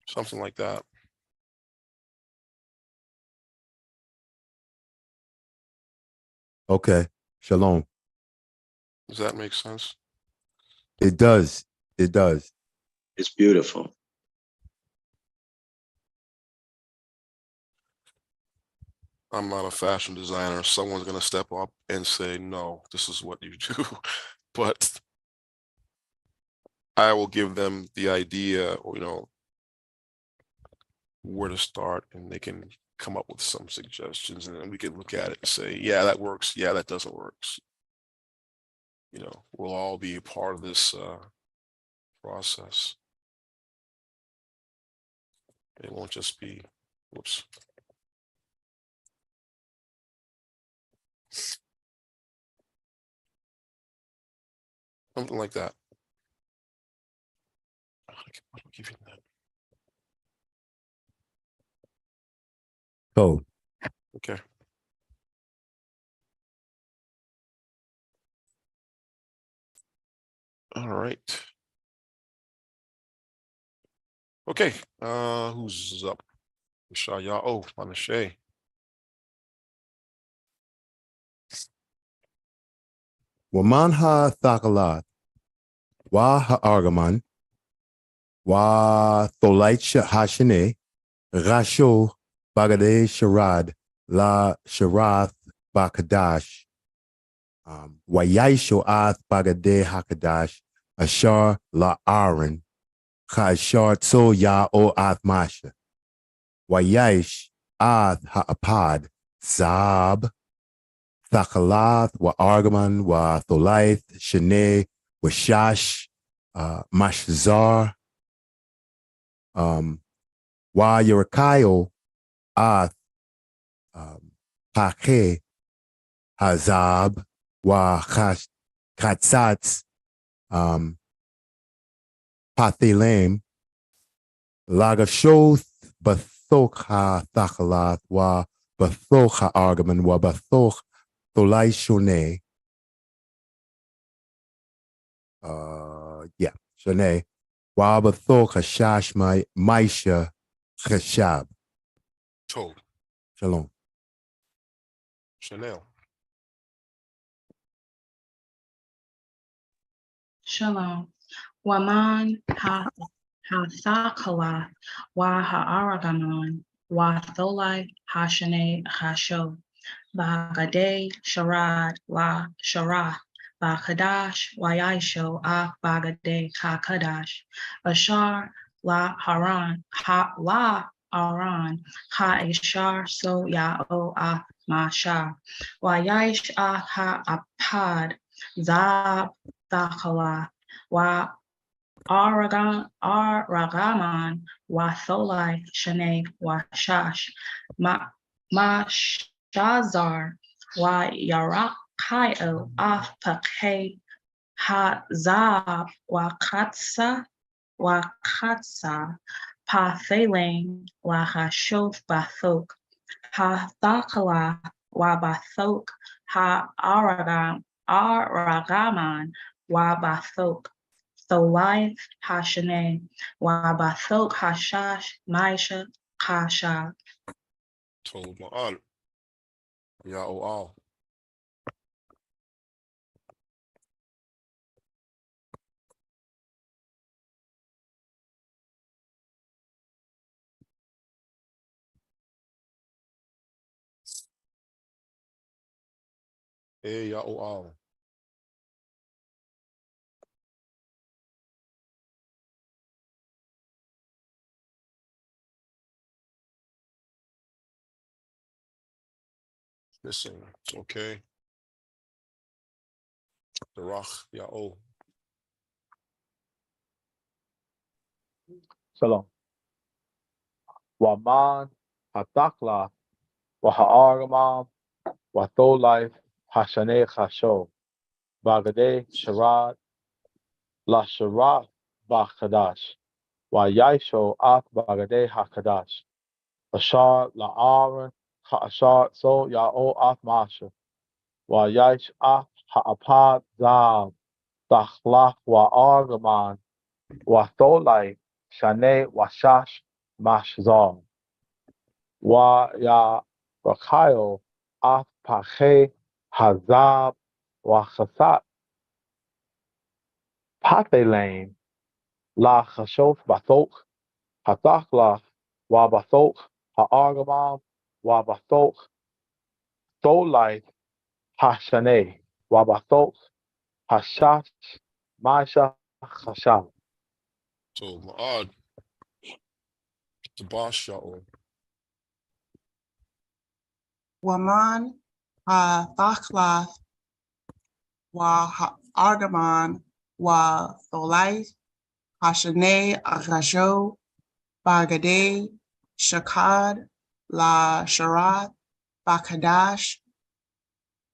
Something like that. Okay. Shalom. Does that make sense? It does. It does. It's beautiful. I'm not a fashion designer. Someone's going to step up and say, no, this is what you do. But I will give them the idea, or, where to start, and they can come up with some suggestions, and then we can look at it and say, yeah, that works. Yeah, that doesn't work. We'll all be a part of this process. It won't just be, whoops. Something like that. I'll give you that. Oh. Okay. All right. Okay. Who's up? Shaya. Oh, Manashe. Waman ha thakalat, wa ha argaman, wa tholait hashene, rasho bagade sharad, la sharath Bakadash. Wayaisho ath bagade hakadash. Ashar la Aaron. Chashar tso ya o ath masha. Wayaish ath ha'apad. Zab. Thakalath wa Argaman wa Tholaith. Shane wa Shash. Mashzar. Wa Yerakayo ath. Pache. Hazab. Wa Chatzatz. Pathelem, Lagashoth, Bathoch ha Thachalath, wa Bathoch ha Argaman, wa Bathoch Tholai Shone. Shone. Wa Bathoch Hashash Maisha Cheshab. Tov. Shalom. Chanel. Shalom. Waman ha-thakalath wa ha'aragaman wa tholai hashane hasho bagade sharad la sharah bakadash wayaisho ah bagade hakadash ashar la haran ha la aran ha-ishar so ya-o ah mashar wayaish ah ha-apad zab thakalath wa Aragaman wa Tholai Shane wa Shash Shazar wa Yarakayo Afpake Hazab wa Katsa Pathelin wa Hashoth Bathok Hathakala wa Bathok Aragaman wa Bathok Tholai Hashane wa Bathok Hashash Maisha Kasha. Tov Ma'al. Ya'o'al. Ya'o'al. Listen, okay. Barach Ya'o. Shalom. Waman hatakla wa ha'argamam wa tholai hashane chasho bagade sharad la sharad bachadash wa yaisho af bagade hakadash ashar la aron ha'ashar so ya'o af masha wa yaish af ha'apad zab tachlach wa argaman wa tholai shane wa shash mashzar wa ya rakayo af pache hazab wa chasat patelain la chashof bathok hatachla wa bathok ha'argamam wa bathok tholai hashane wa bathok hashash maisha chashav. Tov Ma'ad. Tabash Ya'o. Waman ha-Thaklath wa Argaman wa Tholai Hashane Agasho Bagade Shakad La Sharat Bakadash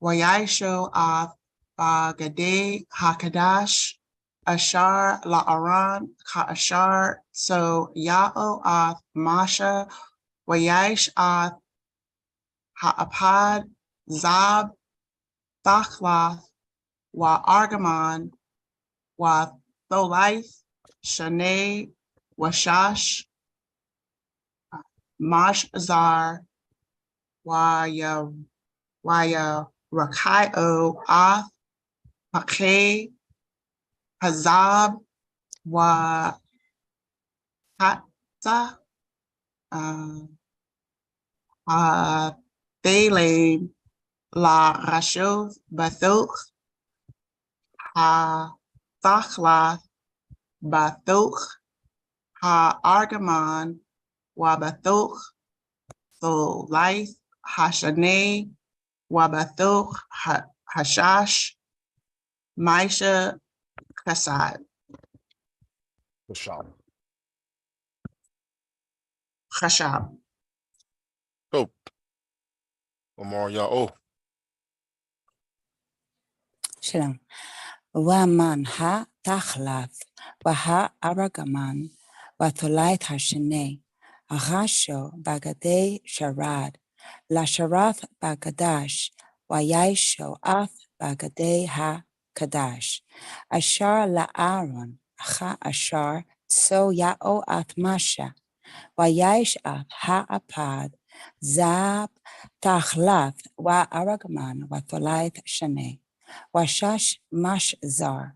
Wayaisho Af Bagade Hakadash Ashar La Aran Ka Ashar So Ya'o Af Masha Wayaish Af Ha'apad Zab Thaklath wa Argaman wa Tholaith Shane Washash Mashzar Waya Rakaio Ath Pache Hazab wa Hatza Thalaim La Rashuv Bathuch Ha Thachlath Bathuch Ha Argaman Wabathuch Tholaith Hashaneh Wabathuch Hashash Maisha Chesed. Chashab. Oh, Omar Ya'o. שלום. והמן התחלף והארגמן והתולית השני הרשו בגדי שרד לשרת בקדש וישו אף בגדי הקדש אשר לארון אשר צו יאו את משה ויש אף האפד זב תחלף והארגמן והתולית שני وشاش مش زار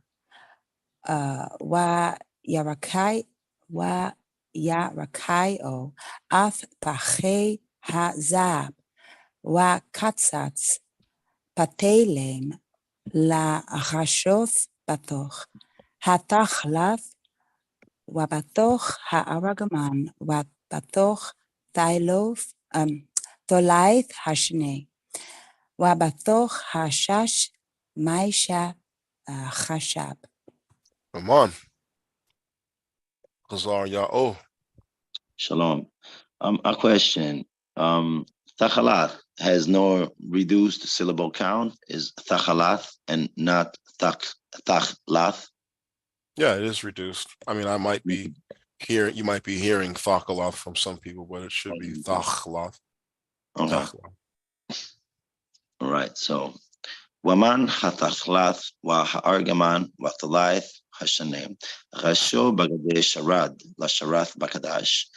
ويركايو أف بخي هزاب وكتساتس بتيلم لا غشوف بطوخ هتخلف وبطوخ هأرجمان وبطوخ تايلوف تولايث هشني وبطوخ هشاش Maisha Chashab. Aman. Chazar Ya'o. Shalom. A question. Thachalath has no reduced syllable count. Is Thachalath and not Thachlath? Yeah, it is reduced. I mean, you might be hearing Thachalath from some people, but it should be Thachlath. Okay. All right. So, Waman hatachlath wa ha'argaman wa thalaith hashanim rasho bagade sharad la sharath bakadash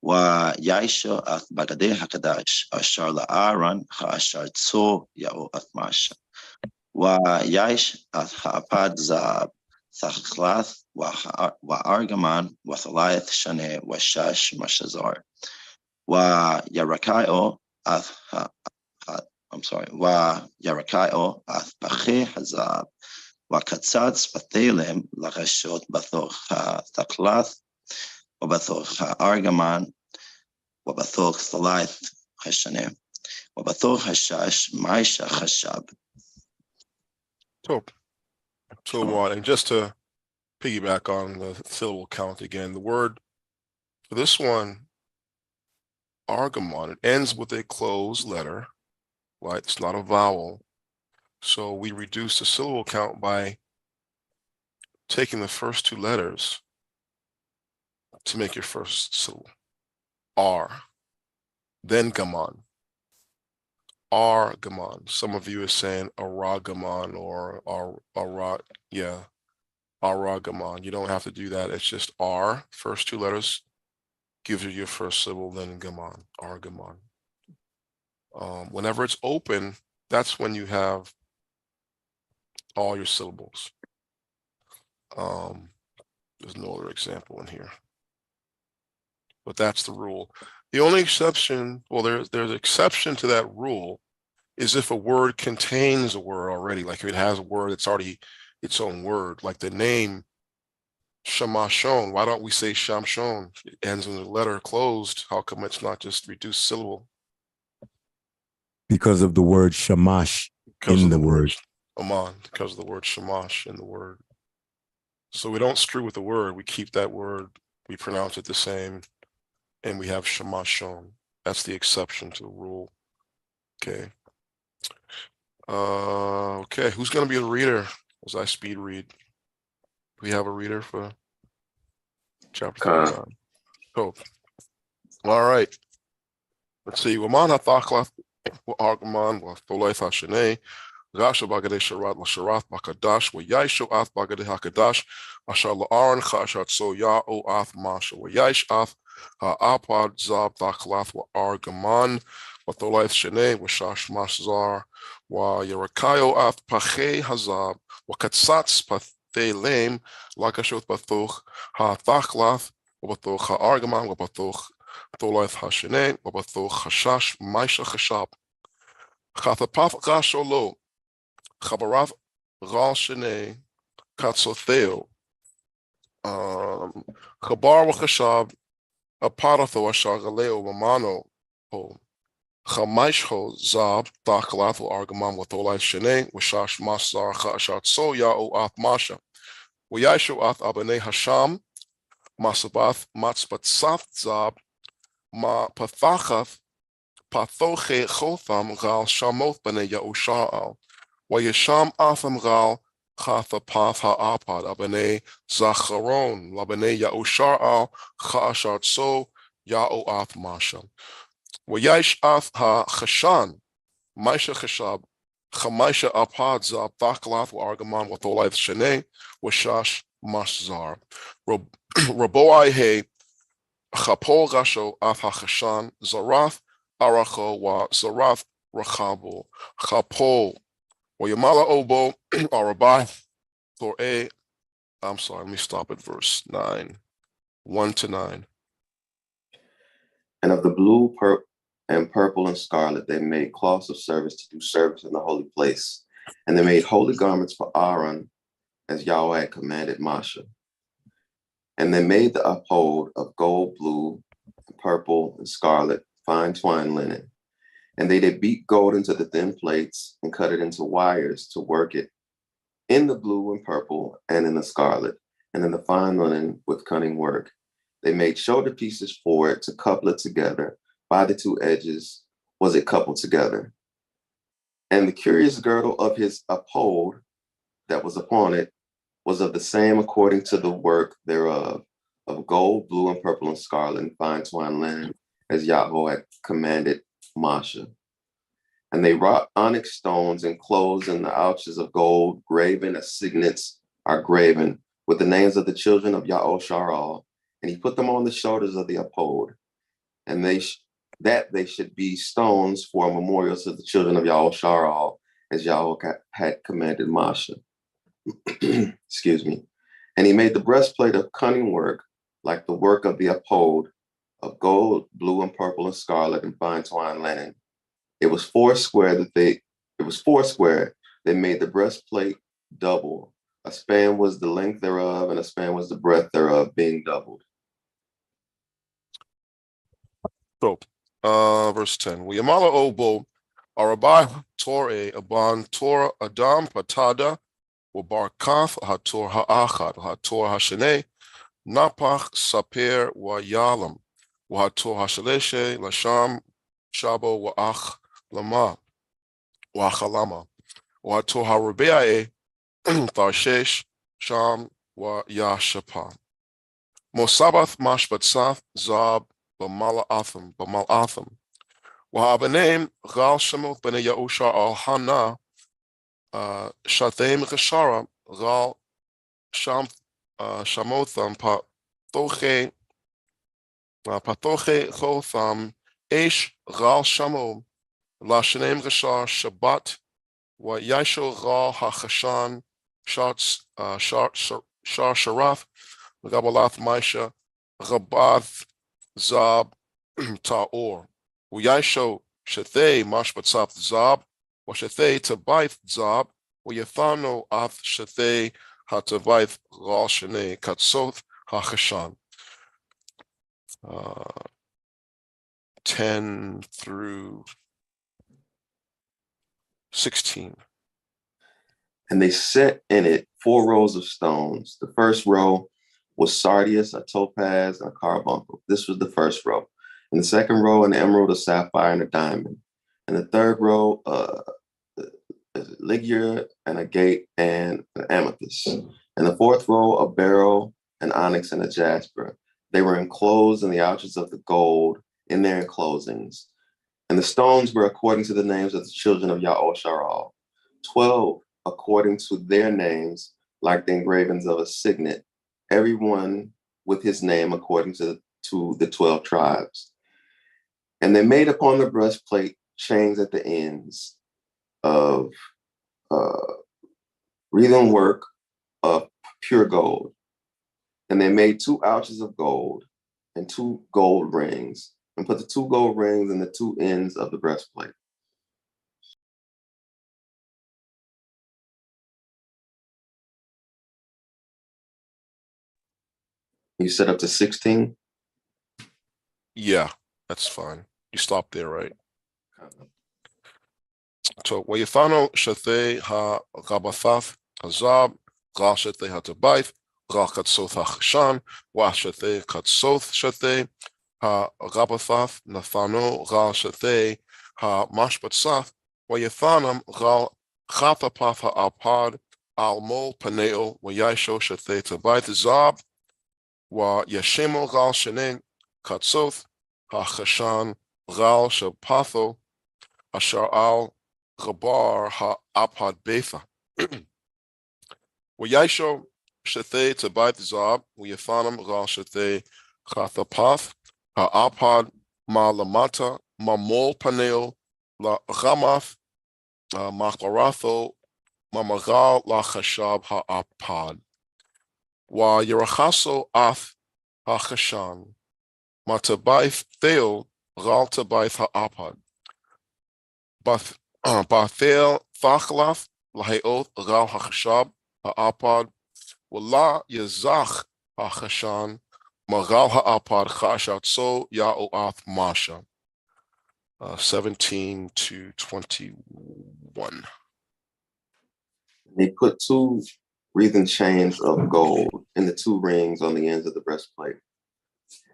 wa yaisho at bagade hakadash ashar la aran ha'ashar tzo ya'o at masha wa yaish at ha'apad zab thachlath wa argaman wa thalaith shane wa shash mashazar wa yarakayo at wa Yarakayo ath Bache Hazab, wa Katzatz Bathelem, Lachashot Bathoch Thachlath, wa Bathoch Argaman, wa Bathoch Thalaith Hashanem, wa Bathoch Hashash, Maisha Chashab. So and just to piggyback on the syllable count again, the word for this one, Argamon, it ends with a closed letter. Right, it's not a vowel. So we reduce the syllable count by taking the first two letters to make your first syllable. R, then Gaman. Argaman. Some of you are saying Aragaman or Aragaman. You don't have to do that. It's just R, first two letters, gives you your first syllable, then Gaman, Argaman. Whenever it's open, that's when you have all your syllables. There's no other example in here, but that's the rule. The only exception, well, there's an exception to that rule, is if a word contains a word already, like if it has a word that's already its own word, like the name Shamashon. Why don't we say Shamshon? It ends in the letter closed. How come it's not just reduced syllable? Because of the word shamash in the word. Aman, because of the word shamash in the word. So we don't screw with the word. We keep that word. We pronounce it the same, and we have shamashon. That's the exception to the rule. Okay. Okay. Who's going to be the reader as I speed read? Do we have a reader for chapter 39? Oh. All right. Let's see. Waman hathachlath wa'argaman wa'tholeth hashaneh. Rasha bagade sharat l'sharath bakadash wa'yaisho ath bagade hakadash ashar la'aron chashat so ya'o ath masha wa'yaish ath ha'apad zab tachlath wa'argaman wa'tholeth sheneh wa'shash mashzar wa'yarakayo ath pache hazab wa'katzatz pathelem lakashot bathoch ha'tachlath wa'bathoch ha'argaman wa'bathoch tholeth hasheneh wa'bathoch hashash maisha chashab. Chathapath Gasholo, Chabarath Ral Shene, Katsotheo, Chabar Wachashab, Aparatho Ashagaleo Mamano, Chamaishho Zab, Dakalath Argamam Watholai Shene, Wishash Masar Chashat Soya O Ath Masha, Wayasho Ath Abane Hasham, Masabath Matzbatsath Zab, Ma Pathachath, Pathoche Chotham Gal Shamoth Bane Yahusha'al, Wayasham Atham Gal Chatha Path Ha'apad Abane Zacharon, Labane Yahusha'al, Chashat So, Ya'o Ath Masha. Wayash Ath HaChashan, Maisha Chashab, Chamaisha Apad Zab, Thakalath Argaman, Watholaith Shene, Washash Mashzar. Raboai He, Chapol Gasho Ath HaChashan, Zarath Aracho Wa Zarath Rachabo, Chapol, Wayamala Obo, Arabai, Thor A. I'm sorry, let me stop at verse 9, 1-9. And of the blue, and purple and scarlet, they made cloths of service to do service in the holy place. And they made holy garments for Aaron, as Yahweh had commanded Moshe. And they made the uphold of gold, blue, and purple, and scarlet, fine twined linen. And they did beat gold into the thin plates and cut it into wires to work it in the blue and purple and in the scarlet, and in the fine linen with cunning work. They made shoulder pieces for it to couple it together. By the two edges was it coupled together. And the curious girdle of his uphold that was upon it was of the same according to the work thereof, of gold, blue, and purple, and scarlet, and fine twined linen, as Yahweh had commanded Moshe. And they wrought onyx stones enclosed in the ouches of gold, graven as signets are graven, with the names of the children of Yahusharal. And he put them on the shoulders of the uphold. And that they should be stones for memorials to the children of Yahusharal, as Yahweh had commanded Moshe. Excuse me. And he made the breastplate of cunning work, like the work of the uphold, of gold, blue, and purple, and scarlet, and fine twined linen. It was foursquare. They made the breastplate double. A span was the length thereof, and a span was the breadth thereof, being doubled. So, verse 10. Wiyamala Obo, Arabai Torah, Aban Torah Adam Patada, Wabarkath Hator Ha'achad, Hator Hashene, Napach Saper Wa Yalam, Wahator Hashaleshe, Lasham, Shabo Wa'ach Lama, Wa'achalama, Wahator Harubeae, Tarshesh, Sham Wa Yashapa. Mosabath Mashbatsath Zab Bamal Atham, Wahabanim Gal Shamoth Bene Yahusha Al Hana, Shathem Geshara, Gal Shamotham Patoche Chotham, Esh Gal Shamo, Lashanem Geshar Shabbat, Wa Yasho Gal HaChashan, Shar Sharath, Gabalath Maisha, Rabath Zab Ta'or. Uyasho Shethe Mashbatzap Zab, or Shethe Tabaith Zab, or Yathano Ath Shethe Hatabaith Ral Shene Katsoth HaChashan. 10 through 16. And they set in it 4 rows of stones. The first row was sardius, a topaz, and a carbuncle. This was the first row. And the second row, an emerald, a sapphire, and a diamond. And the third row, a ligure, and agate, and an amethyst. And the fourth row, a beryl, an onyx, and a jasper. They were enclosed in the ouches of the gold in their enclosings. And the stones were according to the names of the children of Yahusharal, 12 according to their names, like the engravings of a signet, every one with his name according to the 12 tribes. And they made upon the breastplate chains at the ends of wreathen work of pure gold. And they made 2 ouches of gold and 2 gold rings, and put the 2 gold rings in the 2 ends of the breastplate. You said up to 16? Yeah, that's fine. You stop there, right? So, Wayafano Shate ha Gabathaf Hazab, Gal Shate Hatabaith, Gal Katsoth Hachshan, Wa Shate Katsoth Shate, Ha Gabathaf, Nathano, Gal Shate, Ha Mashbatsaf, Wayafanam, Gal Chatapath Ha Alpad, Almol Paneo, Wayasho Shate Tabaith Zab, Wa Yashemo Gal Shanen, Katsoth, Ha Chashan, Gal Shapatho, Ashar al Gabar ha-apad betha. Wayasho shethe tabayt zab, Wayafanam gal shethe chathapath, ha-apad ma lamata, mamol paneo, la ramath, maklaratho, mamagal la chashab ha-apad. Wa yerachaso ath ha-chashan, matabayth theo, gal tabayth ha-apad. Bathel Thachlath Laheoth Gal Hachashab Ha'apad Wala Yazach Hachashan Magal Ha'apad Chashat So Ya'oath Masha 17 to 21. They put 2 wreathen chains of gold in the 2 rings on the ends of the breastplate.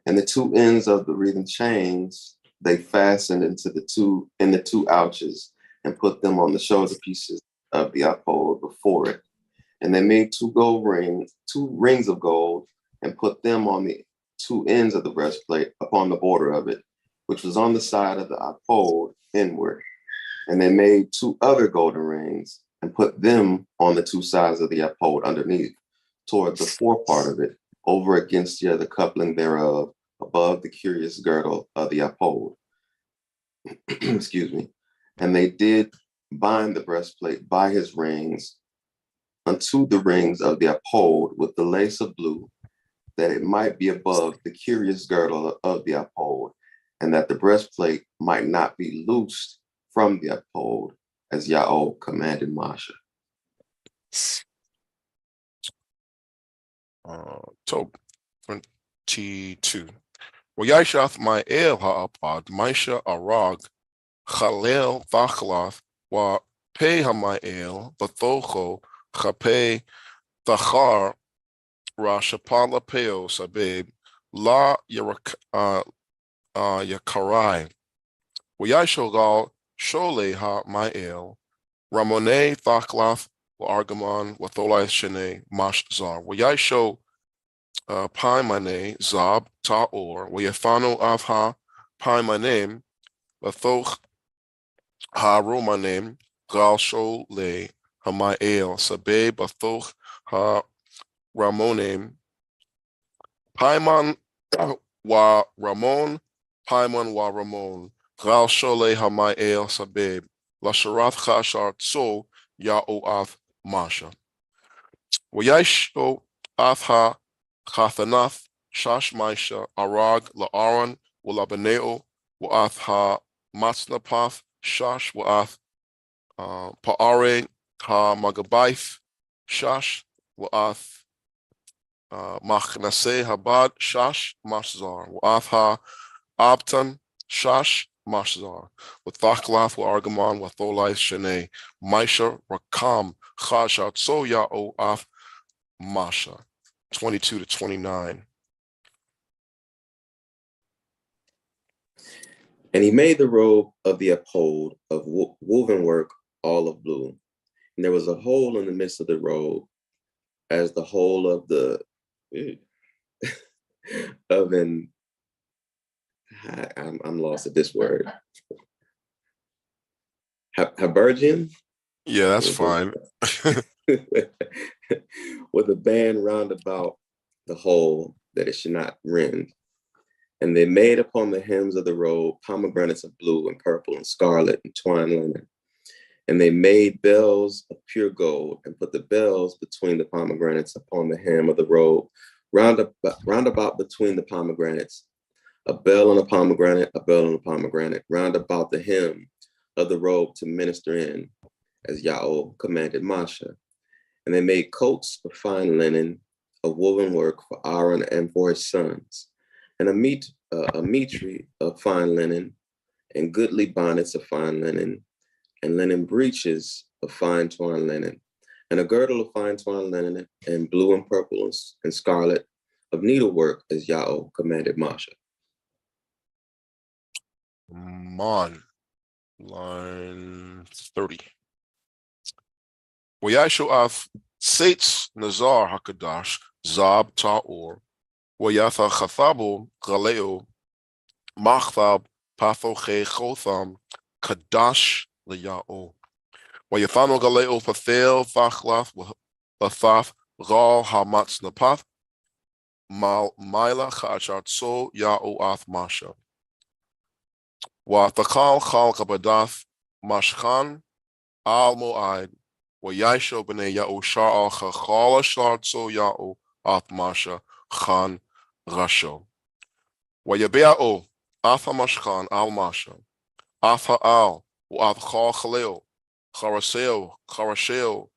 And the 2 ends of the wreathen chains they fastened into the 2 ouches and put them on the shoulder pieces of the uphold before it. And they made 2 rings of gold, and put them on the 2 ends of the breastplate upon the border of it, which was on the side of the uphold inward. And they made 2 other golden rings, and put them on the 2 sides of the uphold underneath, toward the forepart of it, over against the other coupling thereof, above the curious girdle of the uphold. Excuse me. And they did bind the breastplate by his rings unto the rings of the uphold with the lace of blue, that it might be above the curious girdle of the uphold, and that the breastplate might not be loosed from the uphold, as Yahweh commanded Moshe. Tob 22. Wayashath Ma'el Ha'apad, Maisha Arag, Chalel Thachlath, Wa Pe Ha'Ma'el, Bathocho, Chape Thachar, Rashapala Peo Sabeb, La Yakarai. Wayashogal Shole Ha'Ma'el, Ramone Thachlath, Wa Argamon, Watholai Shene, Mashzar. Wayasho Paimane Zab Ta'or, Wayafano Avha Paimanem, Lathoch Ha Romanem, Gal Shol Le Hamael, Sabe Bathoch Ha Ramonem, Paiman Wa Ramon, Paiman Wa Ramon, Gal Shole Hamael Sabeb, Lasharath Chashar Tso Ya'oath Masha. Wayasho Avha Chathanath, Shash Maisha, Arag, La'aron, Walabaneo, Wa'ath Ha Matznapath, Shash, Wa'ath Pa'are, Ha Magabaith, Shash, Wa'ath Machnase Habad, Shash, Mashzar, Wa'ath Ha Abtan, Shash, Mashzar, with Thachlath, Argamon, Watholai Shene, Maisha, Rakam, Chashat, Soya, O'ath Masha. 22 to 29. And he made the robe of the uphold of woven work, all of blue. And there was a hole in the midst of the robe, as the hole of the of an I'm lost at this word. Habergian? Yeah, that's fine. With a band round about the hole, that it should not rend. And they made upon the hems of the robe pomegranates of blue and purple and scarlet and twined linen. And they made bells of pure gold, and put the bells between the pomegranates upon the hem of the robe, round about between the pomegranates, a bell on a pomegranate, a bell on a pomegranate, round about the hem of the robe to minister in, as Yahweh commanded Moshe. And they made coats of fine linen of woven work for Aaron and for his sons, and a mitre of fine linen, and goodly bonnets of fine linen, and linen breeches of fine twined linen, and a girdle of fine twined linen, and blue and purple and scarlet of needlework, as Yahweh commanded Moshe. Mon, line 30. Wayashu af Sates Nazar Hakadash, Zab Ta'or, Wayatha Chathabu, Galeo, Machthab, Pathoche Chotham, Kadash Liyao. Wayathano Galeo Pathel, Fachlath, Lathaf, Gal Hamatz Napath, Maila Chachartso, Yao Ath Masha. Wathakal Chal Kabadath, Mashchan, Al Mo'ad, Wayasho B'nei Ya'o Shar Al Chachala Shartso Ya'o Ath Masha, Chan Rasho. Wayabea'o, Ath HaMashchan Al Masha, Ath Ha'al, Wa'ath Chal Chaleo, Charaseo, Charasheo,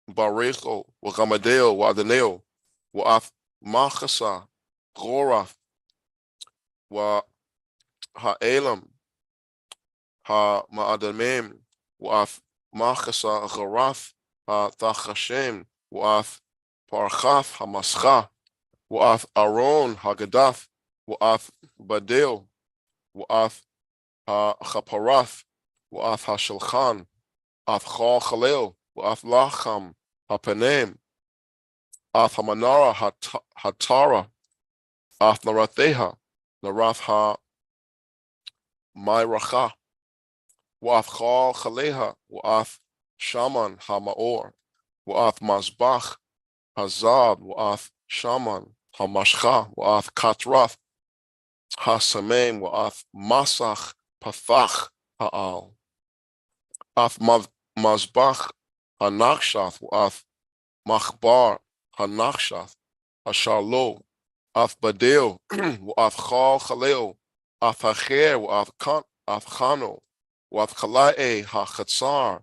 Barecho, Wagamadeo, Wadaneo, Wa'ath Machasa, Gorath, Wa Ha'elam, Ha-Ma'adamim, Wa'ath Machasa, Garath, Ha-Tachashem, Wa'ath Parchath, Ha-Mascha, Wa'ath Aron, Ha-Gadath, Wa'ath Badeo, Wa'ath Ha-Chaparath, Wa'ath Ha-Shulchan, Ath Chal Chaleo, Wa'ath Lacham, Ha-Panem, Ath Ha-Manara, Ha-Tara, Ath Naratheha, Narath Ha-Myracha, Wa'ath Chal Chaleha, Wa'ath Shaman Ha-Ma'or, Wa'ath Mazbach, Hazad, Wa'ath Shaman Ha-Mashcha, Wa'ath Katrath, Ha-Samem, Wa'ath Masach, Pathach Ha'al, Ath Mazbach Ha-Nakshath, Wa'ath Machbar Ha-Nakshath, Asharlo, Ath Badeo, Wa'ath Chal Chaleo, Ath Hacher, Wa'ath Chano, Wa'ath Chalae Ha-Chatzar,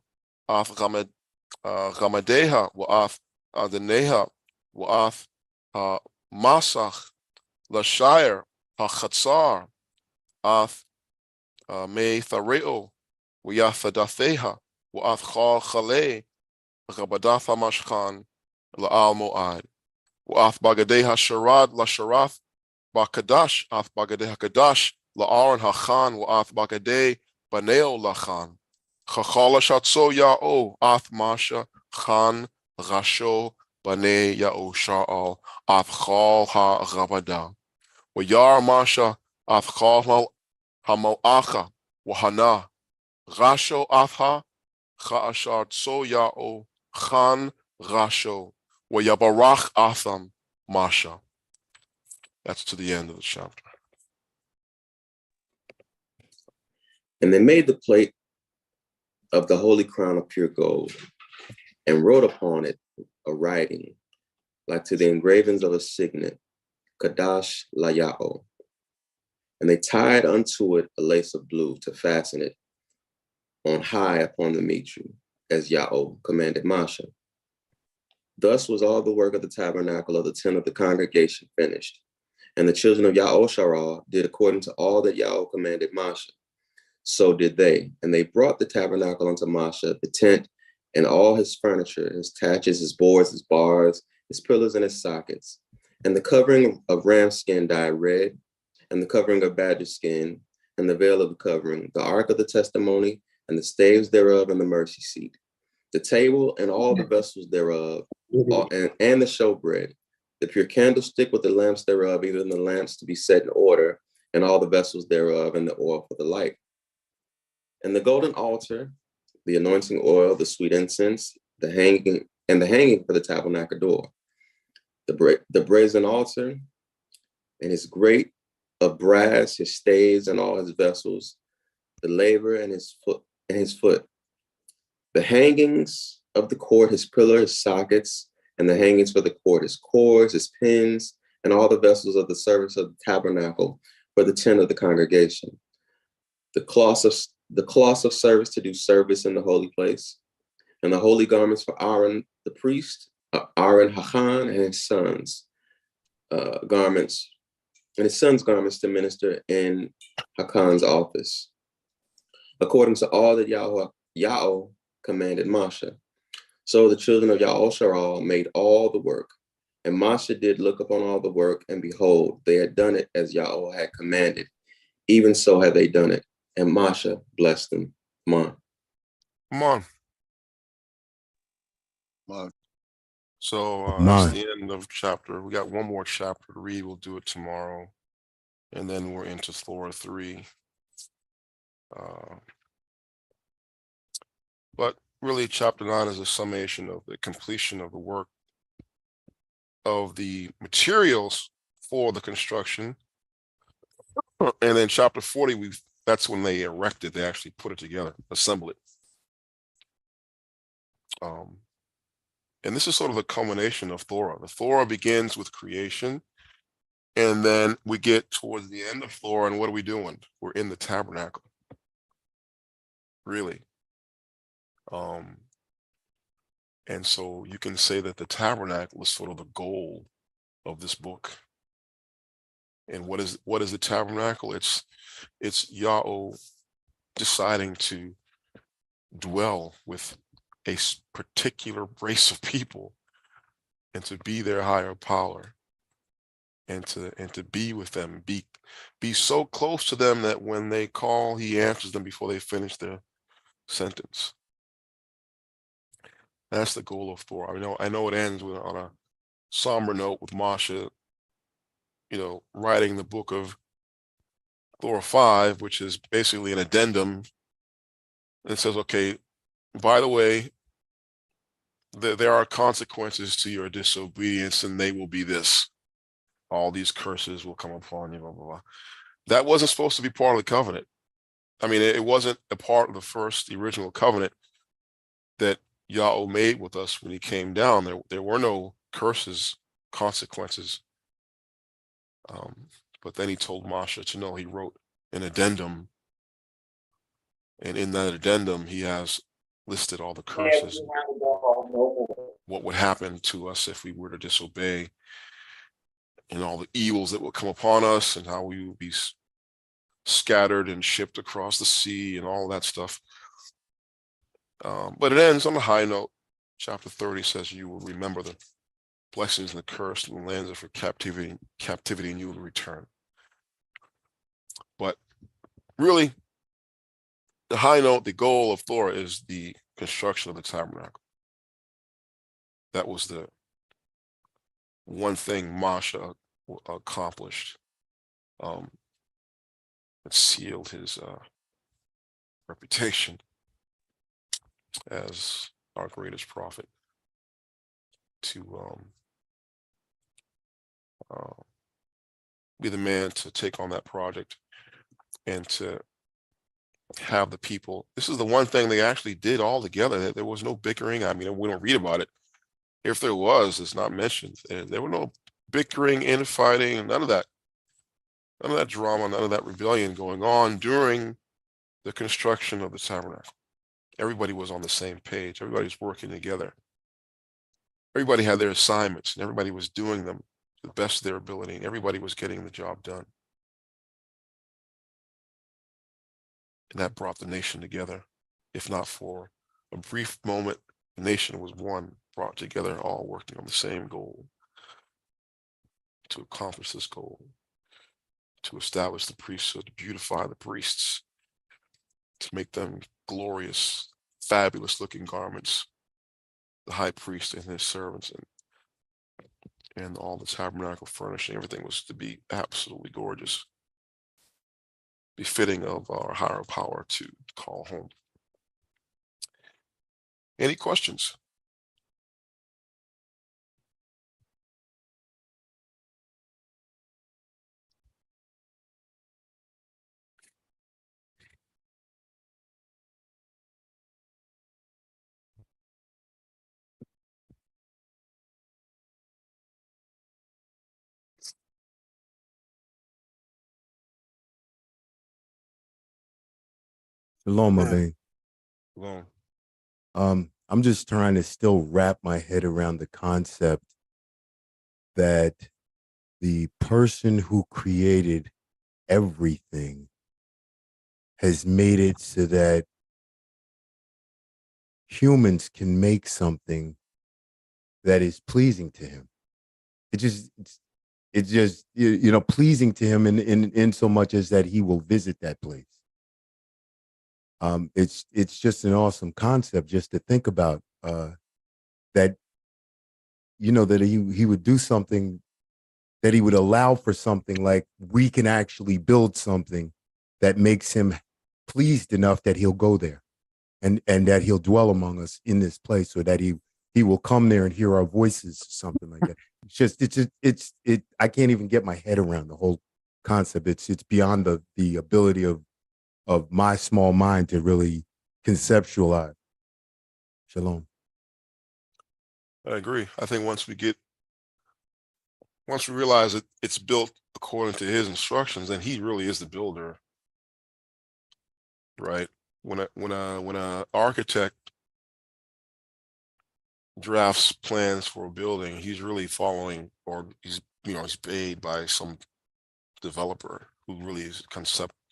Ath Ramadeha, Wa'ath Adeneha, Wa'ath Masach, Lashire, Ha-Chatzar, Ath Me Thareo, Wa'ath Wa'ath Chal Chale, Rabadath HaMashchan, La'al Mo'ad, Wa'ath Bagadei HaSharad, Lasharath, Bakadash, Ath Bagadei HaKadash, La'aron HaChan, Wa'ath Bagadei, Baneo Lachan, Chachala Shatso Ya'o, Ath Masha, Chan, Rasho, Bane Ya'o Sha'al, Ath Chal HaRabada, Wa'yar Masha, Ath Chal HaMo'acha, Wahana, Rasho Atha, Cha'ashar Tso Ya'o, Chan, Rasho, Wayabarach Atham, Masha. That's to the end of the chapter. And they made the plate of the holy crown of pure gold, and wrote upon it a writing, like to the engravings of a signet, Kadash Layao. And they tied unto it a lace of blue to fasten it on high upon the mitre, as Yahweh commanded Moshe. Thus was all the work of the tabernacle of the tent of the congregation finished. And the children of Yahosharah did according to all that Yahweh commanded Moshe. So did they. And they brought the tabernacle unto Moshe, the tent, and all his furniture, his taches, his boards, his bars, his pillars, and his sockets. And the covering of ram skin dyed red, and the covering of badger skin, and the veil of the covering, the ark of the testimony, and the staves thereof, and the mercy seat, the table, and all the vessels thereof, and the showbread, the pure candlestick with the lamps thereof, even the lamps to be set in order, and all the vessels thereof, and the oil for the light. And the golden altar, the anointing oil, the sweet incense, the hanging for the tabernacle door, the brazen altar, and his grate of brass, his staves, and all his vessels, the laver and his foot, the hangings of the court, his pillar, his sockets, and the hangings for the court, his cords, his pins, and all the vessels of the service of the tabernacle for the tent of the congregation, the cloths of service to do service in the holy place, and the holy garments for Aaron the priest, Aaron Hakan and his sons' garments, and his son's garments to minister in Hakan's office, according to all that Yahweh commanded Moshe. So the children of Ya'al made all the work, and Moshe did look upon all the work, and behold, they had done it as Yahweh had commanded. Even so had they done it, and Moshe blessed them. Come on. Come on. Come on. So that's the end of chapter. We got one more chapter to read. We'll do it tomorrow. And then we're into Thor 3. But really, chapter 9 is a summation of the completion of the work of the materials for the construction. And then chapter 40, that's when they erect it. They actually put it together, assemble it. And this is sort of the culmination of Thora. The Thora begins with creation, and then we get towards the end of Thora, and what are we doing? We're in the tabernacle, really. And so you can say that the tabernacle is sort of the goal of this book. And what is the tabernacle? It's Yahweh deciding to dwell with a particular race of people and to be their higher power and to be with them, be so close to them that when they call, he answers them before they finish their sentence. That's the goal of Thor. I know it ends on a somber note with Moshe, writing the book of Thor 5, which is basically an addendum. It says, okay, by the way, there are consequences to your disobedience, and they will be this. All these curses will come upon you, blah, blah, blah. That wasn't supposed to be part of the covenant. I mean, it wasn't a part of the original covenant that Yahweh made with us when he came down. There were no curses, consequences. But then he told Moshe to know. He wrote an addendum. And in that addendum, he has listed all the curses, what would happen to us if we were to disobey, and all the evils that will come upon us, and how we will be scattered and shipped across the sea and all that stuff. But it ends on a high note. Chapter 30 says you will remember the blessings and the curse and the lands of captivity, and you will return. But really, the high note, the goal of Thor is the construction of the tabernacle. That was the one thing Moshe accomplished. It sealed his reputation as our greatest prophet to be the man to take on that project and to have the people. This is the one thing they actually did all together. There was no bickering. I mean, we don't read about it. If there was, it's not mentioned. There were no bickering, infighting, none of that. None of that drama, none of that rebellion going on during the construction of the tabernacle. Everybody was on the same page. Everybody was working together. Everybody had their assignments, and everybody was doing them to the best of their ability, and everybody was getting the job done. And that brought the nation together. If not for a brief moment, the nation was one, brought together, all working on the same goal, to accomplish this goal, to establish the priesthood, to beautify the priests, to make them glorious, fabulous looking garments, the high priest and his servants, and all the tabernacle furnishing, everything was to be absolutely gorgeous, befitting of our higher power to call home. Any questions? Shalom, my man. Shalom. I'm just trying to still wrap my head around the concept that the person who created everything has made it so that humans can make something that is pleasing to him. It's just pleasing to him in so much as that he will visit that place. It's just an awesome concept just to think about, that that he would do something, that he would allow for something like we can actually build something that makes him pleased enough that he'll go there and that he'll dwell among us in this place, so that he will come there and hear our voices, something like that. I can't even get my head around the whole concept. It's beyond the ability of my small mind to really conceptualize. Shalom. I agree. I think once we realize that it's built according to his instructions, then he really is the builder, right? When a architect drafts plans for a building, he's really following, or he's paid by some developer who really is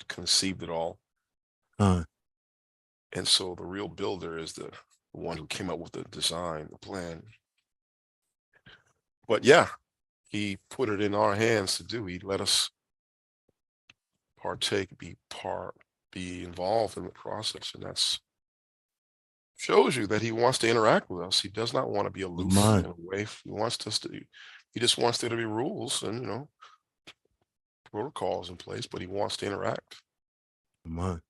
conceived it all. And so the real builder is the one who came up with the design, the plan. But yeah, he put it in our hands to do. He let us partake, be involved in the process, and that's shows you that he wants to interact with us. He does not want to be aloof and away. He just wants there to be rules and protocols in place, but he wants to interact. Aman.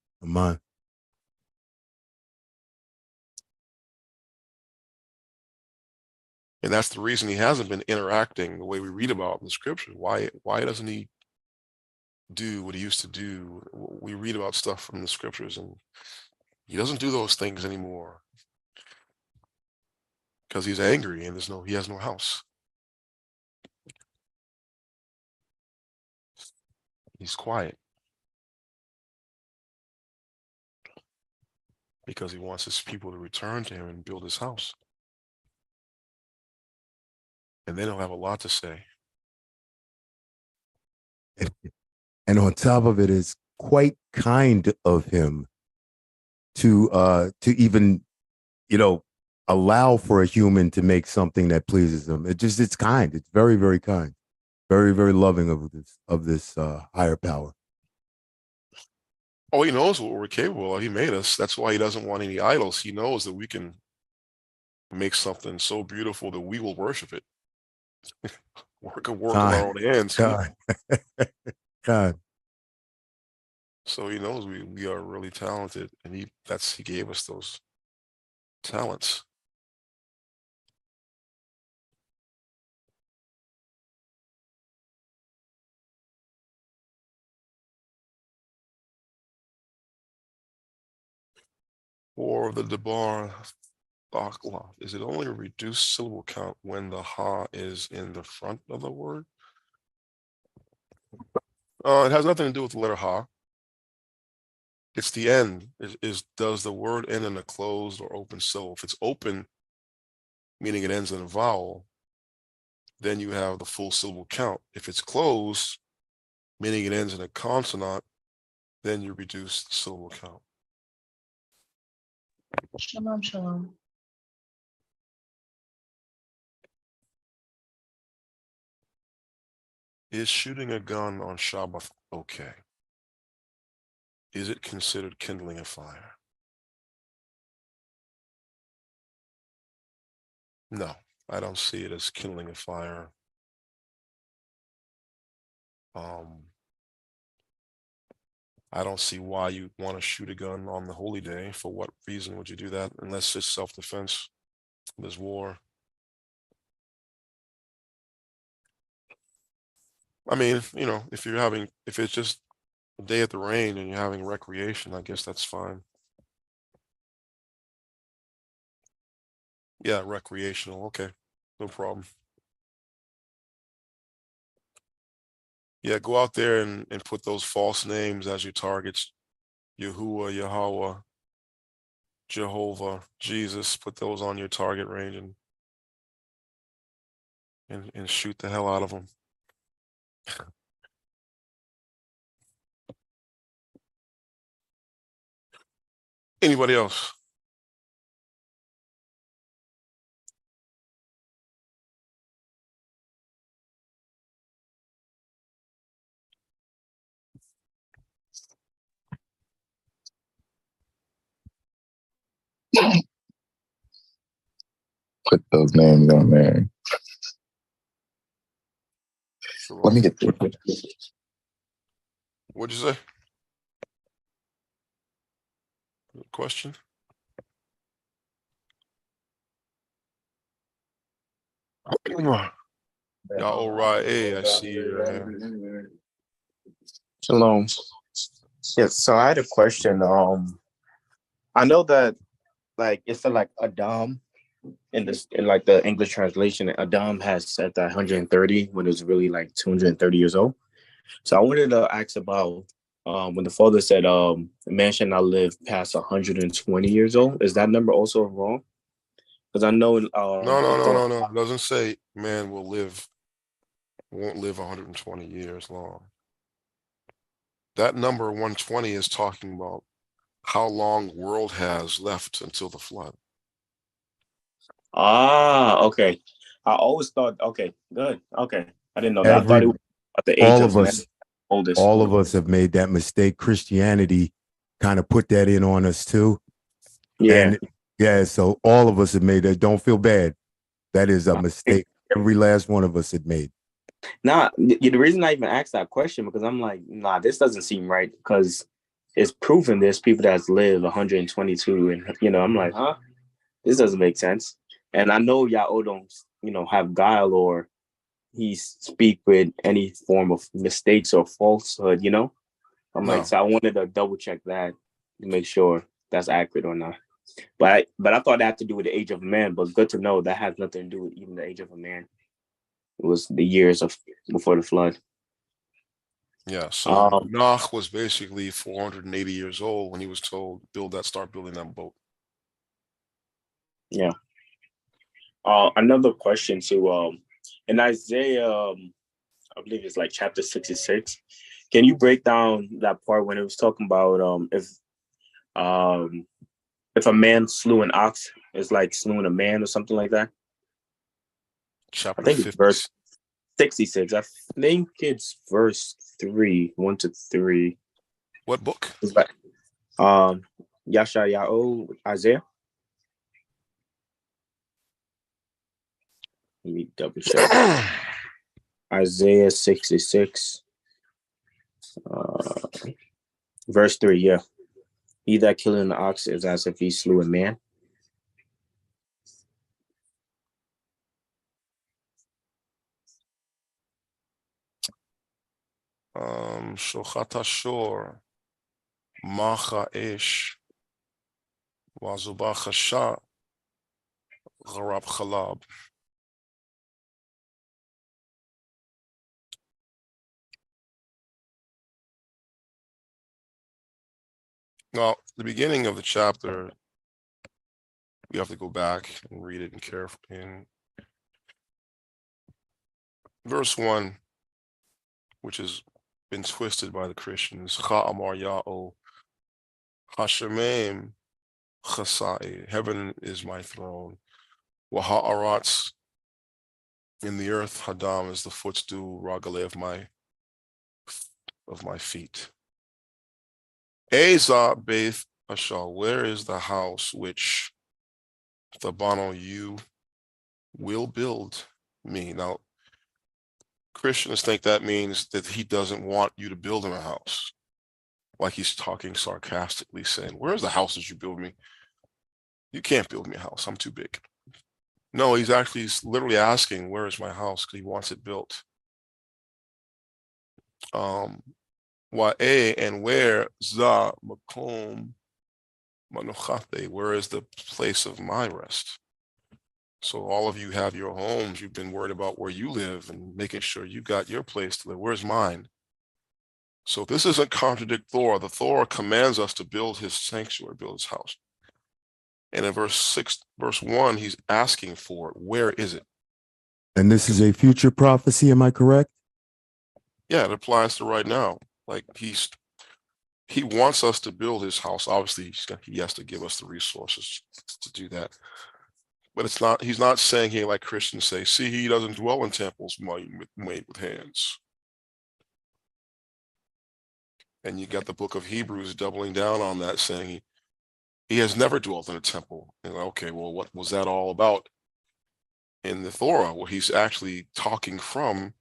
And that's the reason he hasn't been interacting the way we read about in the scripture. Why doesn't he do what he used to do? We read about stuff from the scriptures and he doesn't do those things anymore because he's angry and he has no house. He's quiet because he wants his people to return to him and build his house. And then he'll have a lot to say. And on top of it, is quite kind of him to even allow for a human to make something that pleases him. It's kind. It's very, very kind. Very, very loving of this higher power. Oh, he knows what we're capable of. He made us. That's why he doesn't want any idols. He knows that we can make something so beautiful that we will worship it. work of our own hands. God. So he knows we are really talented, and he gave us those talents. Or the debar bakla. Is it only a reduced syllable count when the ha is in the front of the word? It has nothing to do with the letter ha. It's the end. Does the word end in a closed or open syllable? If it's open, meaning it ends in a vowel, then you have the full syllable count. If it's closed, meaning it ends in a consonant, then you reduce the syllable count. Shalom. Is shooting a gun on Shabbath okay? Is it considered kindling a fire? No, I don't see it as kindling a fire. I don't see why you want to shoot a gun on the holy day. For what reason would you do that? Unless it's self-defense. There's war. I mean, if it's just a day at the rain and you're having recreation, I guess that's fine. Yeah, recreational. Okay, no problem. Yeah, go out there and put those false names as your targets. Yahuwah, Yahweh, Jehovah, Jesus, put those on your target range and shoot the hell out of them. Anybody else? Put those names on there. Let me get through it. What'd you say? Question? Y'all all right. Hey, I see your hand. Shalom. Yes, so I had a question. I know that like it's like Adam in like the English translation, Adam has said that 130 when it was really like 230 years old. So I wanted to ask about when the father said a man should not live past 120 years old. Is that number also wrong? Because I know No. It doesn't say man won't live 120 years long. That number 120 is talking about how long the world has left until the flood. Okay. I always thought, okay, good. Okay. I didn't know that. I thought it was about the age all of of us, man, oldest. all of us have made that mistake. Christianity kind of put that in on us too. Yeah. And yeah, so all of us have made that. Don't feel bad. That is a mistake every last one of us had made. Nah, the reason I even asked that question because I'm like, nah, this doesn't seem right because it's proven there's people that live 122 and I'm like, huh? This doesn't make sense. And I know y'all don't, have guile or he speak with any form of mistakes or falsehood, I'm like, so I wanted to double check that to make sure that's accurate or not. But I thought that had to do with the age of a man, but good to know that has nothing to do with even the age of a man. It was the years of before the flood. Yeah, so Noah was basically 480 years old when he was told start building that boat. Yeah. Another question too. In Isaiah, I believe it's like chapter 66. Can you break down that part when it was talking about if a man slew an ox, it's like slewing a man or something like that? Chapter I think it's verse 66. I think it's verse 3, 1 to 3. What book? It's like Yashayahu, Isaiah. Let me double check. Isaiah 66, verse 3. Yeah. He that killed an ox is as if he slew a man. Shochat Ashor, Macha Esh, Wazubah Chasha, Gharab Chalab. Now, the beginning of the chapter, we have to go back and read it in careful. In verse 1, which has been twisted by the Christians, Cha'amar Ya'o, Hashemeim Chasai, heaven is my throne. Waha'aratz, in the earth, Hadam is the footstool, Ragale of my feet. Eza Beth Ashal, where is the house which Thabano you will build me? Now, Christians think that means that he doesn't want you to build him a house. Like he's talking sarcastically, saying, where's the house that you build me? You can't build me a house. I'm too big. No, he's actually literally asking, where is my house? Because he wants it built. Wa'e, and where za makom manuchate, where is the place of my rest? So all of you have your homes. You've been worried about where you live and making sure you got your place to live. Where's mine? So this doesn't contradict Thor. The Thor commands us to build his sanctuary, build his house. And in verse 1, he's asking for it. Where is it? And this is a future prophecy, am I correct? Yeah, it applies to right now. Like he wants us to build his house. Obviously, he has to give us the resources to do that. But he's not saying here like Christians say, see, he doesn't dwell in temples made with hands. And you got the book of Hebrews doubling down on that, saying he has never dwelt in a temple. And okay, well, what was that all about in the Torah? Well, he's actually talking from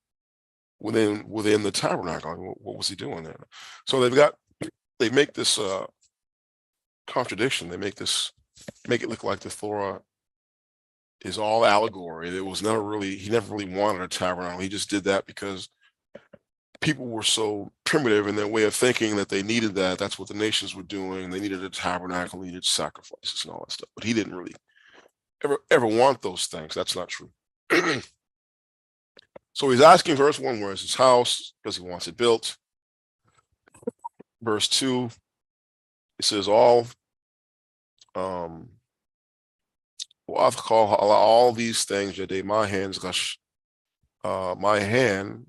within the tabernacle. What was he doing there? So they make this contradiction. They make it look like the Torah is all allegory. It was never really, he never really wanted a tabernacle. He just did that because people were so primitive in their way of thinking that they needed that. That's what the nations were doing. They needed a tabernacle, they needed sacrifices and all that stuff. But he didn't really ever want those things. That's not true. So he's asking verse 1, where is his house? Because he wants it built. Verse 2, it says all these things that my hand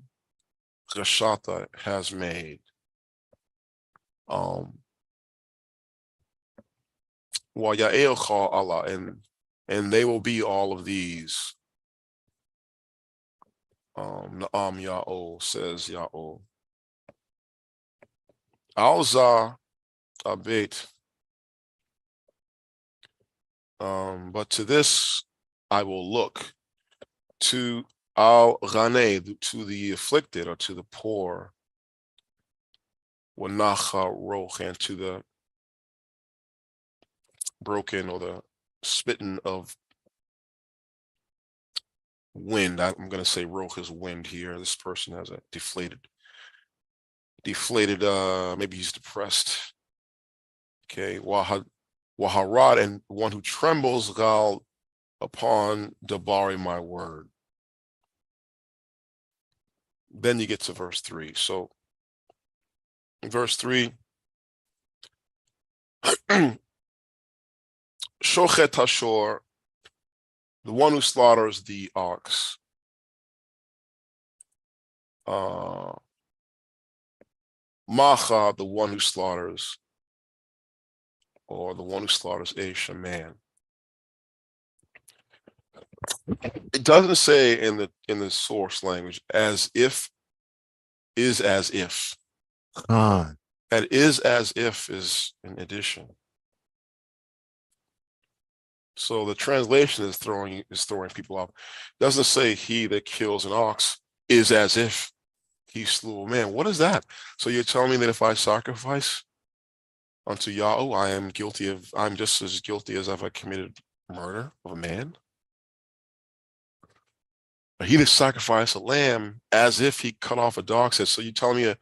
Gashata has made. Allah, and they will be all of these. Naam Ya'o, says Ya'o. Alza abet. But to this I will look, to al-ghane, to the afflicted or to the poor, wanacha roch, and to the broken or the spitting of wind. I'm going to say roch is wind here. This person has a deflated, maybe he's depressed. Okay, waharad, and one who trembles gal upon dabari, my word. Then you get to verse 3. So in verse 3, Shochet Hashor, the one who slaughters the ox. Macha, the one who slaughters, or the one who slaughters a man. It doesn't say in the source language as if is as if. And is as if is an addition. So the translation is throwing people off. It doesn't say he that kills an ox is as if he slew a man. What is that? So you're telling me that if I sacrifice unto Yahweh, I'm just as guilty as if I committed murder of a man? But he that sacrificed a lamb as if he cut off a dog's head. So you're telling me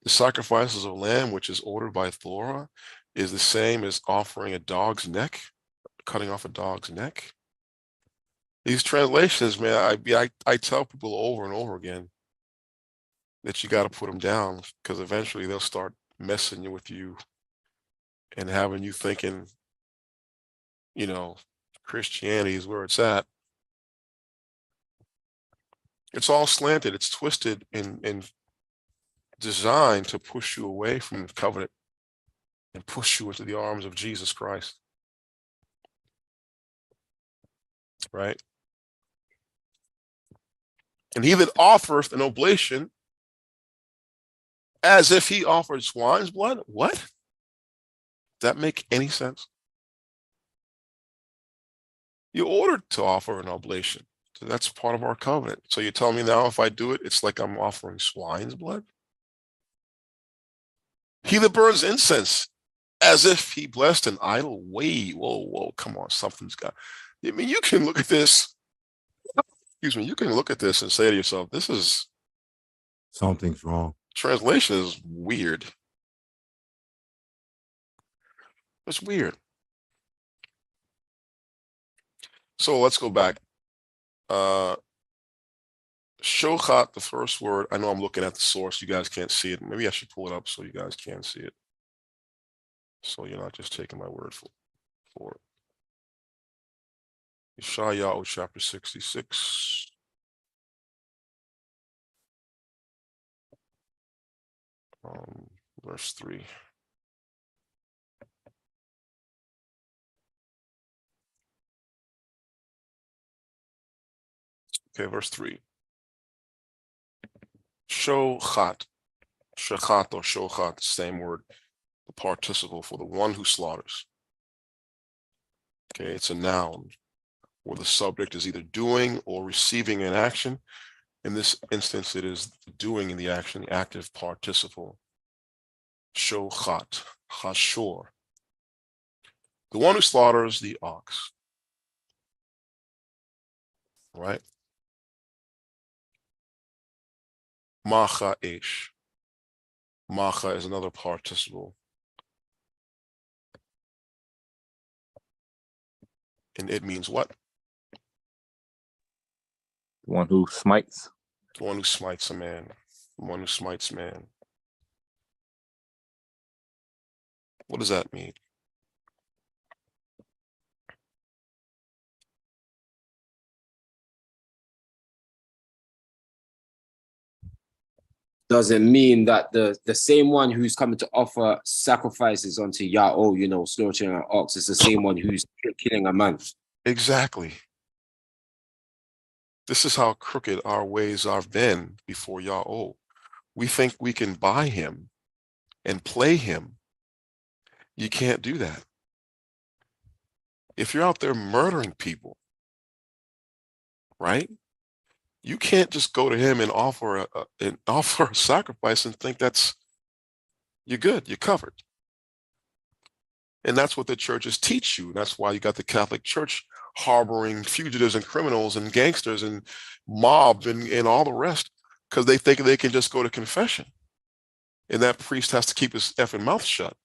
the sacrifices of lamb, which is ordered by Torah, is the same as offering a dog's neck, cutting off a dog's neck? These translations, man, I tell people over and over again that you got to put them down, because eventually they'll start messing with you and having you thinking, Christianity is where it's at. It's all slanted. It's twisted and designed to push you away from the covenant and push you into the arms of Jesus Christ. Right? And he that offereth an oblation as if he offered swine's blood? What? Does that make any sense? You're ordered to offer an oblation. So that's part of our covenant. So you're telling me now if I do it, it's like I'm offering swine's blood? He that burns incense as if he blessed an idol. Wait, whoa, come on, something's got. I mean, you can look at this. Excuse me, you can look at this and say to yourself, something's wrong. Translation is weird. It's weird. So let's go back. Shochat, the first word. I know I'm looking at the source. You guys can't see it. Maybe I should pull it up so you guys can see it. So you're not just taking my word for it. Yeshayahu chapter 66. Verse 3. Okay, verse 3. Shochat. Shachat or shochat, same word, the participle for the one who slaughters. Okay, it's a noun where the subject is either doing or receiving an action. In this instance, it is doing in the action, the active participle. Shochat, hashor. The one who slaughters the ox. Right? Macha ish. Macha is another participle. And it means what? The one who smites. The one who smites a man. The one who smites man. What does that mean? Does it mean that the same one who's coming to offer sacrifices unto Yahweh, you know, slaughtering an ox, is the same one who's killing a man? Exactly. This is how crooked our ways have been before Yahweh. We think we can buy him and play him. You can't do that. If you're out there murdering people, right? You can't just go to him and offer a sacrifice and think you're good, you're covered. And that's what the churches teach you. That's why you got the Catholic Church harboring fugitives and criminals and gangsters and mob and all the rest, because they think they can just go to confession. And that priest has to keep his effing mouth shut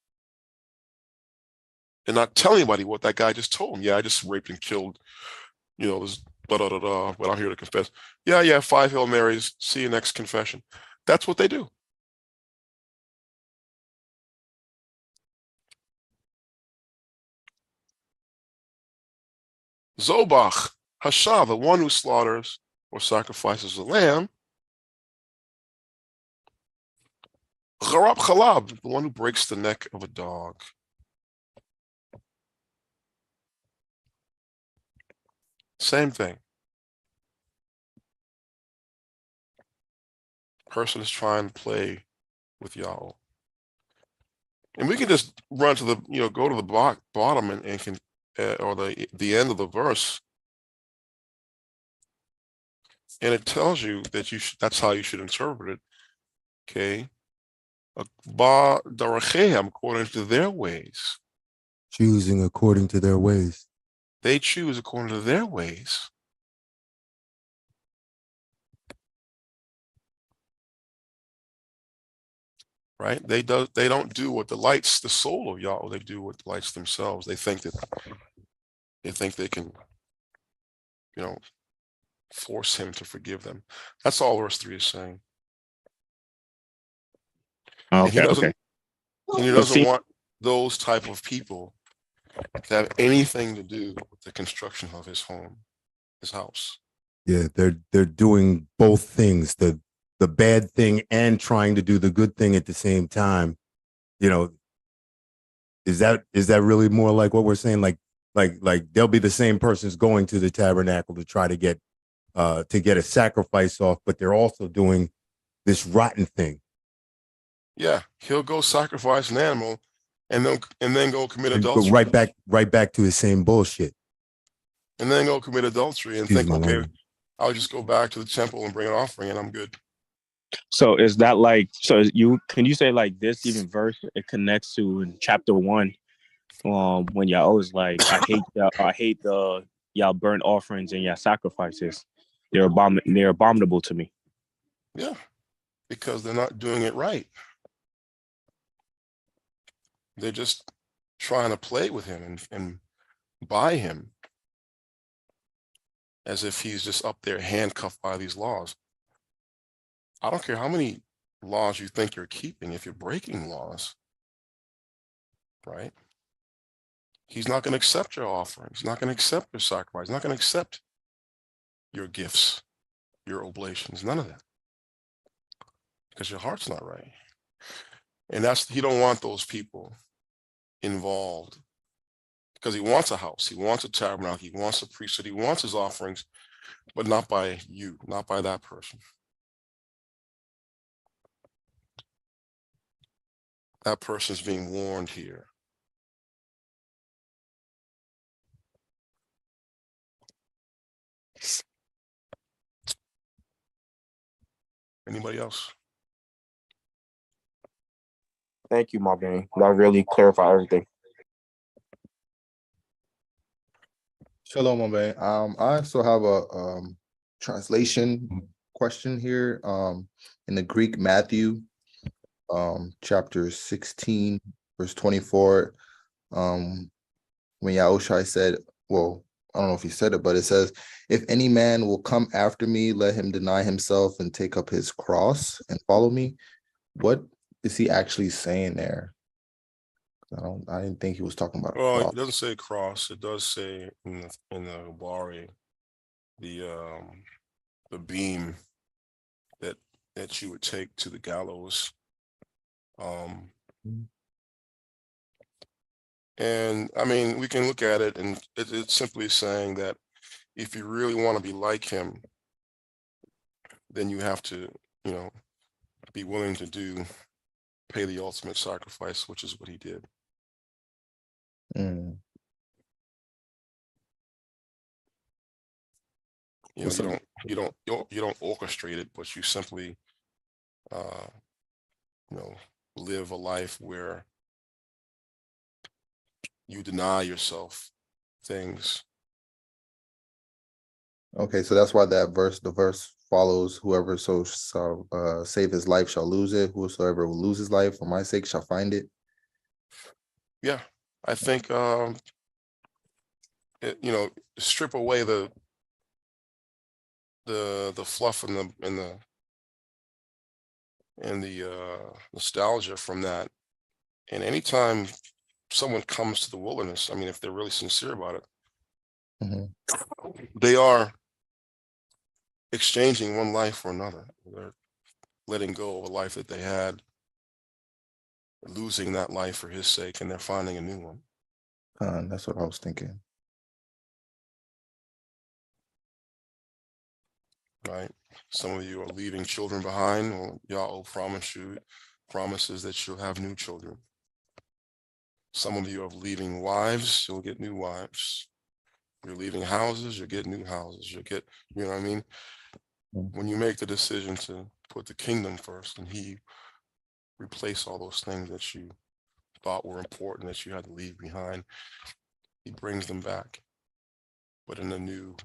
and not tell anybody what that guy just told him. Yeah, I just raped and killed, this but I'm here to confess. Yeah, 5 Hail Marys. See you next confession. That's what they do. Zobach, Hasha, the one who slaughters or sacrifices a lamb. Gharab Khalab, the one who breaks the neck of a dog. Same thing. Person is trying to play with Yahweh. And we can just run to the, go to the bottom and can, or the end of the verse. And it tells you that that's how you should interpret it. Okay. Ba darachehem, according to their ways. Choosing according to their ways. They choose according to their ways. Right? They don't do what delights the soul of Yahweh. They do what delights themselves. They think they can, force him to forgive them. That's all verse 3 is saying. Okay, and he doesn't want those type of people to have anything to do with the construction of his home, his house. Yeah, they're doing both things, the bad thing and trying to do the good thing at the same time. Is that really more like what we're saying? Like they'll be the same persons going to the tabernacle to try to get a sacrifice off, but they're also doing this rotten thing. Yeah, he'll go sacrifice an animal and then go commit And adultery. go right back to his same bullshit. And then go commit adultery and think, okay, I'll just go back to the temple and bring an offering and I'm good. So is that can you say like this even verse, it connects to in chapter 1, when y'all was like, I hate y'all burnt offerings and y'all sacrifices. They're abominable to me. Yeah, because they're not doing it right. They're just trying to play with him and buy him as if he's just up there handcuffed by these laws. I don't care how many laws you think you're keeping if you're breaking laws, right? He's not going to accept your offering. He's not going to accept your sacrifice. He's not going to accept your gifts, your oblations, none of that. Because your heart's not right. And he don't want those people involved. Because he wants a house, he wants a tabernacle, he wants a priesthood, he wants his offerings, but not by you, not by that person. That person's being warned here. Anybody else? Thank you, my man. That really clarified everything. Shalom, my man. I also have a translation question here. In the Greek, Matthew, chapter 16, verse 24. When Yahushua said, well, I don't know if he said it, but it says, if any man will come after me, let him deny himself and take up his cross and follow me. What is he actually saying there? I didn't think he was talking about. Well, it doesn't say cross. It does say in the Bari, the beam that you would take to the gallows. And I mean, we can look at it, and it's simply saying that if you really want to be like him, then you have to, be willing to pay the ultimate sacrifice, which is what he did. You don't orchestrate it, but you simply live a life where you deny yourself things. Okay, so that's why the verse follows, whoever save his life shall lose it, whosoever will lose his life for my sake shall find it. Yeah, I think strip away the fluff and the nostalgia from that, and anytime someone comes to the wilderness, I mean, if they're really sincere about it, they are exchanging one life for another. They're letting go of a life that they had, losing that life for his sake, and they're finding a new one. That's what I was thinking. Right. Some of you are leaving children behind. Well, Yahweh promises that you'll have new children. Some of you are leaving wives, you'll get new wives. You're leaving houses, you'll get new houses. You'll get, you know what I mean? When you make the decision to put the kingdom first, and he replace all those things that you thought were important that you had to leave behind, he brings them back, but in a new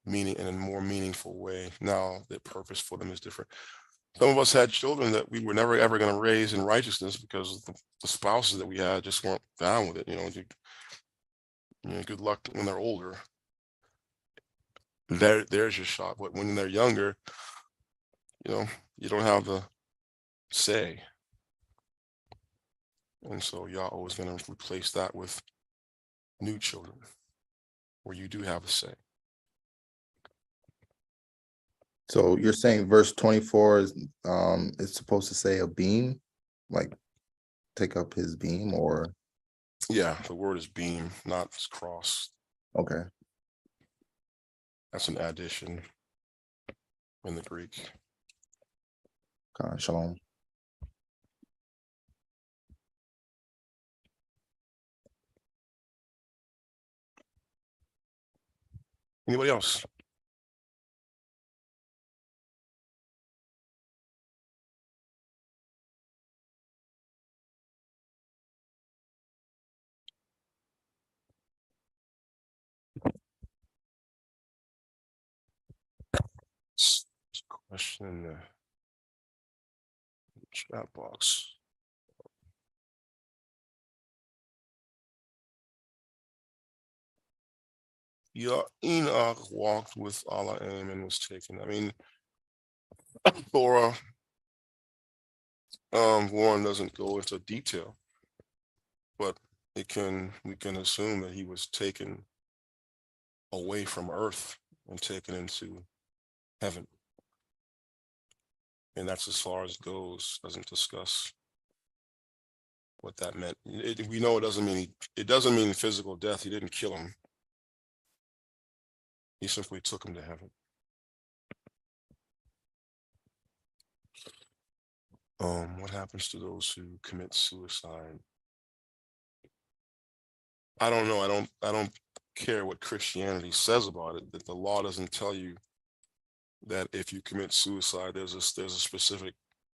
meaning, in a more meaningful way. Now the purpose for them is different. Some of us had children that we were never ever going to raise in righteousness because the spouses that we had just weren't down with it. Good luck when they're older. There's your shot. But when they're younger, you don't have the say. And so Yahweh is going to replace that with new children, where you do have a say. So you're saying verse 24 is it's supposed to say a beam, like take up his beam, or? Yeah, the word is beam, not cross. Okay. That's an addition in the Greek. Shalom. Anybody else? Question in the chat box. Yeah, Enoch walked with Allah and was taken. I mean, Torah Warren doesn't go into detail, but we can assume that he was taken away from earth and taken into heaven. And that's as far as it goes. Doesn't discuss what that meant. We know it doesn't mean physical death. He didn't kill him. He simply took him to heaven. What happens to those who commit suicide? I don't know. I don't care what Christianity says about it, that the law doesn't tell you that if you commit suicide, there's a specific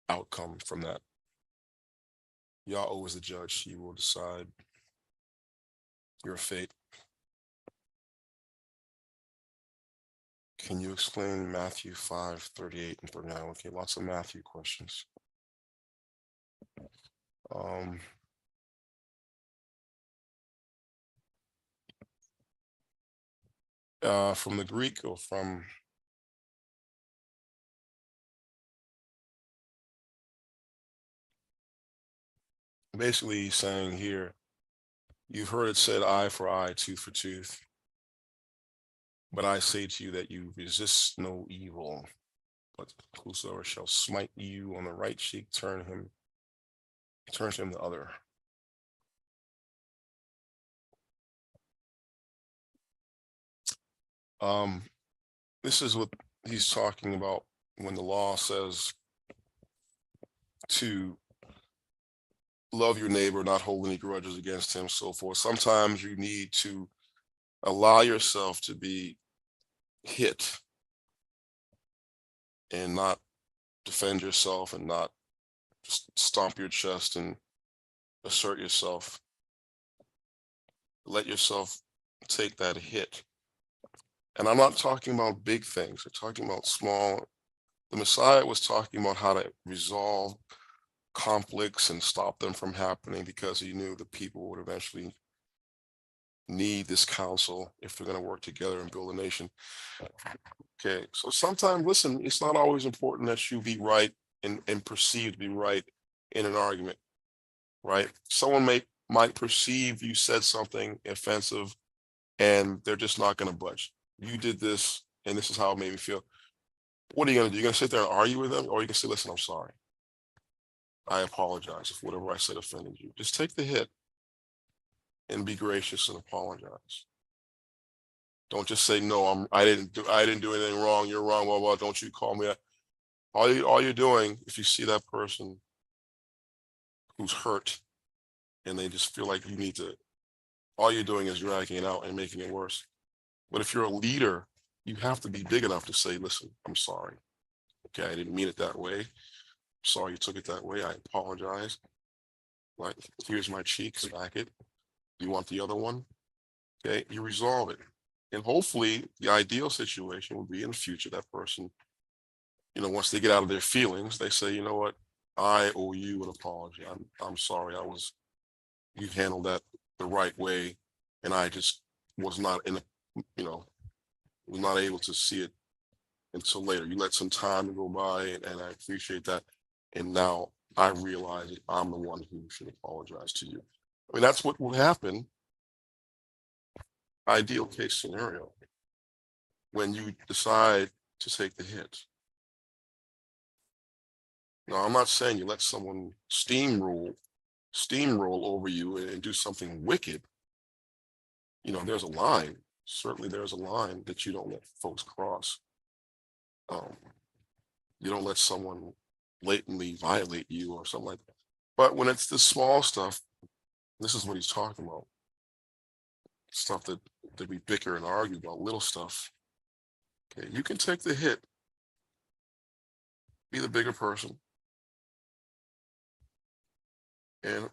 outcome from that. Yahweh is the judge. He will decide your fate. Can you explain Matthew 5:38 and 39? Okay, lots of Matthew questions. From the Greek or from basically he's saying here, you've heard it said eye for eye, tooth for tooth. But I say to you that you resist no evil, but whosoever shall smite you on the right cheek, turn to him the other. This is what he's talking about when the law says to love your neighbor, not hold any grudges against him, so forth. Sometimes you need to allow yourself to be hit and not defend yourself and not just stomp your chest and assert yourself. Let yourself take that hit. And I'm not talking about big things. I'm talking about small. The Messiah was talking about how to resolve conflicts and stop them from happening because he knew the people would eventually need this counsel if they're going to work together and build a nation. Okay, so sometimes, listen, it's not always important that you be right and perceived to be right in an argument, right? Someone might perceive you said something offensive and they're just not going to budge. You did this and this is how it made me feel. What are you going to do? You're going to sit there and argue with them, or you can say, listen, I'm sorry. I apologize if whatever I said offended you. Just take the hit and be gracious and apologize. Don't just say, no, I didn't do anything wrong. You're wrong. Blah, blah. Don't you call me that. All you're doing, if you see that person who's hurt and they just feel like you need to, all you're doing is dragging it out and making it worse. But if you're a leader, you have to be big enough to say, listen, I'm sorry. Okay, I didn't mean it that way. Sorry you took it that way. I apologize. Like, here's my cheek, smack it. You want the other one? Okay, you resolve it. And hopefully the ideal situation would be in the future, that person, once they get out of their feelings, they say, you know what, I owe you an apology. I'm sorry. You handled that the right way. And I just was not was not able to see it until later. You let some time go by and I appreciate that. And now I realize that I'm the one who should apologize to you. I mean, that's what will happen. Ideal case scenario, when you decide to take the hit. Now, I'm not saying you let someone steamroll over you and do something wicked. There's a line. Certainly there's a line that you don't let folks cross. You don't let someone blatantly violate you or something like that. But when it's the small stuff, this is what he's talking about. Stuff that we bicker and argue about, little stuff. Okay, you can take the hit, be the bigger person. And,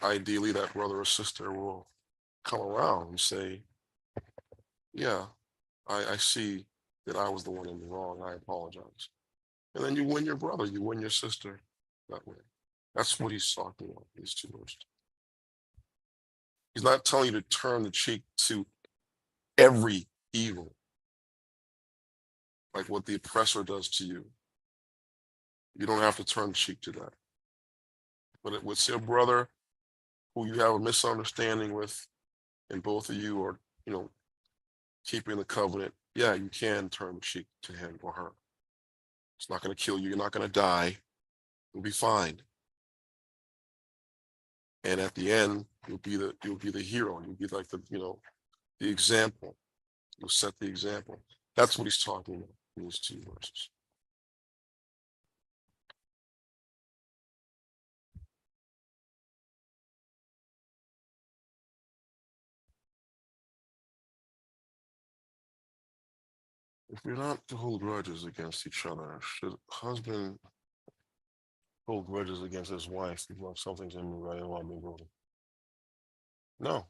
ideally that brother or sister will come around and say, yeah, I see that I was the one in the wrong. I apologize. And then you win your brother, you win your sister that way. That's what he's talking about, these two words. He's not telling you to turn the cheek to every evil, like what the oppressor does to you. You don't have to turn the cheek to that. But with your brother, who you have a misunderstanding with, and both of you are, keeping the covenant, yeah, you can turn the cheek to him or her. It's not going to kill you. You're not going to die. You'll be fine. And at the end, you'll be the hero. You'll be like the example. You'll set the example. That's what he's talking about in these two verses. If you're not to hold grudges against each other, should husband hold grudges against his wife? Something's in me right now. No.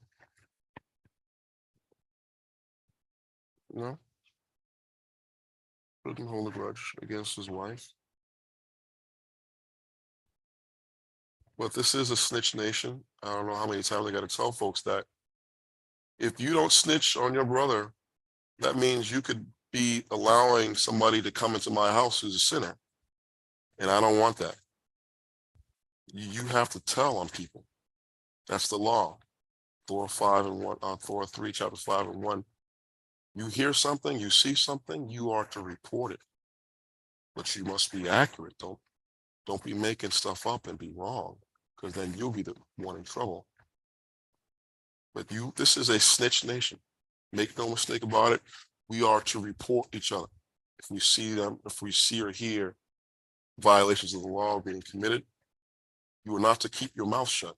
No. Shouldn't hold a grudge against his wife. But this is a snitch nation. I don't know how many times I got to tell folks that if you don't snitch on your brother, that means you could be allowing somebody to come into my house who's a sinner. And I don't want that. You have to tell on people. That's the law. Thor 3, chapter 5 and 1. You hear something, you see something, you are to report it. But you must be accurate. Don't be making stuff up and be wrong, because then you'll be the one in trouble. But this is a snitch nation. Make no mistake about it. We are to report each other. If we see or hear violations of the law being committed, you are not to keep your mouth shut.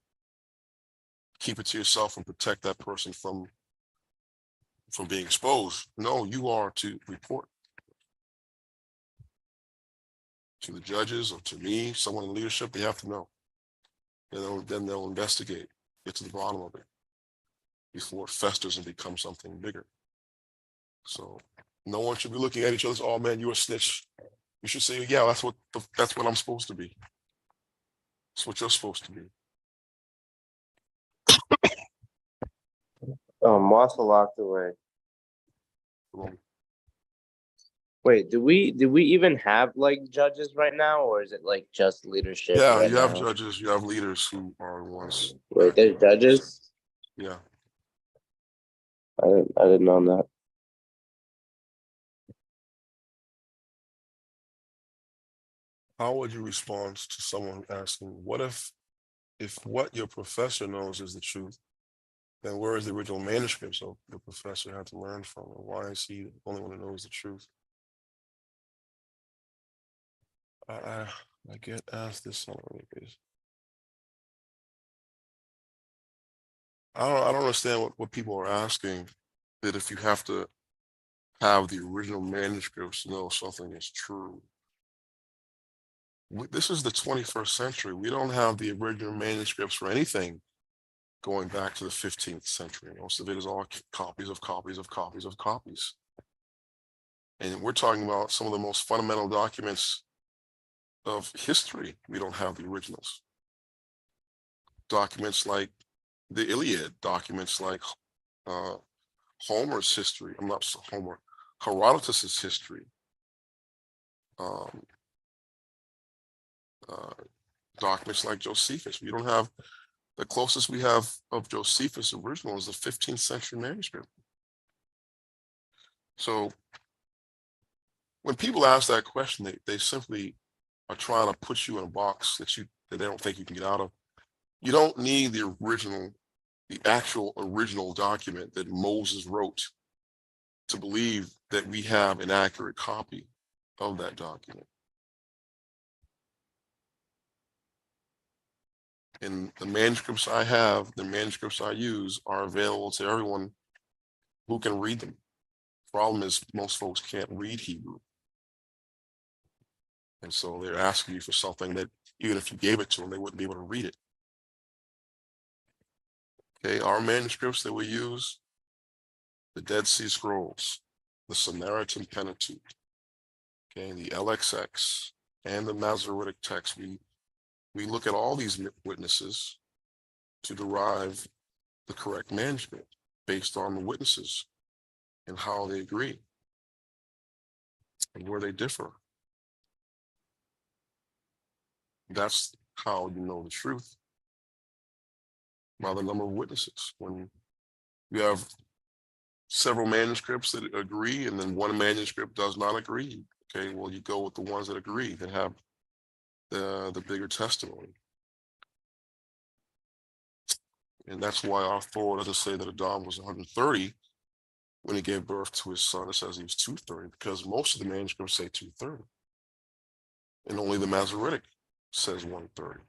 Keep it to yourself and protect that person from being exposed. No, you are to report to the judges or to me, someone in leadership. They have to know. Then they'll investigate, get to the bottom of it before it festers and becomes something bigger. So no one should be looking at each other. Oh man, you're a snitch. You should say, yeah, that's what I'm supposed to be. That's what you're supposed to be. Marshall locked away. Wait, do we even have like judges right now, or is it like just leadership? Yeah, right you have now? judges, you have leaders who are the ones. Wait, there's judges? Yeah. I didn't know that. How would you respond to someone asking, what if what your professor knows is the truth, then where is the original manuscript so the professor had to learn from? Or why is he the only one who knows the truth? I get asked this on a basis. I don't understand what people are asking, that if you have to have the original manuscripts to know something is true. This is the 21st century. We don't have the original manuscripts for anything going back to the 15th century. Most of it is all copies of copies of copies of copies. And we're talking about some of the most fundamental documents of history. We don't have the originals. Documents like the Iliad, documents like Homer's history. I'm not Homer, Herodotus's history. Documents like Josephus. We don't have, the closest we have of Josephus' original is the 15th century manuscript. So when people ask that question, they simply are trying to put you in a box that they don't think you can get out of. You don't need the actual original document that Moses wrote to believe that we have an accurate copy of that document. And the manuscripts I have, the manuscripts I use are available to everyone who can read them. Problem is, most folks can't read Hebrew. And so they're asking you for something that even if you gave it to them, they wouldn't be able to read it. Okay, our manuscripts that we use, the Dead Sea Scrolls, the Samaritan Pentateuch, okay, the LXX, and the Masoretic text, we look at all these witnesses to derive the correct manuscript based on the witnesses and how they agree and where they differ. That's how you know the truth. by the number of witnesses. When you have several manuscripts that agree and then one manuscript does not agree, okay, well, you go with the ones that agree, that have the bigger testimony. And that's why our Thor doesn't say that Adam was 130 when he gave birth to his son. It says he was 230, because most of the manuscripts say 230. And only the Masoretic says 130.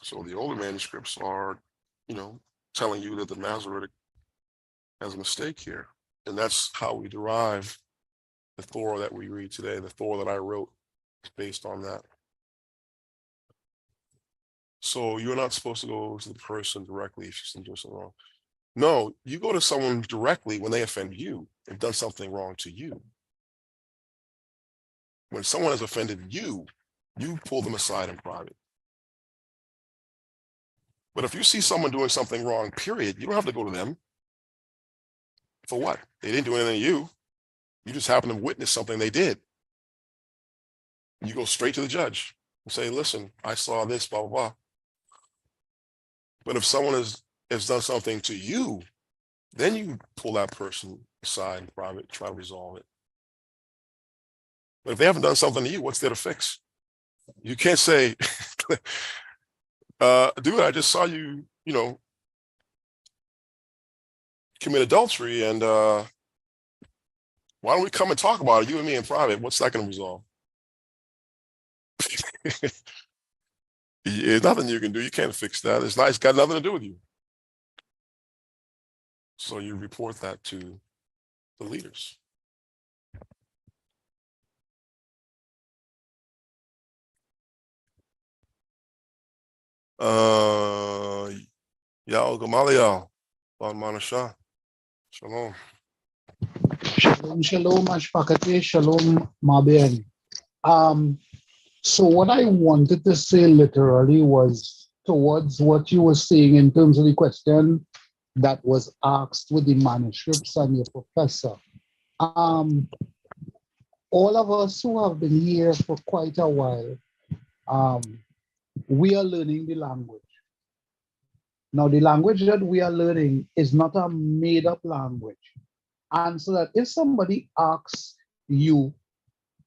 So the older manuscripts are, telling you that the Masoretic has a mistake here. And that's how we derive the Thor that we read today. The Thor that I wrote is based on that. So you're not supposed to go to the person directly if you're doing something wrong. No, you go to someone directly when they offend you, they've done something wrong to you. When someone has offended you, you pull them aside in private. But if you see someone doing something wrong, period, you don't have to go to them. For what? They didn't do anything to you. You just happen to witness something they did. You go straight to the judge and say, listen, I saw this, blah, blah, blah. But if someone has done something to you, then you pull that person aside in private, try to resolve it. But if they haven't done something to you, what's there to fix? You can't say, dude, I just saw you, commit adultery, and why don't we come and talk about it, you and me in private? What's that going to resolve? There's nothing you can do. You can't fix that. It's got nothing to do with you. So you report that to the leaders. Yao Gamaliel, Manasha. Shalom. Shalom, shalom, Ashpakate, shalom, Maben. So what I wanted to say literally was towards what you were saying in terms of the question that was asked with the manuscripts and your professor. All of us who have been here for quite a while, we are learning the language. Now, the language that we are learning is not a made-up language. And so that if somebody asks you,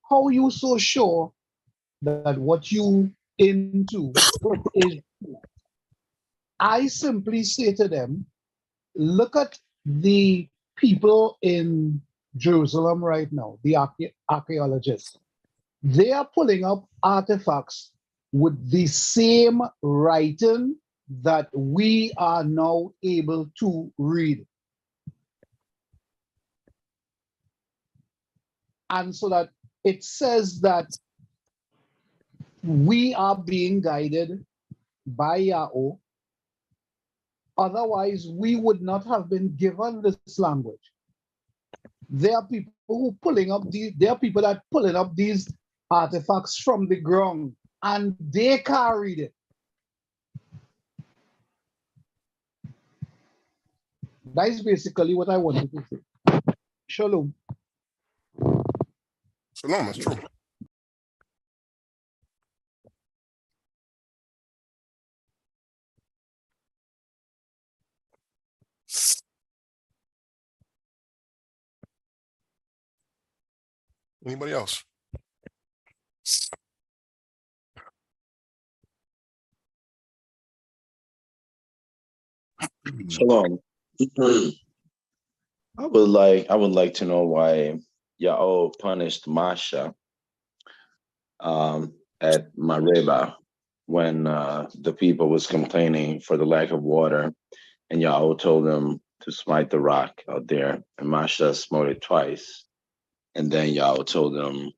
how are you so sure that what you into is true? I simply say to them, look at the people in Jerusalem right now, the archaeologists. They are pulling up artifacts with the same writing that we are now able to read. And so that it says that we are being guided by Yahweh. Otherwise, we would not have been given this language. There are people who there are people that pulling up these artifacts from the ground and they can't read it. That is basically what I wanted to say. Shalom. Shalom, that's true. Anybody else? Shalom. I would like to know why Yahweh punished Masha at Meribah when the people was complaining for the lack of water, and Yahweh told them to smite the rock out there, and Masha smote it twice, and then Yahweh told them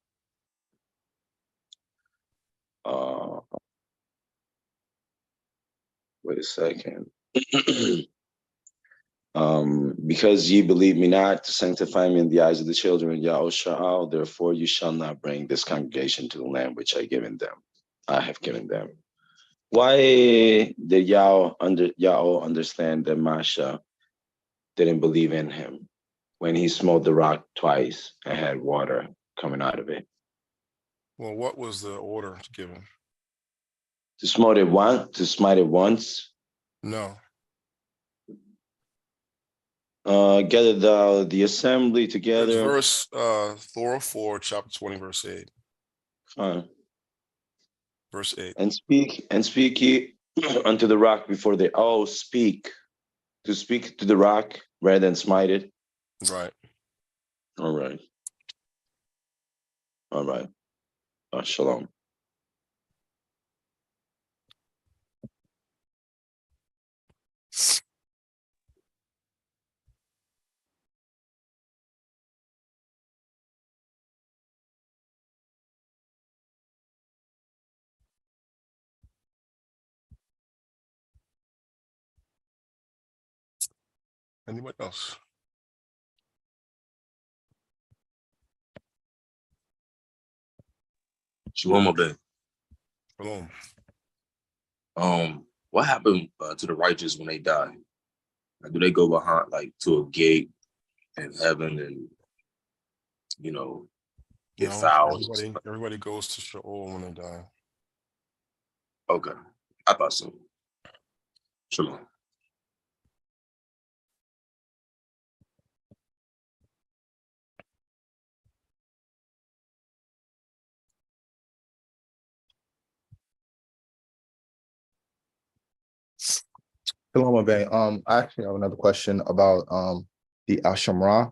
wait a second. Because ye believe me not to sanctify me in the eyes of the children of Yahushua, therefore you shall not bring this congregation to the land which I have given them. Why did Yahweh understand that Masha didn't believe in him when he smote the rock twice and had water coming out of it? Well, what was the order to give him? To smite it once. No. Gather thou the assembly It's together. verse Thor 4, chapter 20, verse 8. Verse 8. And speak ye unto the rock before they speak. To speak to the rock rather than smite it. Right. All right. Shalom. Anyone else? Shalom, Abed. Shalom. What happened to the righteous when they die? Like, do they go behind, like, to a gate in heaven and, you know, get No, fouled? everybody goes to Sheol when they die. Okay, I thought so. Shalom. Shalom, Abay. I actually have another question about the Ashamara.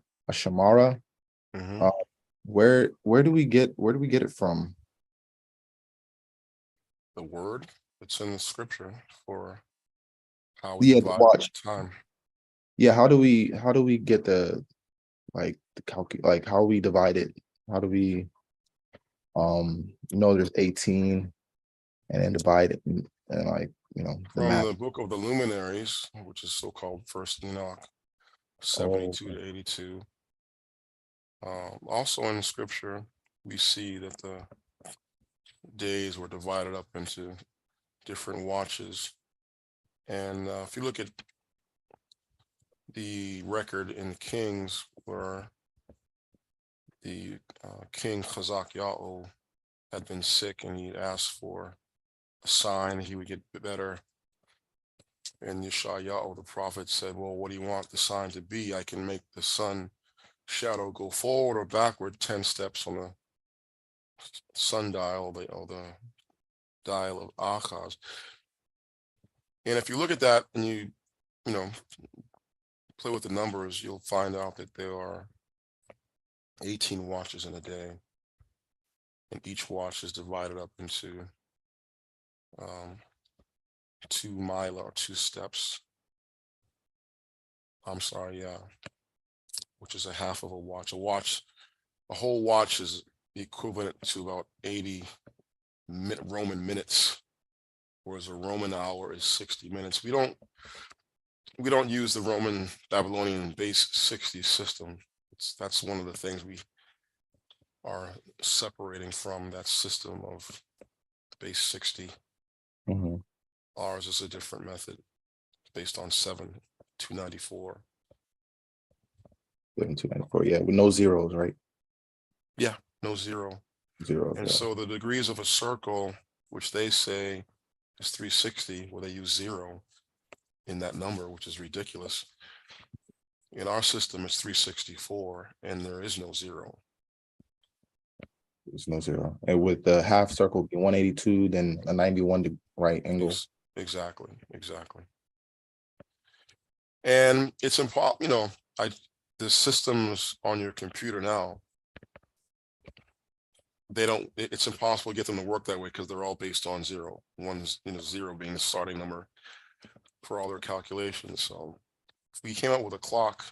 Where do we get it from? The word, it's in the scripture for how we Yeah, divide watch. time. Yeah, how do we get the how we divide it? How do we there's 18 and then divide it and like the From math. the book of the luminaries, which is so-called First Enoch, 72 to 82. Also in scripture, we see that the days were divided up into different watches. And if you look at the record in Kings, where the king Chazak Ya'o had been sick and he asked for a sign he would get better. And Yeshayahu, the prophet, said, well, what do you want the sign to be? I can make the sun shadow go forward or backward 10 steps on the sundial or the dial of Achaz. And if you look at that and you play with the numbers, you'll find out that there are 18 watches in a day. And each watch is divided up into 2 mile or 2 steps. I'm sorry, yeah, which is a half of a watch. A whole watch is equivalent to about 80 Roman minutes, whereas a Roman hour is 60 minutes. We don't use the Roman Babylonian base 60 system. That's one of the things we are separating from, that system of base 60. Ours is a different method based on 7,294. 7,294, yeah, with no zeros, right? Yeah, no zero. Zeros. And so the degrees of a circle, which they say is 360, where they use 0 in that number, which is ridiculous. In our system, it's 364, and there is no 0. There's no 0. And with the half circle be 182, then a 91 right angle. Exactly. And it's impossible, the systems on your computer now, it's impossible to get them to work that way because they're all based on 0. One's 0 being the starting number for all their calculations. So if we came up with a clock,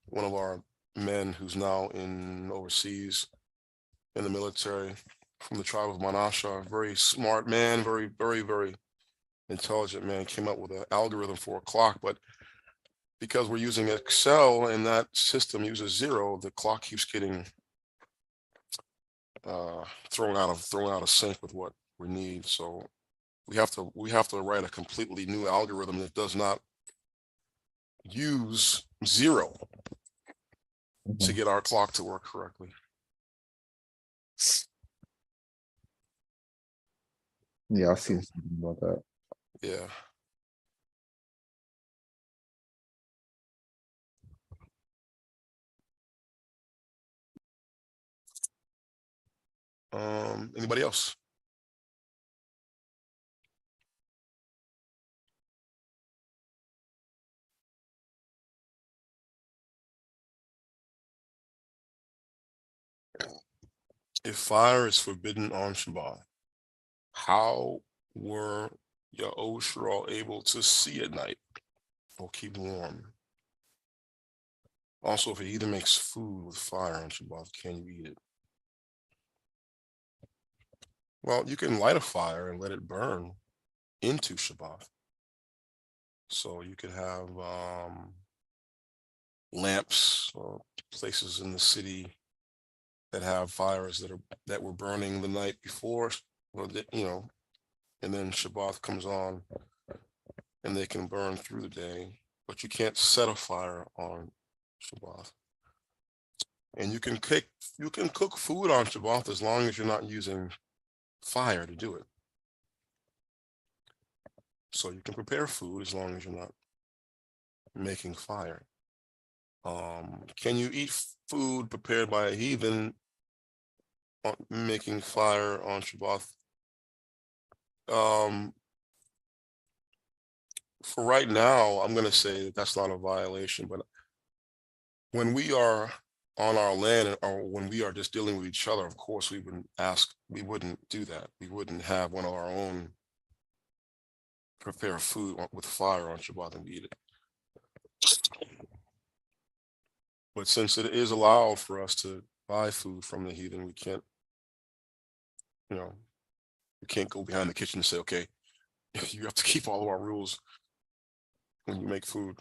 one of our men who's now overseas in the military from the tribe of Manasseh, very smart man, very, very, very intelligent man, came up with an algorithm for a clock. But because we're using Excel and that system uses 0, the clock keeps getting thrown out of sync with what we need. So we have to write a completely new algorithm that does not use 0 to get our clock to work correctly. Yeah, I've seen something about that. Yeah. Anybody else? If fire is forbidden on Shabbat, how were Ya'Osher able to see at night or keep warm? Also, if a heathen makes food with fire on Shabbat, can you eat it? Well, you can light a fire and let it burn into Shabbat. So you could have lamps or places in the city that have fires that were burning the night before, or and then Shabbat comes on and they can burn through the day, but you can't set a fire on Shabbat. And you can cook food on Shabbat as long as you're not using fire to do it. So you can prepare food as long as you're not making fire. Can you eat food prepared by a heathen making fire on Shabbat? For right now, I'm going to say that that's not a violation, but when we are on our land or when we are just dealing with each other, of course, we wouldn't do that. We wouldn't have one of our own prepare food with fire on Shabbat and eat it. But since it is allowed for us to buy food from the heathen, we can't go behind the kitchen and say, okay, you have to keep all of our rules when you make food.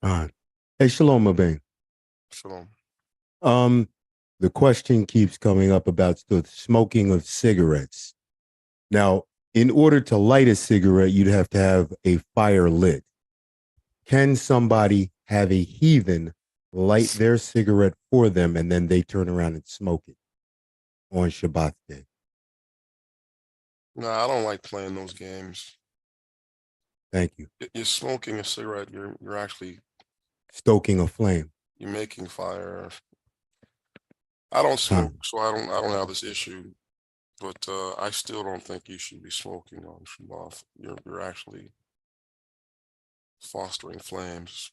Hey, Shalom, Abin. Shalom. The question keeps coming up about the smoking of cigarettes. Now, in order to light a cigarette, you'd have to have a fire lit. Can somebody have a heathen light their cigarette for them and then they turn around and smoke it on Shabbat day? No, I don't like playing those games. Thank you. You're smoking a cigarette. You're actually stoking a flame. You're making fire. I don't smoke, so I don't have this issue. But I still don't think you should be smoking on Shabbat. You're actually fostering flames.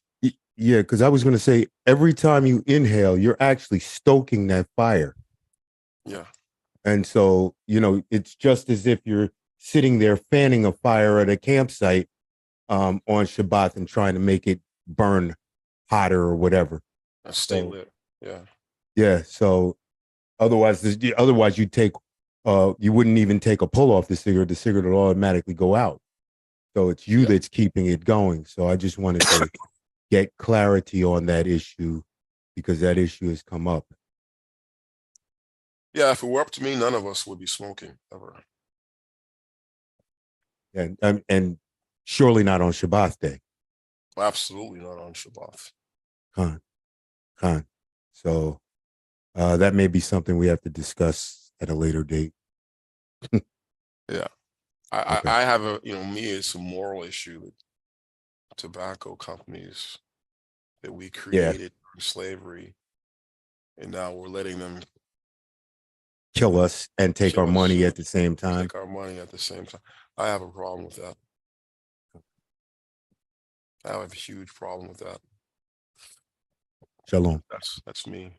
Yeah, because I was going to say every time you inhale, you're actually stoking that fire. Yeah. And so, it's just as if you're sitting there fanning a fire at a campsite on Shabbat and trying to make it burn hotter or whatever. Stay lit. Yeah. Yeah. So otherwise you wouldn't even take a pull off the cigarette. The cigarette will automatically go out. So it's you that's keeping it going. So I just wanted to get clarity on that issue because that issue has come up. Yeah, if it were up to me, none of us would be smoking ever. And surely not on Shabbat day. Absolutely not on Shabbat. Khan. So that may be something we have to discuss at a later date. Yeah. I have it's a moral issue with tobacco companies that we created through slavery, and now we're letting them kill us and take our money at the same time. Take our money at the same time. I have a problem with that. I have a huge problem with that. Shalom. That's me.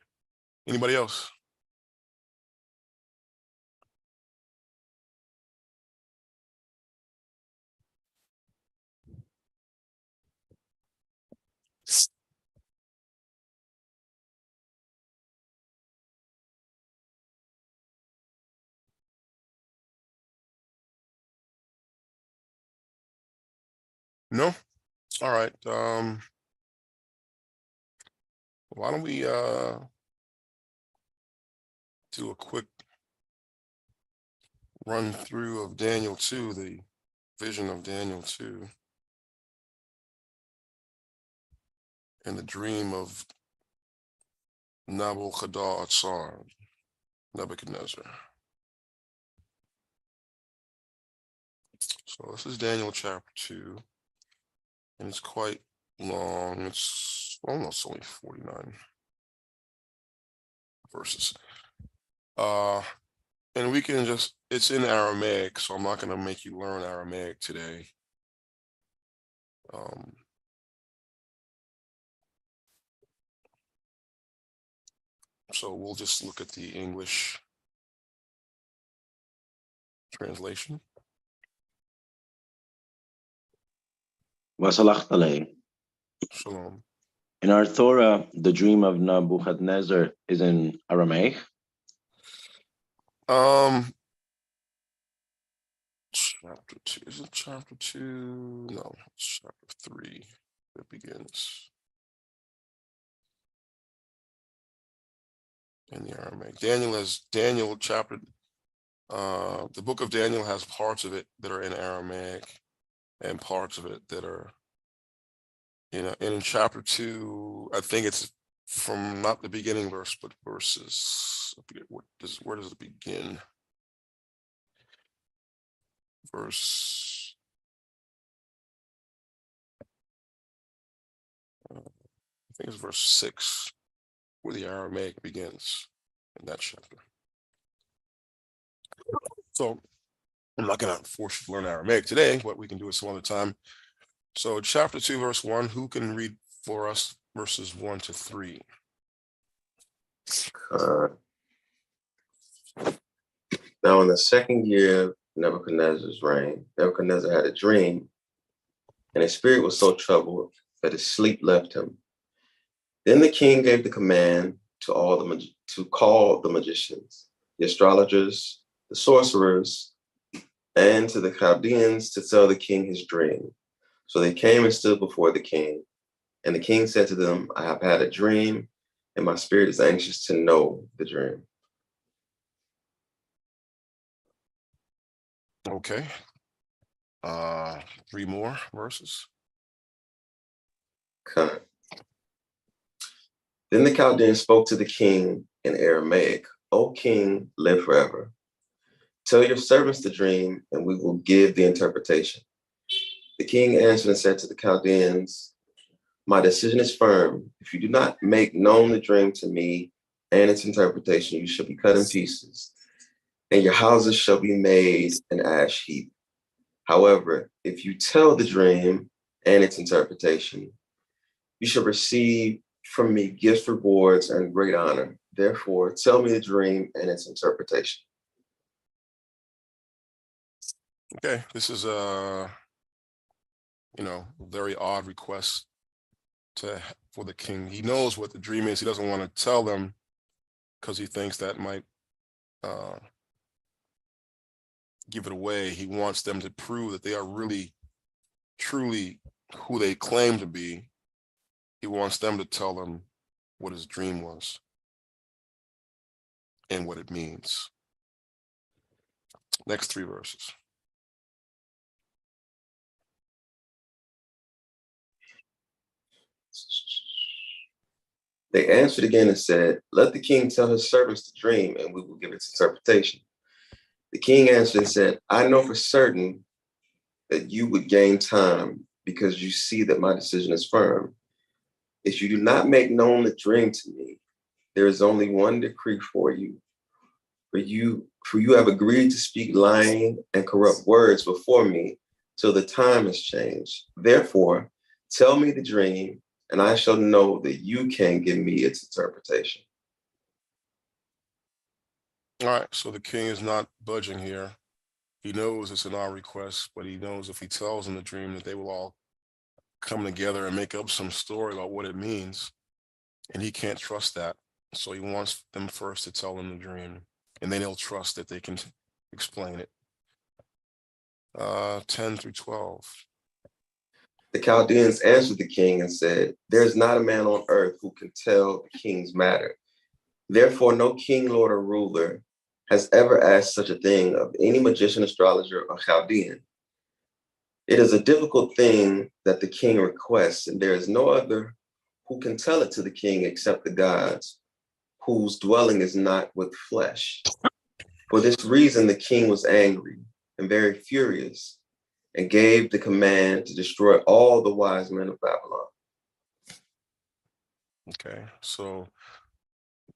Anybody else? No? All right. Why don't we do a quick run through of Daniel 2, the vision of Daniel 2, and the dream of Nebuchadnezzar. So this is Daniel chapter 2, and it's quite long. It's almost only 49 verses. And we can just, it's in Aramaic, so I'm not going to make you learn Aramaic today. So we'll just look at the English translation. Shalom. In our Torah, the dream of Nebuchadnezzar is in Aramaic. Chapter 2. Is it chapter 2? No, it's chapter 3 that begins in the Aramaic. Daniel chapter, the book of Daniel has parts of it that are in Aramaic and parts of it that are, and in chapter 2, I think it's from not the beginning verse, but verses, where does it begin? Verse, I think it's verse 6, where the Aramaic begins in that chapter. So I'm not going to force you to learn Aramaic today, but we can do it some other time. So chapter 2, verse 1, who can read for us verses 1 to 3? Now in the second year of Nebuchadnezzar's reign, Nebuchadnezzar had a dream, and his spirit was so troubled that his sleep left him. Then the king gave the command to call the magicians, the astrologers, the sorcerers, and to the Chaldeans to tell the king his dream. So they came and stood before the king. And the king said to them, I have had a dream, and my spirit is anxious to know the dream. Okay. 3 more verses. Okay. Then the Chaldeans spoke to the king in Aramaic, O king, live forever. Tell your servants the dream, and we will give the interpretation. The king answered and said to the Chaldeans, my decision is firm. If you do not make known the dream to me and its interpretation, you shall be cut in pieces, and your houses shall be made an ash heap. However, if you tell the dream and its interpretation, you shall receive from me gifts, rewards, and great honor. Therefore, tell me the dream and its interpretation. Okay, this is a, very odd request for the king. He knows what the dream is. He doesn't want to tell them because he thinks that might give it away. He wants them to prove that they are really, truly who they claim to be. He wants them to tell them what his dream was and what it means. Next 3 verses. They answered again and said, let the king tell his servants the dream, and we will give its interpretation. The king answered and said, I know for certain that you would gain time because you see that my decision is firm. If you do not make known the dream to me, there is only one decree for you. For you have agreed to speak lying and corrupt words before me till the time has changed. Therefore, tell me the dream, and I shall know that you can give me its interpretation. All right, so the king is not budging here. He knows it's an odd request, but he knows if he tells them the dream that they will all come together and make up some story about what it means. And he can't trust that. So he wants them first to tell him the dream, and then he'll trust that they can explain it. 10 through 12. The Chaldeans answered the king and said, there is not a man on earth who can tell the king's matter. Therefore, no king, lord, or ruler has ever asked such a thing of any magician, astrologer, or Chaldean. It is a difficult thing that the king requests, and there is no other who can tell it to the king except the gods, whose dwelling is not with flesh. For this reason, the king was angry and very furious, and gave the command to destroy all the wise men of Babylon. Okay, so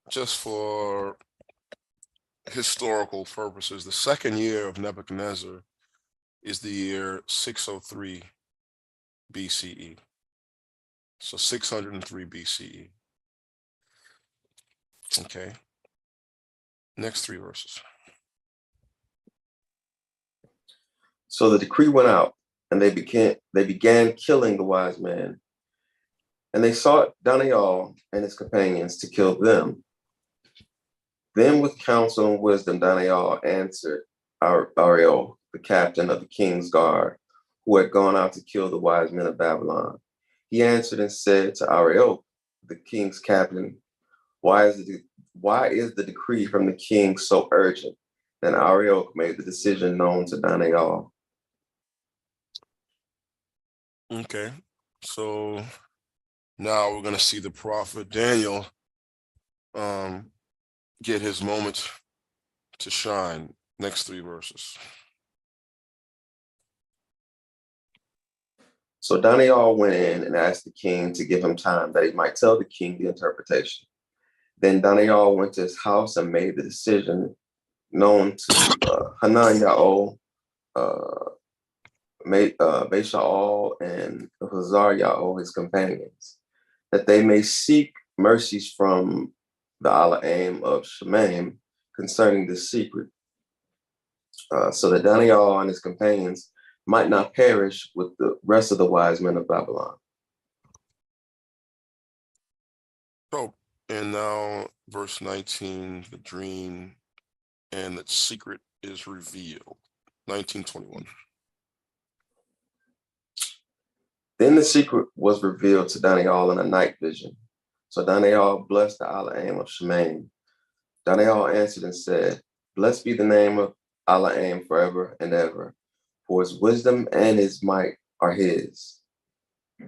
just for historical purposes, the second year of Nebuchadnezzar is the year 603 BCE. So 603 BCE. Okay. Next 3 verses. So the decree went out, and they began killing the wise men. And they sought Daniel and his companions to kill them. Then with counsel and wisdom, Daniel answered Ariel, the captain of the king's guard, who had gone out to kill the wise men of Babylon. He answered and said to Ariel, the king's captain, why is the decree from the king so urgent? Then Ariel made the decision known to Daniel. Okay, so now we're going to see the prophet Daniel get his moment to shine. Next 3 verses. So Daniel went in and asked the king to give him time that he might tell the king the interpretation. Then Daniel went to his house and made the decision known to Hananiah, Mishael, and Azariah, his companions, that they may seek mercies from the Elohim of Shemaim concerning this secret, so that Daniel and his companions might not perish with the rest of the wise men of Babylon. So, and now verse 19, the dream and the secret is revealed. 1921. Then the secret was revealed to Daniel in a night vision. So Daniel blessed the Elohim of Shemaim. Daniel answered and said, blessed be the name of Elohim forever and ever, for his wisdom and his might are his.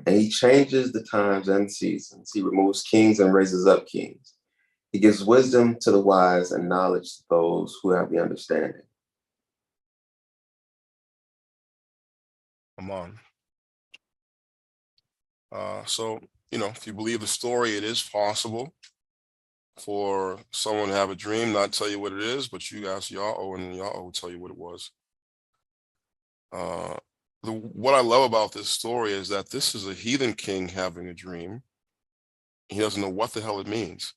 And he changes the times and seasons. He removes kings and raises up kings. He gives wisdom to the wise and knowledge to those who have the understanding. Come on. So, if you believe the story, it is possible for someone to have a dream, not tell you what it is, but you ask Yahweh, and Yahweh will tell you what it was. What I love about this story is that this is a heathen king having a dream. He doesn't know what the hell it means.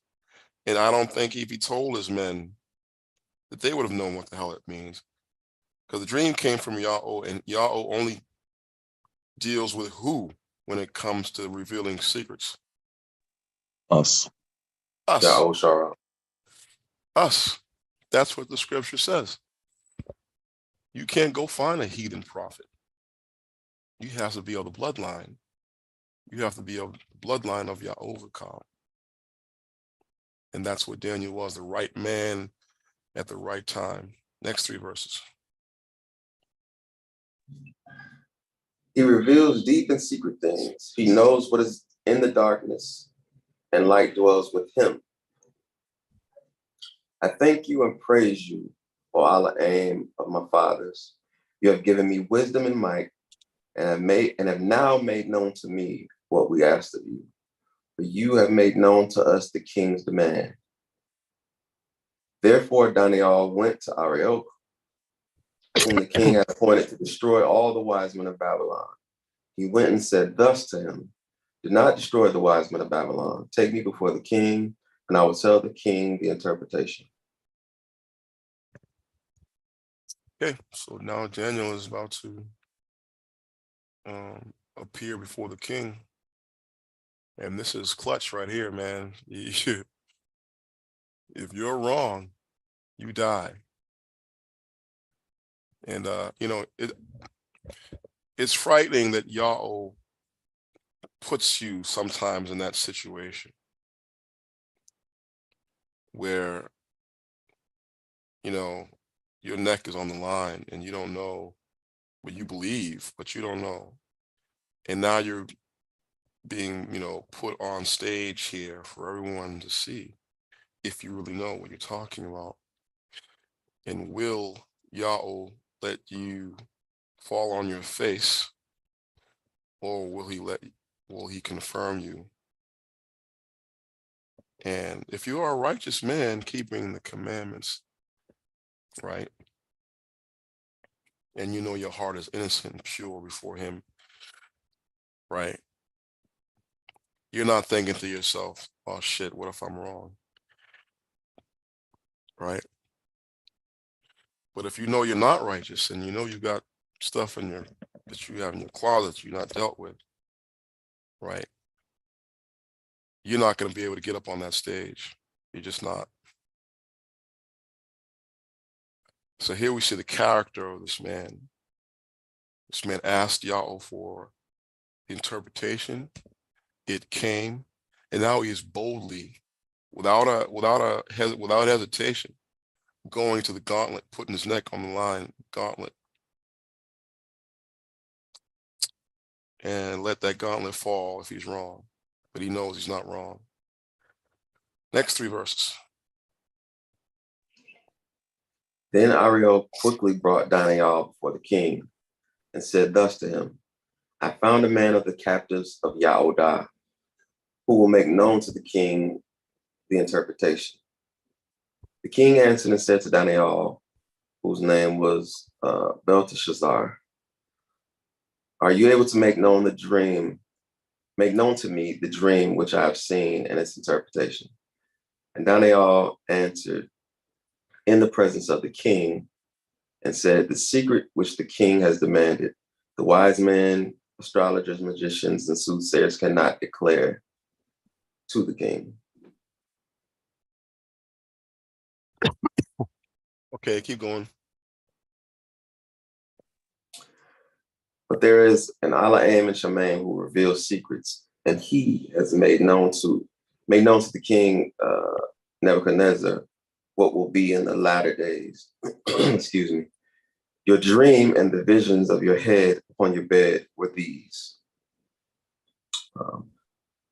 And I don't think if he told his men that they would have known what the hell it means. Because the dream came from Yahweh, and Yahweh only deals with who when it comes to revealing secrets? Us. Us. That's what the scripture says. You can't go find a heathen prophet. You have to be of the bloodline. You have to be of the bloodline of Yahweh. And that's what Daniel was, the right man at the right time. Next 3 verses. He reveals deep and secret things. He knows what is in the darkness, and light dwells with him. I thank you and praise you, O Elohim of my fathers. You have given me wisdom and might, and have now made known to me what we asked of you. For you have made known to us the king's demand. Therefore Daniel went to Ariel, whom the king had appointed to destroy all the wise men of Babylon. He went and said thus to him, do not destroy the wise men of Babylon. Take me before the king, and I will tell the king the interpretation. Okay, so now Daniel is about to appear before the king. And this is clutch right here, man. If you're wrong, you die. And, it's frightening that Yahweh puts you sometimes in that situation where, your neck is on the line and you don't know what you believe, but you don't know. And now you're being, put on stage here for everyone to see if you really know what you're talking about. And will Yahweh let you fall on your face, or will he confirm you? And if you are a righteous man keeping the commandments, right? And you know your heart is innocent and pure before him, right? You're not thinking to yourself, oh shit, what if I'm wrong? Right? But if you know you're not righteous and you know you got stuff that you have in your closet you're not dealt with, right? You're not going to be able to get up on that stage. You're just not. So here we see the character of this man. This man asked Yahweh for the interpretation. It came, and now he is boldly, without hesitation, going to the gauntlet, putting his neck on the line, gauntlet, and let that gauntlet fall if he's wrong. But he knows he's not wrong. Next 3 verses. Then Ariel quickly brought Daniel before the king and said thus to him, I found a man of the captives of Yahudah who will make known to the king the interpretation. The king answered and said to Daniel, whose name was Belteshazzar, are you able to make known to me the dream which I have seen and its interpretation? And Daniel answered in the presence of the king and said, the secret which the king has demanded, the wise men, astrologers, magicians, and soothsayers cannot declare to the king. Okay, keep going. But there is an Alaam and Shemaim who reveals secrets, and he has made known to the king Nebuchadnezzar what will be in the latter days. Excuse me. Your dream and the visions of your head upon your bed were these.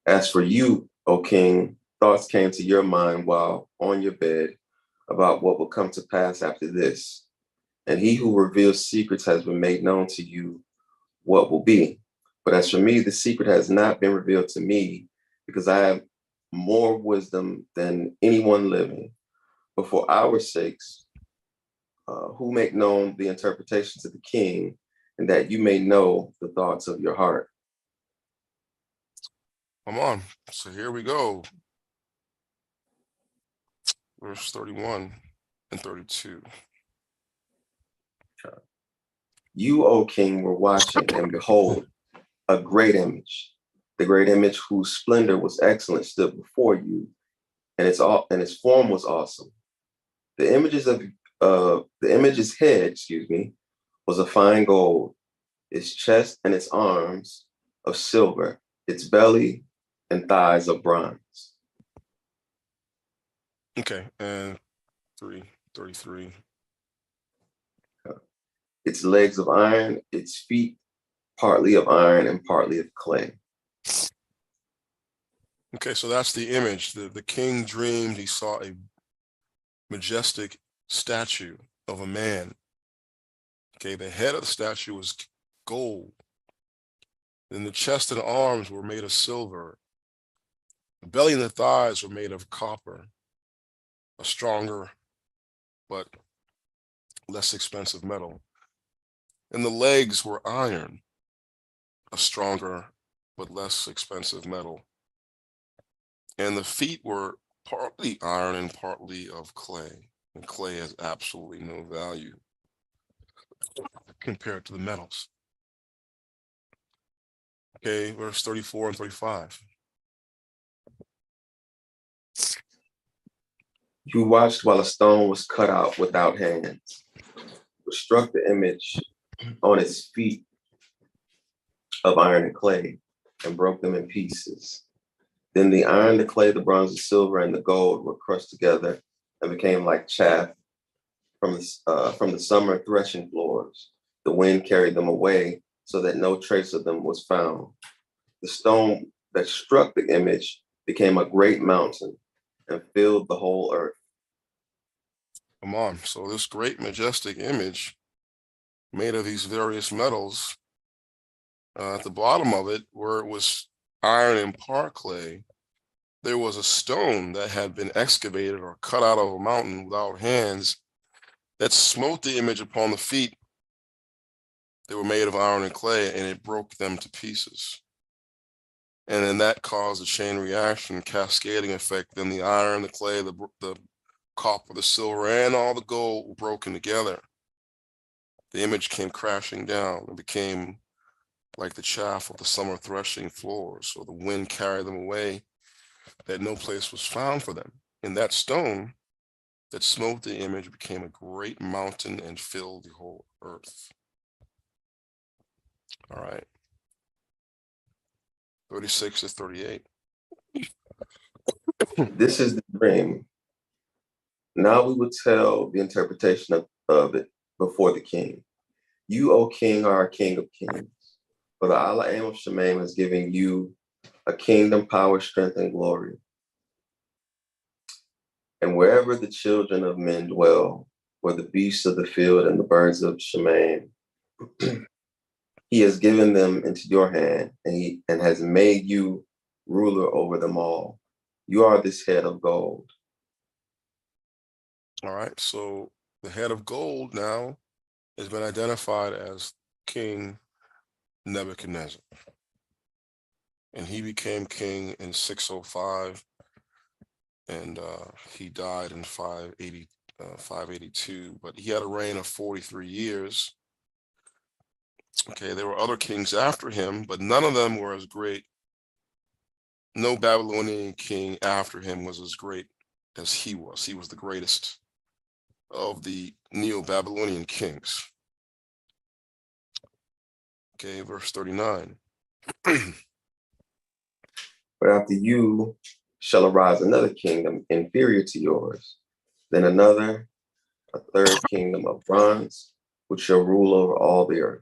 As for you, O king, thoughts came to your mind while on your bed about what will come to pass after this. And he who reveals secrets has been made known to you what will be. But as for me, the secret has not been revealed to me because I have more wisdom than anyone living. But for our sakes, who make known the interpretation to the king, and that you may know the thoughts of your heart. Come on. So here we go. Verse 31 and 32. You, O king, were watching, and behold, a great image. The great image whose splendor was excellent stood before you, and its form was awesome. The image's head, was of fine gold, its chest and its arms of silver, its belly and thighs of bronze. Okay, and 33. Its legs of iron, its feet partly of iron and partly of clay. Okay, so that's the image. The king dreamed he saw a majestic statue of a man. Okay, the head of the statue was gold. Then the chest and arms were made of silver. The belly and the thighs were made of copper, a stronger but less expensive metal. And the legs were iron, a stronger but less expensive metal. And the feet were partly iron and partly of clay. And clay has absolutely no value compared to the metals. Okay, verse 34 and 35. You watched while a stone was cut out without hands, which struck the image on its feet of iron and clay and broke them in pieces. Then the iron, the clay, the bronze, the silver, and the gold were crushed together and became like chaff from the summer threshing floors. The wind carried them away so that no trace of them was found. The stone that struck the image became a great mountain and filled the whole earth. Come on. So this great majestic image made of these various metals. At the bottom of it, where it was iron and part clay, there was a stone that had been excavated or cut out of a mountain without hands that smote the image upon the feet. They were made of iron and clay, and it broke them to pieces. And then that caused a chain reaction, cascading effect. Then the iron, the clay, the copper, the silver, and all the gold were broken together. The image came crashing down and became like the chaff of the summer threshing floors, so the wind carried them away, that no place was found for them. And that stone that smote the image became a great mountain and filled the whole earth. All right. 36 to 38. This is the dream. Now we will tell the interpretation of it before the king. You, O king, are a king of kings. For the Allah Aim of Shemaim is giving you a kingdom, power, strength, and glory. And wherever the children of men dwell, or the beasts of the field and the birds of Shemaim, he has given them into your hand, and has made you ruler over them all. You are this head of gold. All right, so the head of gold now has been identified as King Nebuchadnezzar. And he became king in 605, and he died in 582, but he had a reign of 43 years. Okay, there were other kings after him, but none of them were as great. No Babylonian king after him was as great as he was. He was the greatest of the Neo-Babylonian kings. Okay, verse 39. But after you shall arise another kingdom inferior to yours, then another, a third kingdom of bronze, which shall rule over all the earth.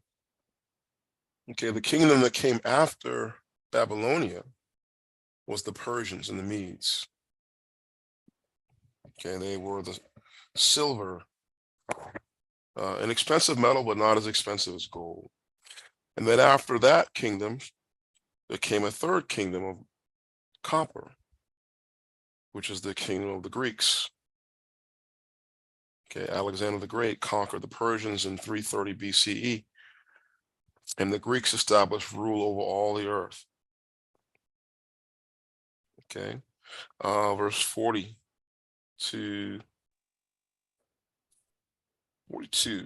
Okay, the kingdom that came after Babylonia was the Persians and the Medes. Okay, they were the silver, an expensive metal, but not as expensive as gold. And then after that kingdom, there came a third kingdom of copper, which is the kingdom of the Greeks. Okay, Alexander the Great conquered the Persians in 330 BCE, and the Greeks established rule over all the earth. Okay, verse 40 to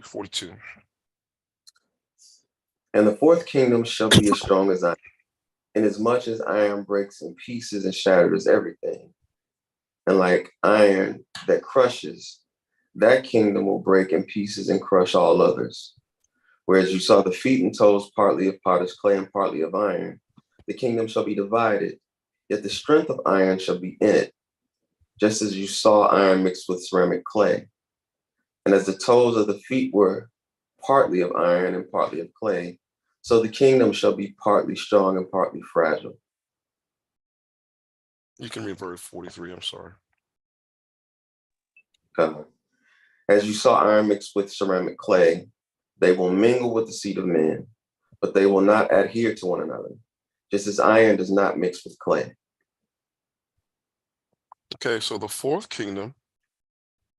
42. And the fourth kingdom shall be as strong as iron, inasmuch as iron breaks in pieces and shatters everything. And like iron that crushes, that kingdom will break in pieces and crush all others. Whereas you saw the feet and toes partly of potter's clay and partly of iron, the kingdom shall be divided, yet the strength of iron shall be in it, just as you saw iron mixed with ceramic clay. And as the toes of the feet were partly of iron and partly of clay, so the kingdom shall be partly strong and partly fragile. You can read verse 43, I'm sorry. As you saw iron mixed with ceramic clay, they will mingle with the seed of men, but they will not adhere to one another, just as iron does not mix with clay. Okay, so the fourth kingdom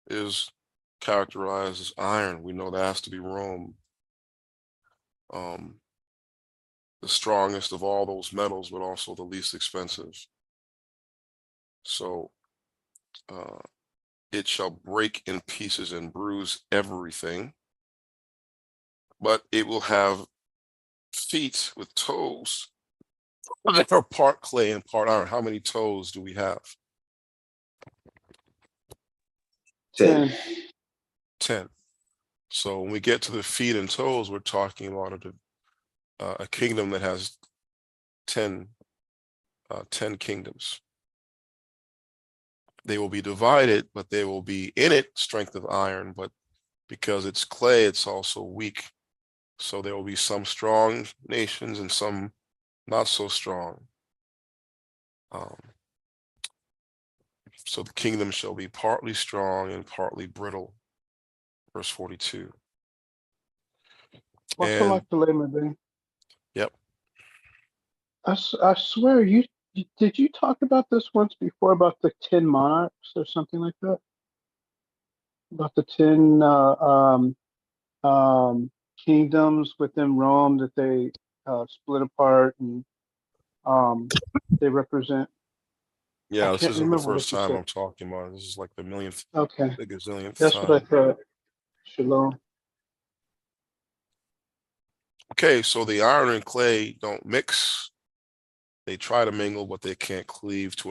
is characterized as iron. We know that has to be Rome. The strongest of all those metals, but also the least expensive. So it shall break in pieces and bruise everything, but it will have feet with toes that are part clay and part iron. How many toes do we have? 10. 10. So when we get to the feet and toes, we're talking about a kingdom that has 10 kingdoms. They will be divided, but they will be in it strength of iron, but because it's clay, it's also weak. So there will be some strong nations and some not so strong. So the kingdom shall be partly strong and partly brittle. Verse 42. And yep. I swear did you talk about this once before about the 10 monarchs or something like that? About the 10 kingdoms within Rome that they split apart and they represent. Yeah, I this can't isn't the remember first what you time said. I'm talking about it. This is like the millionth, Okay, the gazillionth that's what I time. thought. Shalom. Okay, so the iron and clay don't mix. They try to mingle, but they can't cleave to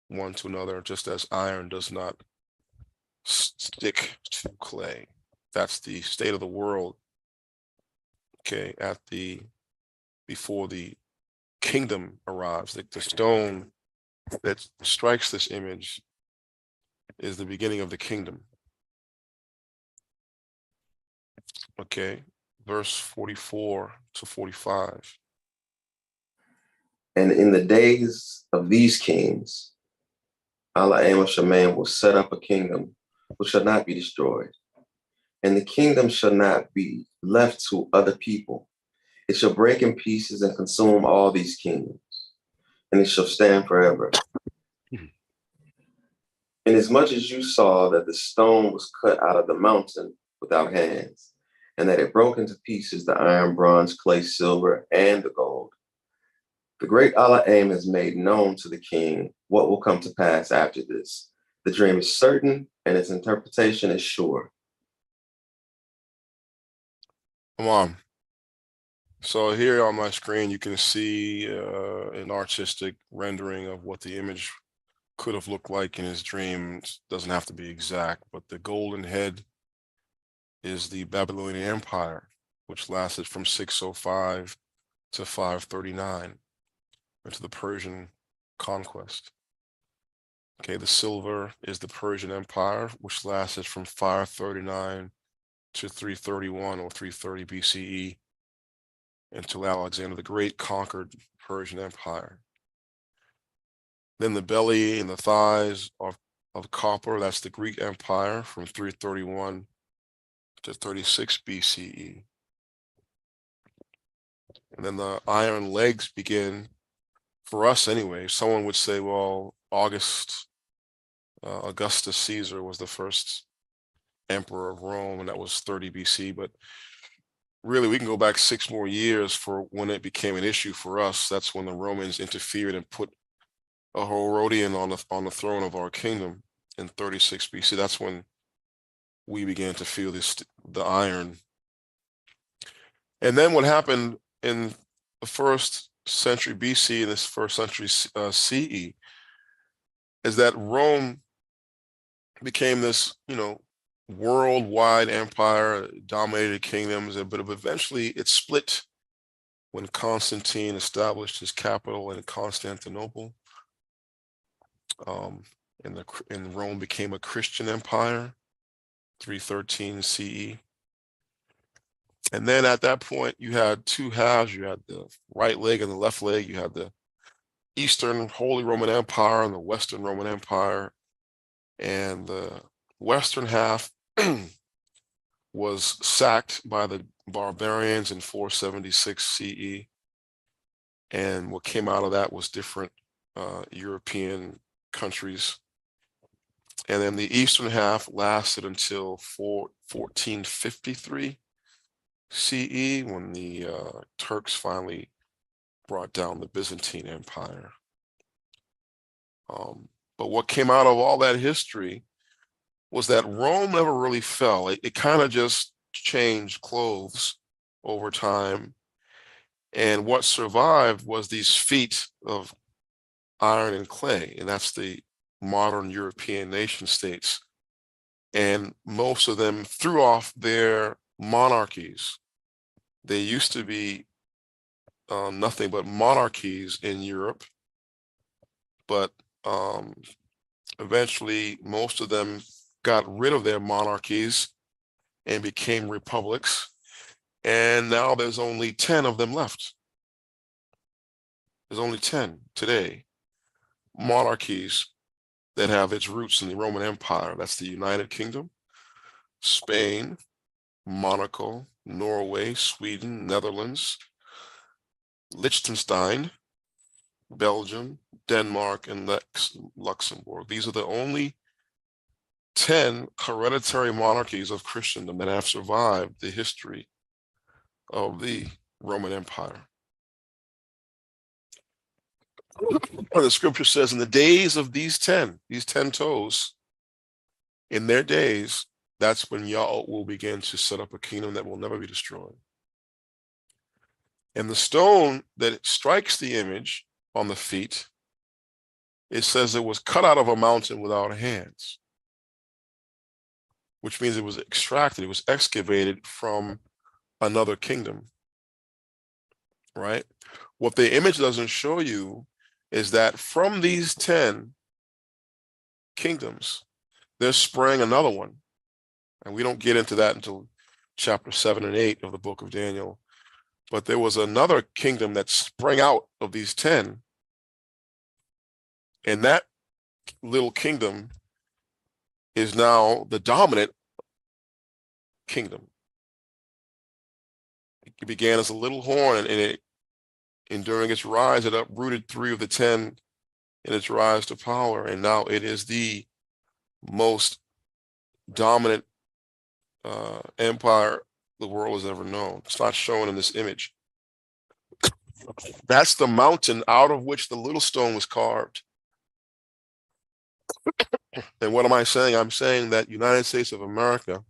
one to another, just as iron does not stick to clay. That's the state of the world, okay, before the kingdom arrives. The stone that strikes this image is the beginning of the kingdom. Okay, verse 44 to 45. And in the days of these kings, Allah Shemaim will set up a kingdom which shall not be destroyed. And the kingdom shall not be left to other people. It shall break in pieces and consume all these kingdoms, and it shall stand forever. Inasmuch as you saw that the stone was cut out of the mountain without hands, and that it broke into pieces the iron, bronze, clay, silver, and the gold, the great Allah has made known to the king what will come to pass after this. The dream is certain, and its interpretation is sure. Come on. So here on my screen, you can see an artistic rendering of what the image could have looked like in his dream. It doesn't have to be exact, but the golden head is the Babylonian Empire, which lasted from 605 to 539, into the Persian conquest. Okay, the silver is the Persian Empire, which lasted from 539 to 331 or 330 BCE, until Alexander the Great conquered Persian Empire. Then the belly and the thighs of copper, that's the Greek Empire from 331 to 36 BCE. And then the iron legs begin, for us anyway. Someone would say, well, Augustus Caesar was the first emperor of Rome, and that was 30 BC, but really we can go back 6 more years for when it became an issue for us. That's when the Romans interfered and put a Herodian on the throne of our kingdom in 36 BC. That's when we began to feel the iron. And then what happened in the 1st century BC and this 1st century CE is that Rome became this, worldwide empire, dominated kingdoms, but eventually it split when Constantine established his capital in Constantinople. And Rome became a Christian empire, 313 CE. And then at that point, you had 2 halves. You had the right leg and the left leg. You had the Eastern Holy Roman Empire and the Western Roman Empire. And the Western half was sacked by the barbarians in 476 CE. And what came out of that was different European countries. And then the Eastern half lasted until 1453 CE, when the Turks finally brought down the Byzantine Empire. But what came out of all that history was that Rome never really fell. It kind of just changed clothes over time. And what survived was these feet of iron and clay, and that's the modern European nation states. And most of them threw off their monarchies. They used to be nothing but monarchies in Europe, but eventually most of them got rid of their monarchies and became republics, and now there's only 10 of them left. There's only 10 today, monarchies that have its roots in the Roman Empire. That's the United Kingdom, Spain, Monaco, Norway, Sweden, Netherlands, Liechtenstein, Belgium, Denmark, and Luxembourg. These are the only 10 hereditary monarchies of Christendom that have survived the history of the Roman Empire. The scripture says, in the days of these 10 toes, in their days, that's when Yah will begin to set up a kingdom that will never be destroyed. And the stone that strikes the image on the feet, it says it was cut out of a mountain without hands, which means it was extracted, it was excavated from another kingdom, right? What the image doesn't show you is that from these 10 kingdoms, there sprang another one. And we don't get into that until chapter 7 and 8 of the book of Daniel. But there was another kingdom that sprang out of these 10. And that little kingdom is now the dominant kingdom. It began as a little horn, and during its rise, it uprooted 3 of the 10 in its rise to power. And now it is the most dominant empire the world has ever known. It's not shown in this image. That's the mountain out of which the little stone was carved. And what am I saying? I'm saying that United States of America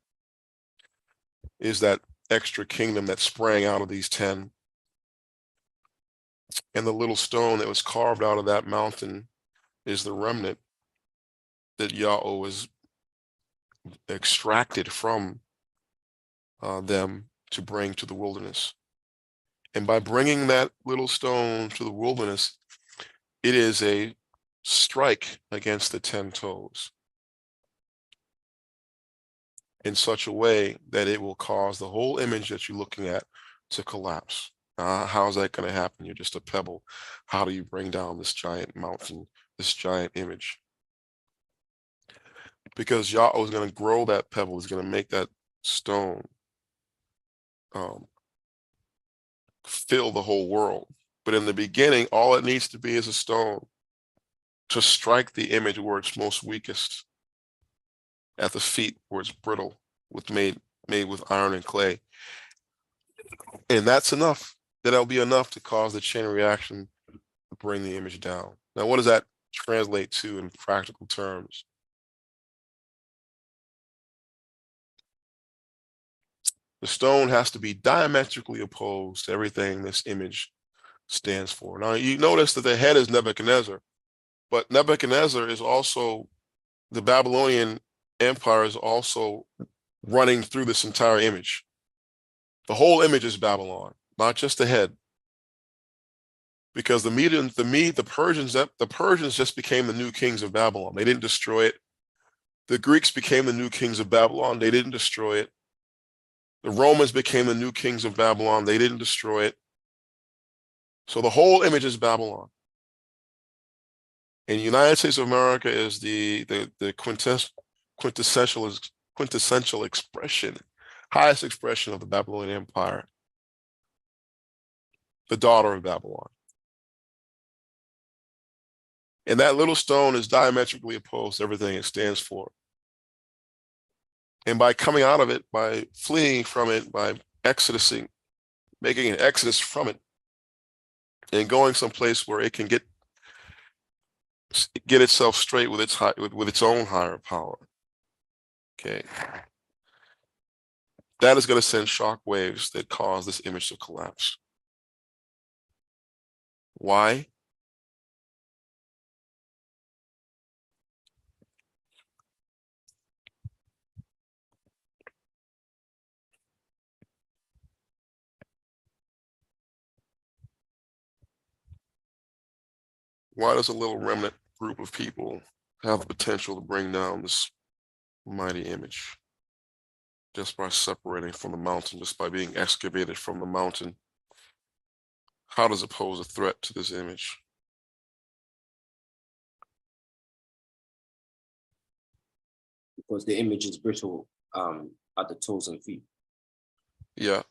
is that extra kingdom that sprang out of these 10. And the little stone that was carved out of that mountain is the remnant that Yahweh was extracted from them to bring to the wilderness. And by bringing that little stone to the wilderness, it is a strike against the 10 toes in such a way that it will cause the whole image that you're looking at to collapse. How is that going to happen? You're just a pebble. How do you bring down this giant mountain, this giant image? Because Yahweh is going to grow that pebble, is going to make that stone fill the whole world. But in the beginning, all it needs to be is a stone to strike the image where it's most weakest, at the feet where it's brittle, made with iron and clay. And that's enough. That'll be enough to cause the chain reaction to bring the image down. Now, what does that translate to in practical terms? The stone has to be diametrically opposed to everything this image stands for. Now, you notice that the head is Nebuchadnezzar, but Nebuchadnezzar is also, the Babylonian Empire is also running through this entire image. The whole image is Babylon, not just the head. Because the Persians just became the new kings of Babylon. They didn't destroy it. The Greeks became the new kings of Babylon. They didn't destroy it. The Romans became the new kings of Babylon. They didn't destroy it. So the whole image is Babylon. And the United States of America is the quintessential expression, highest expression of the Babylonian Empire, the daughter of Babylon. And that little stone is diametrically opposed to everything it stands for. And by coming out of it, by fleeing from it, by exodusing, making an exodus from it, and going someplace where it can get itself straight with its own higher power. Okay. That is going to send shock waves that cause this image to collapse. Why? Why does a little remnant group of people have the potential to bring down this mighty image? Just by separating from the mountain, just by being excavated from the mountain. How does it pose a threat to this image? Because the image is brittle at the toes and feet. Yeah.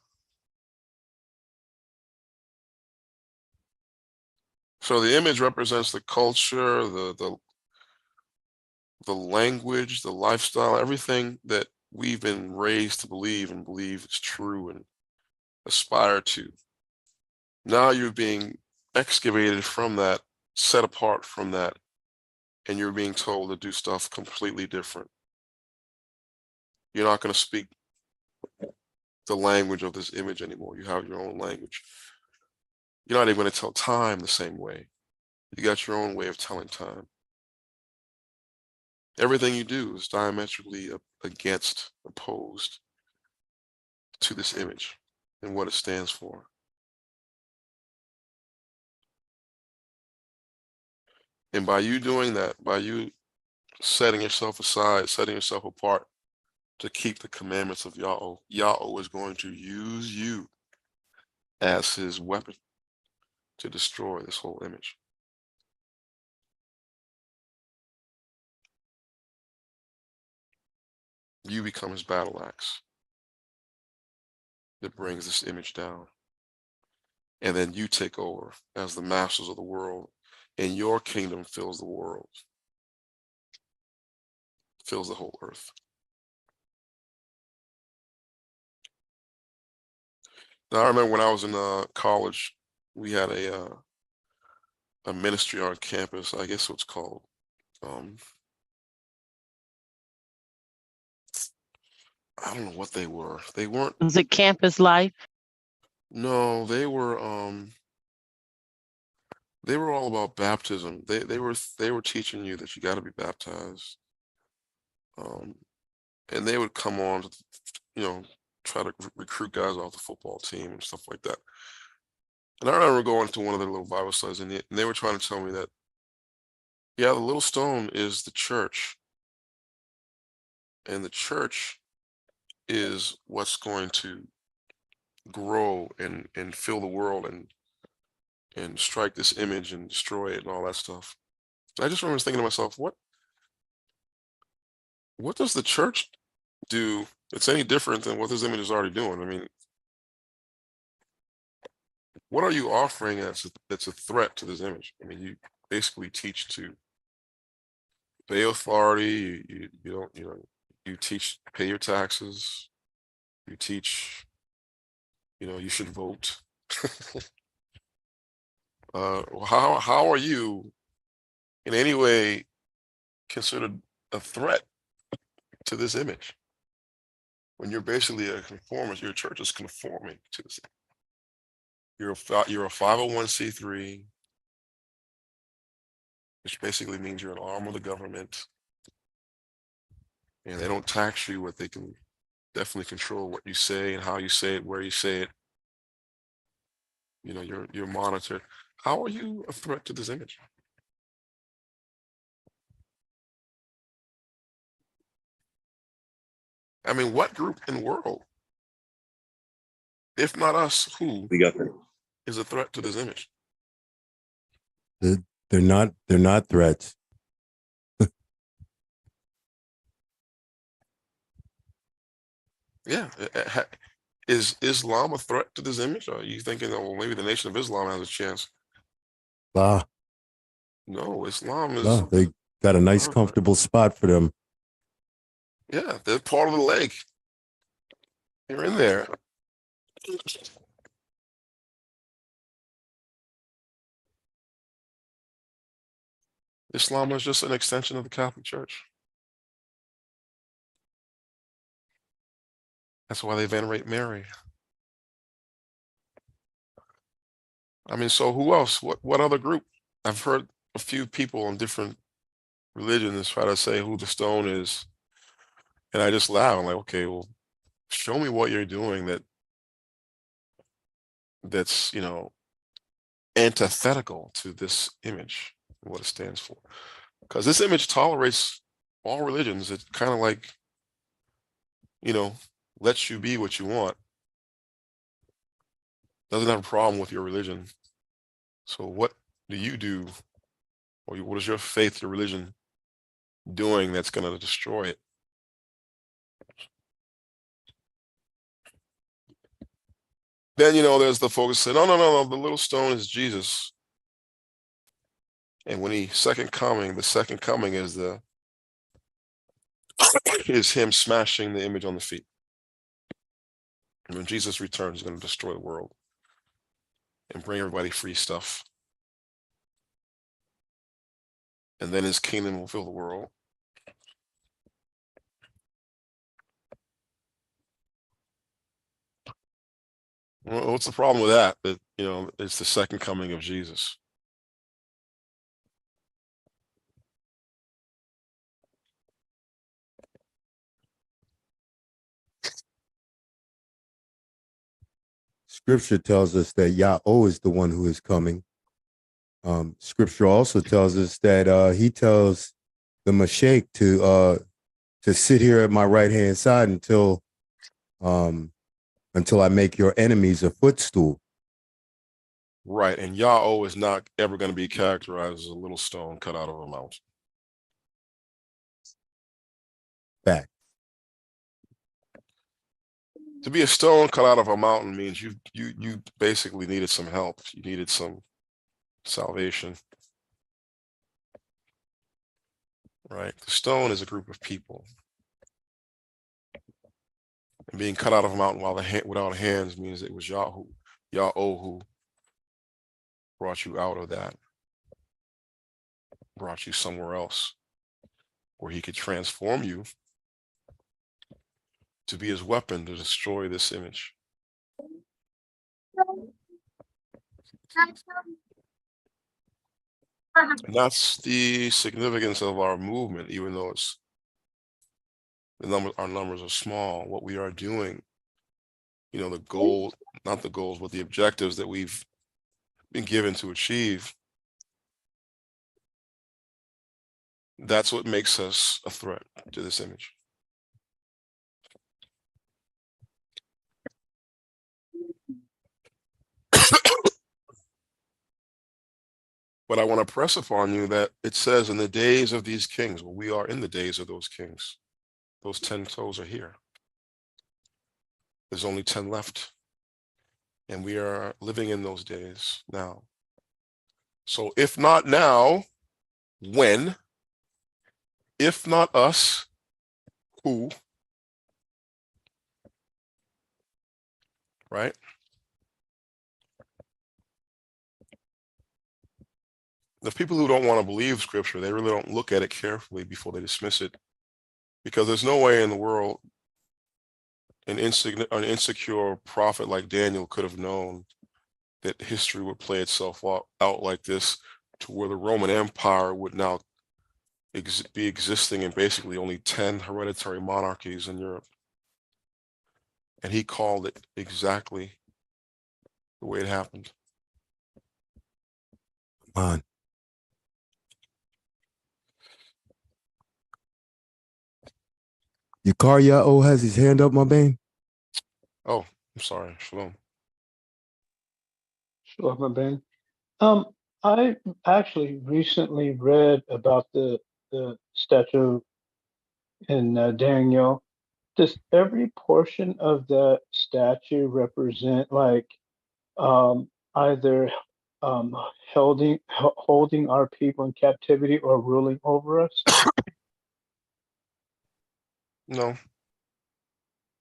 So the image represents the culture, the language, the lifestyle, everything that we've been raised to believe and believe is true and aspire to. Now you're being excavated from that, set apart from that, and you're being told to do stuff completely different. You're not going to speak the language of this image anymore. You have your own language. You're not even going to tell time the same way. You got your own way of telling time. Everything you do is diametrically opposed to this image and what it stands for. And by you doing that, by you setting yourself aside, setting yourself apart to keep the commandments of Yahweh, Yahweh is going to use you as his weapon to destroy this whole image. You become his battle axe that brings this image down. And then you take over as the masters of the world, and your kingdom fills the world, fills the whole earth. Now, I remember when I was in college, we had a ministry on campus. I guess what's called I don't know what they were. They weren't. Was it campus life? No, they were all about baptism. They were teaching you that you got to be baptized. And they would come on to, you know, try to recruit guys off the football team and stuff like that. And I remember going to one of their little Bible studies, and they were trying to tell me that, yeah, the little stone is the church, and the church is what's going to grow and fill the world and strike this image and destroy it and all that stuff. I just remember thinking to myself, what does the church do that's any different than what this image is already doing? I mean, what are you offering that's a threat to this image? I mean, you basically teach to pay authority. You don't, you know, you teach pay your taxes. You teach, you know, you should vote. How are you in any way considered a threat to this image when you're basically a conformist? Your church is conforming to this. You're a 501c3, which basically means you're an arm of the government, and they don't tax you, but they can definitely control what you say and how you say it, where you say it. You know, you're monitored. How are you a threat to this image? I mean, what group in the world, if not us, who is a threat to this image? They're not threats. Yeah. Is Islam a threat to this image? Or are you thinking, oh, well, maybe the Nation of Islam has a chance? Ah, No, Islam is. no, they got a nice, comfortable spot for them. Yeah, they're part of the leg. They're in there. Islam is just an extension of the Catholic Church. That's why they venerate Mary. I mean, so who else? What other group? I've heard a few people in different religions try to say who the stone is, and I just laugh. I'm like, okay, well, show me what you're doing that's, you know, antithetical to this image and what it stands for. Because this image tolerates all religions. It kind of like, you know, lets you be what you want. Doesn't have a problem with your religion. So what do you do, or what is your faith, your religion doing that's going to destroy it? Then, you know, there's the folks say, no, the little stone is Jesus. And when the second coming is is him smashing the image on the feet. And when Jesus returns, he's going to destroy the world and bring everybody free stuff. And then his kingdom will fill the world. Well, what's the problem with that? That, you know, it's the second coming of Jesus. Scripture tells us that Yahweh is the one who is coming. Scripture also tells us that he tells the Mashiach to sit here at my right hand side until I make your enemies a footstool. Right, and Yahweh is not ever going to be characterized as a little stone cut out of a mountain. Fact. To be a stone cut out of a mountain means you basically needed some help. You needed some salvation. Right? The stone is a group of people. And being cut out of a mountain without hands means it was Yahweh who brought you out of that, brought you somewhere else where he could transform you to be his weapon to destroy this image. And that's the significance of our movement, even though our numbers are small. What we are doing, you know, the goal, not the goals, but the objectives that we've been given to achieve, that's what makes us a threat to this image. But I want to press upon you that it says in the days of these kings, well, we are in the days of those kings. Those 10 toes are here. There's only 10 left. And we are living in those days now. So if not now, when? If not us, who? Right? The people who don't want to believe scripture, they really don't look at it carefully before they dismiss it. Because there's no way in the world an insecure prophet like Daniel could have known that history would play itself out like this, to where the Roman Empire would now be existing in basically only 10 hereditary monarchies in Europe. And he called it exactly the way it happened. Come on. Yakar Yahweh has his hand up, my man. Oh, I'm sorry. Shalom. Sure, my man. I actually recently read about the statue in Daniel. Does every portion of the statue represent like either holding our people in captivity or ruling over us? No.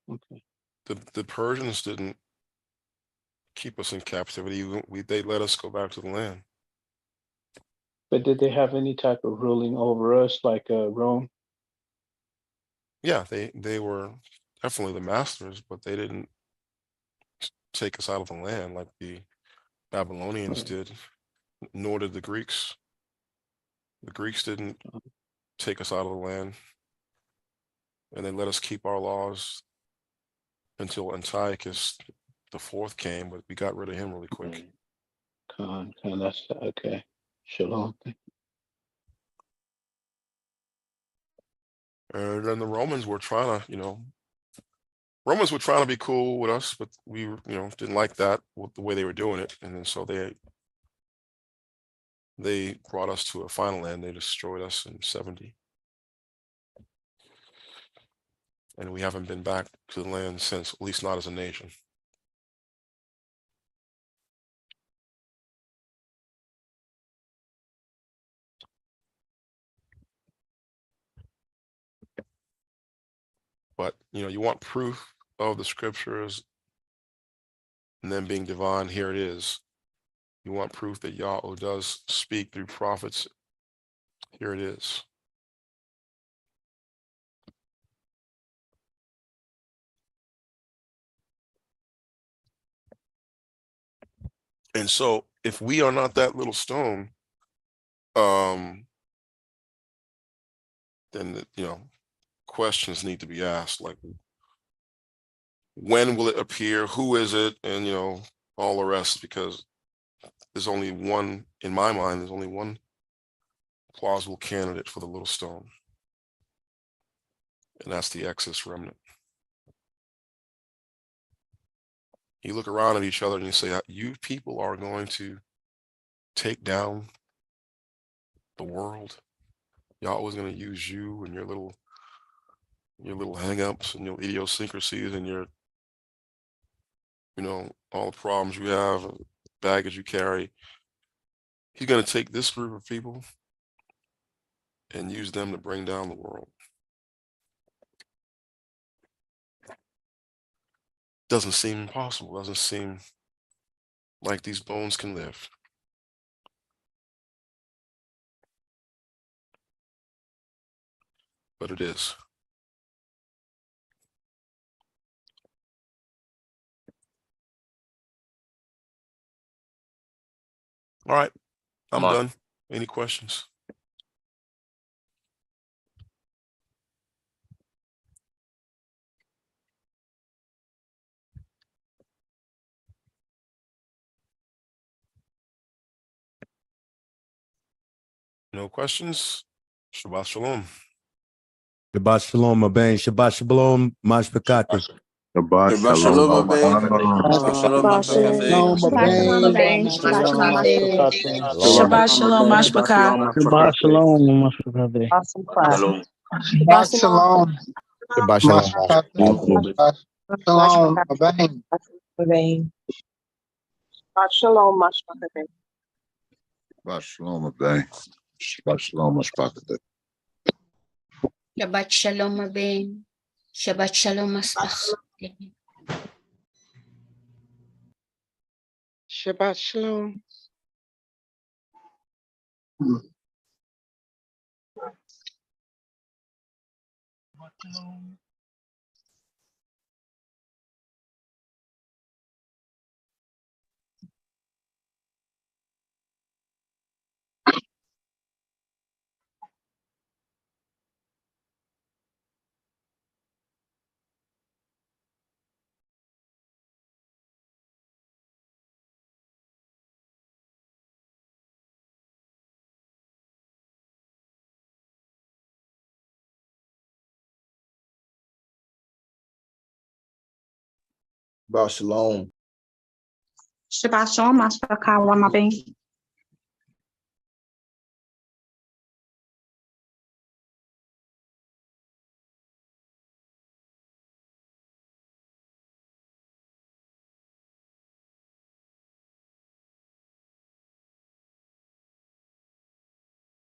Okay. The Persians didn't keep us in captivity. They let us go back to the land. But did they have any type of ruling over us, like Rome? Yeah, they were definitely the masters, but they didn't take us out of the land like the Babylonians did, nor did the Greeks. The Greeks didn't take us out of the land, and they let us keep our laws until Antiochus IV came, but we got rid of him really quick. That's okay. Shalom. And then the Romans were trying to, Romans were trying to be cool with us, but we, didn't like that with the way they were doing it. And then so they brought us to a final end. They destroyed us in 70. And we haven't been back to the land since, at least not as a nation. But, you want proof of the scriptures and them being divine. Here it is. You want proof that Yahweh does speak through prophets. Here it is. And so if we are not that little stone, then, questions need to be asked, like, when will it appear? Who is it? And, all the rest, because there's only one, in my mind, there's only one plausible candidate for the little stone. And that's the Exodus remnant. You look around at each other and you say, you people are going to take down the world. Y'all always going to use you and your little hang-ups and your idiosyncrasies and your, all the problems you have, baggage you carry. He's going to take this group of people and use them to bring down the world. Doesn't seem impossible. Doesn't seem like these bones can live. But it is. All right, I'm done. Any questions? No questions? Shabbat shalom. Shabbat shalom, Aben. Shabbat shalom, Mashpakati. Shabbat Shabbat shalom. shalom, Aben. Shabbat Shabbat shalom, Mashpakate. Shabbat shalom, Aben. Shabbat shalom, Abe. Shabbat shalom, Mashpaka. Shabbat shalom. Awesome class. Shalom. Shabbat shalom. Shabbat shalom. Shabbat shalom. Amen. Shabbat shalom, Mashpaka. Shabbat shalom, Aben. Shabbat shalom, Mashpakate. Shabbat shalom, Aben. Shabbat shalom, Masbach. Shabbat shalom. Shabbat shalom. Shabbat shalom, Mashpaka, Wamabe.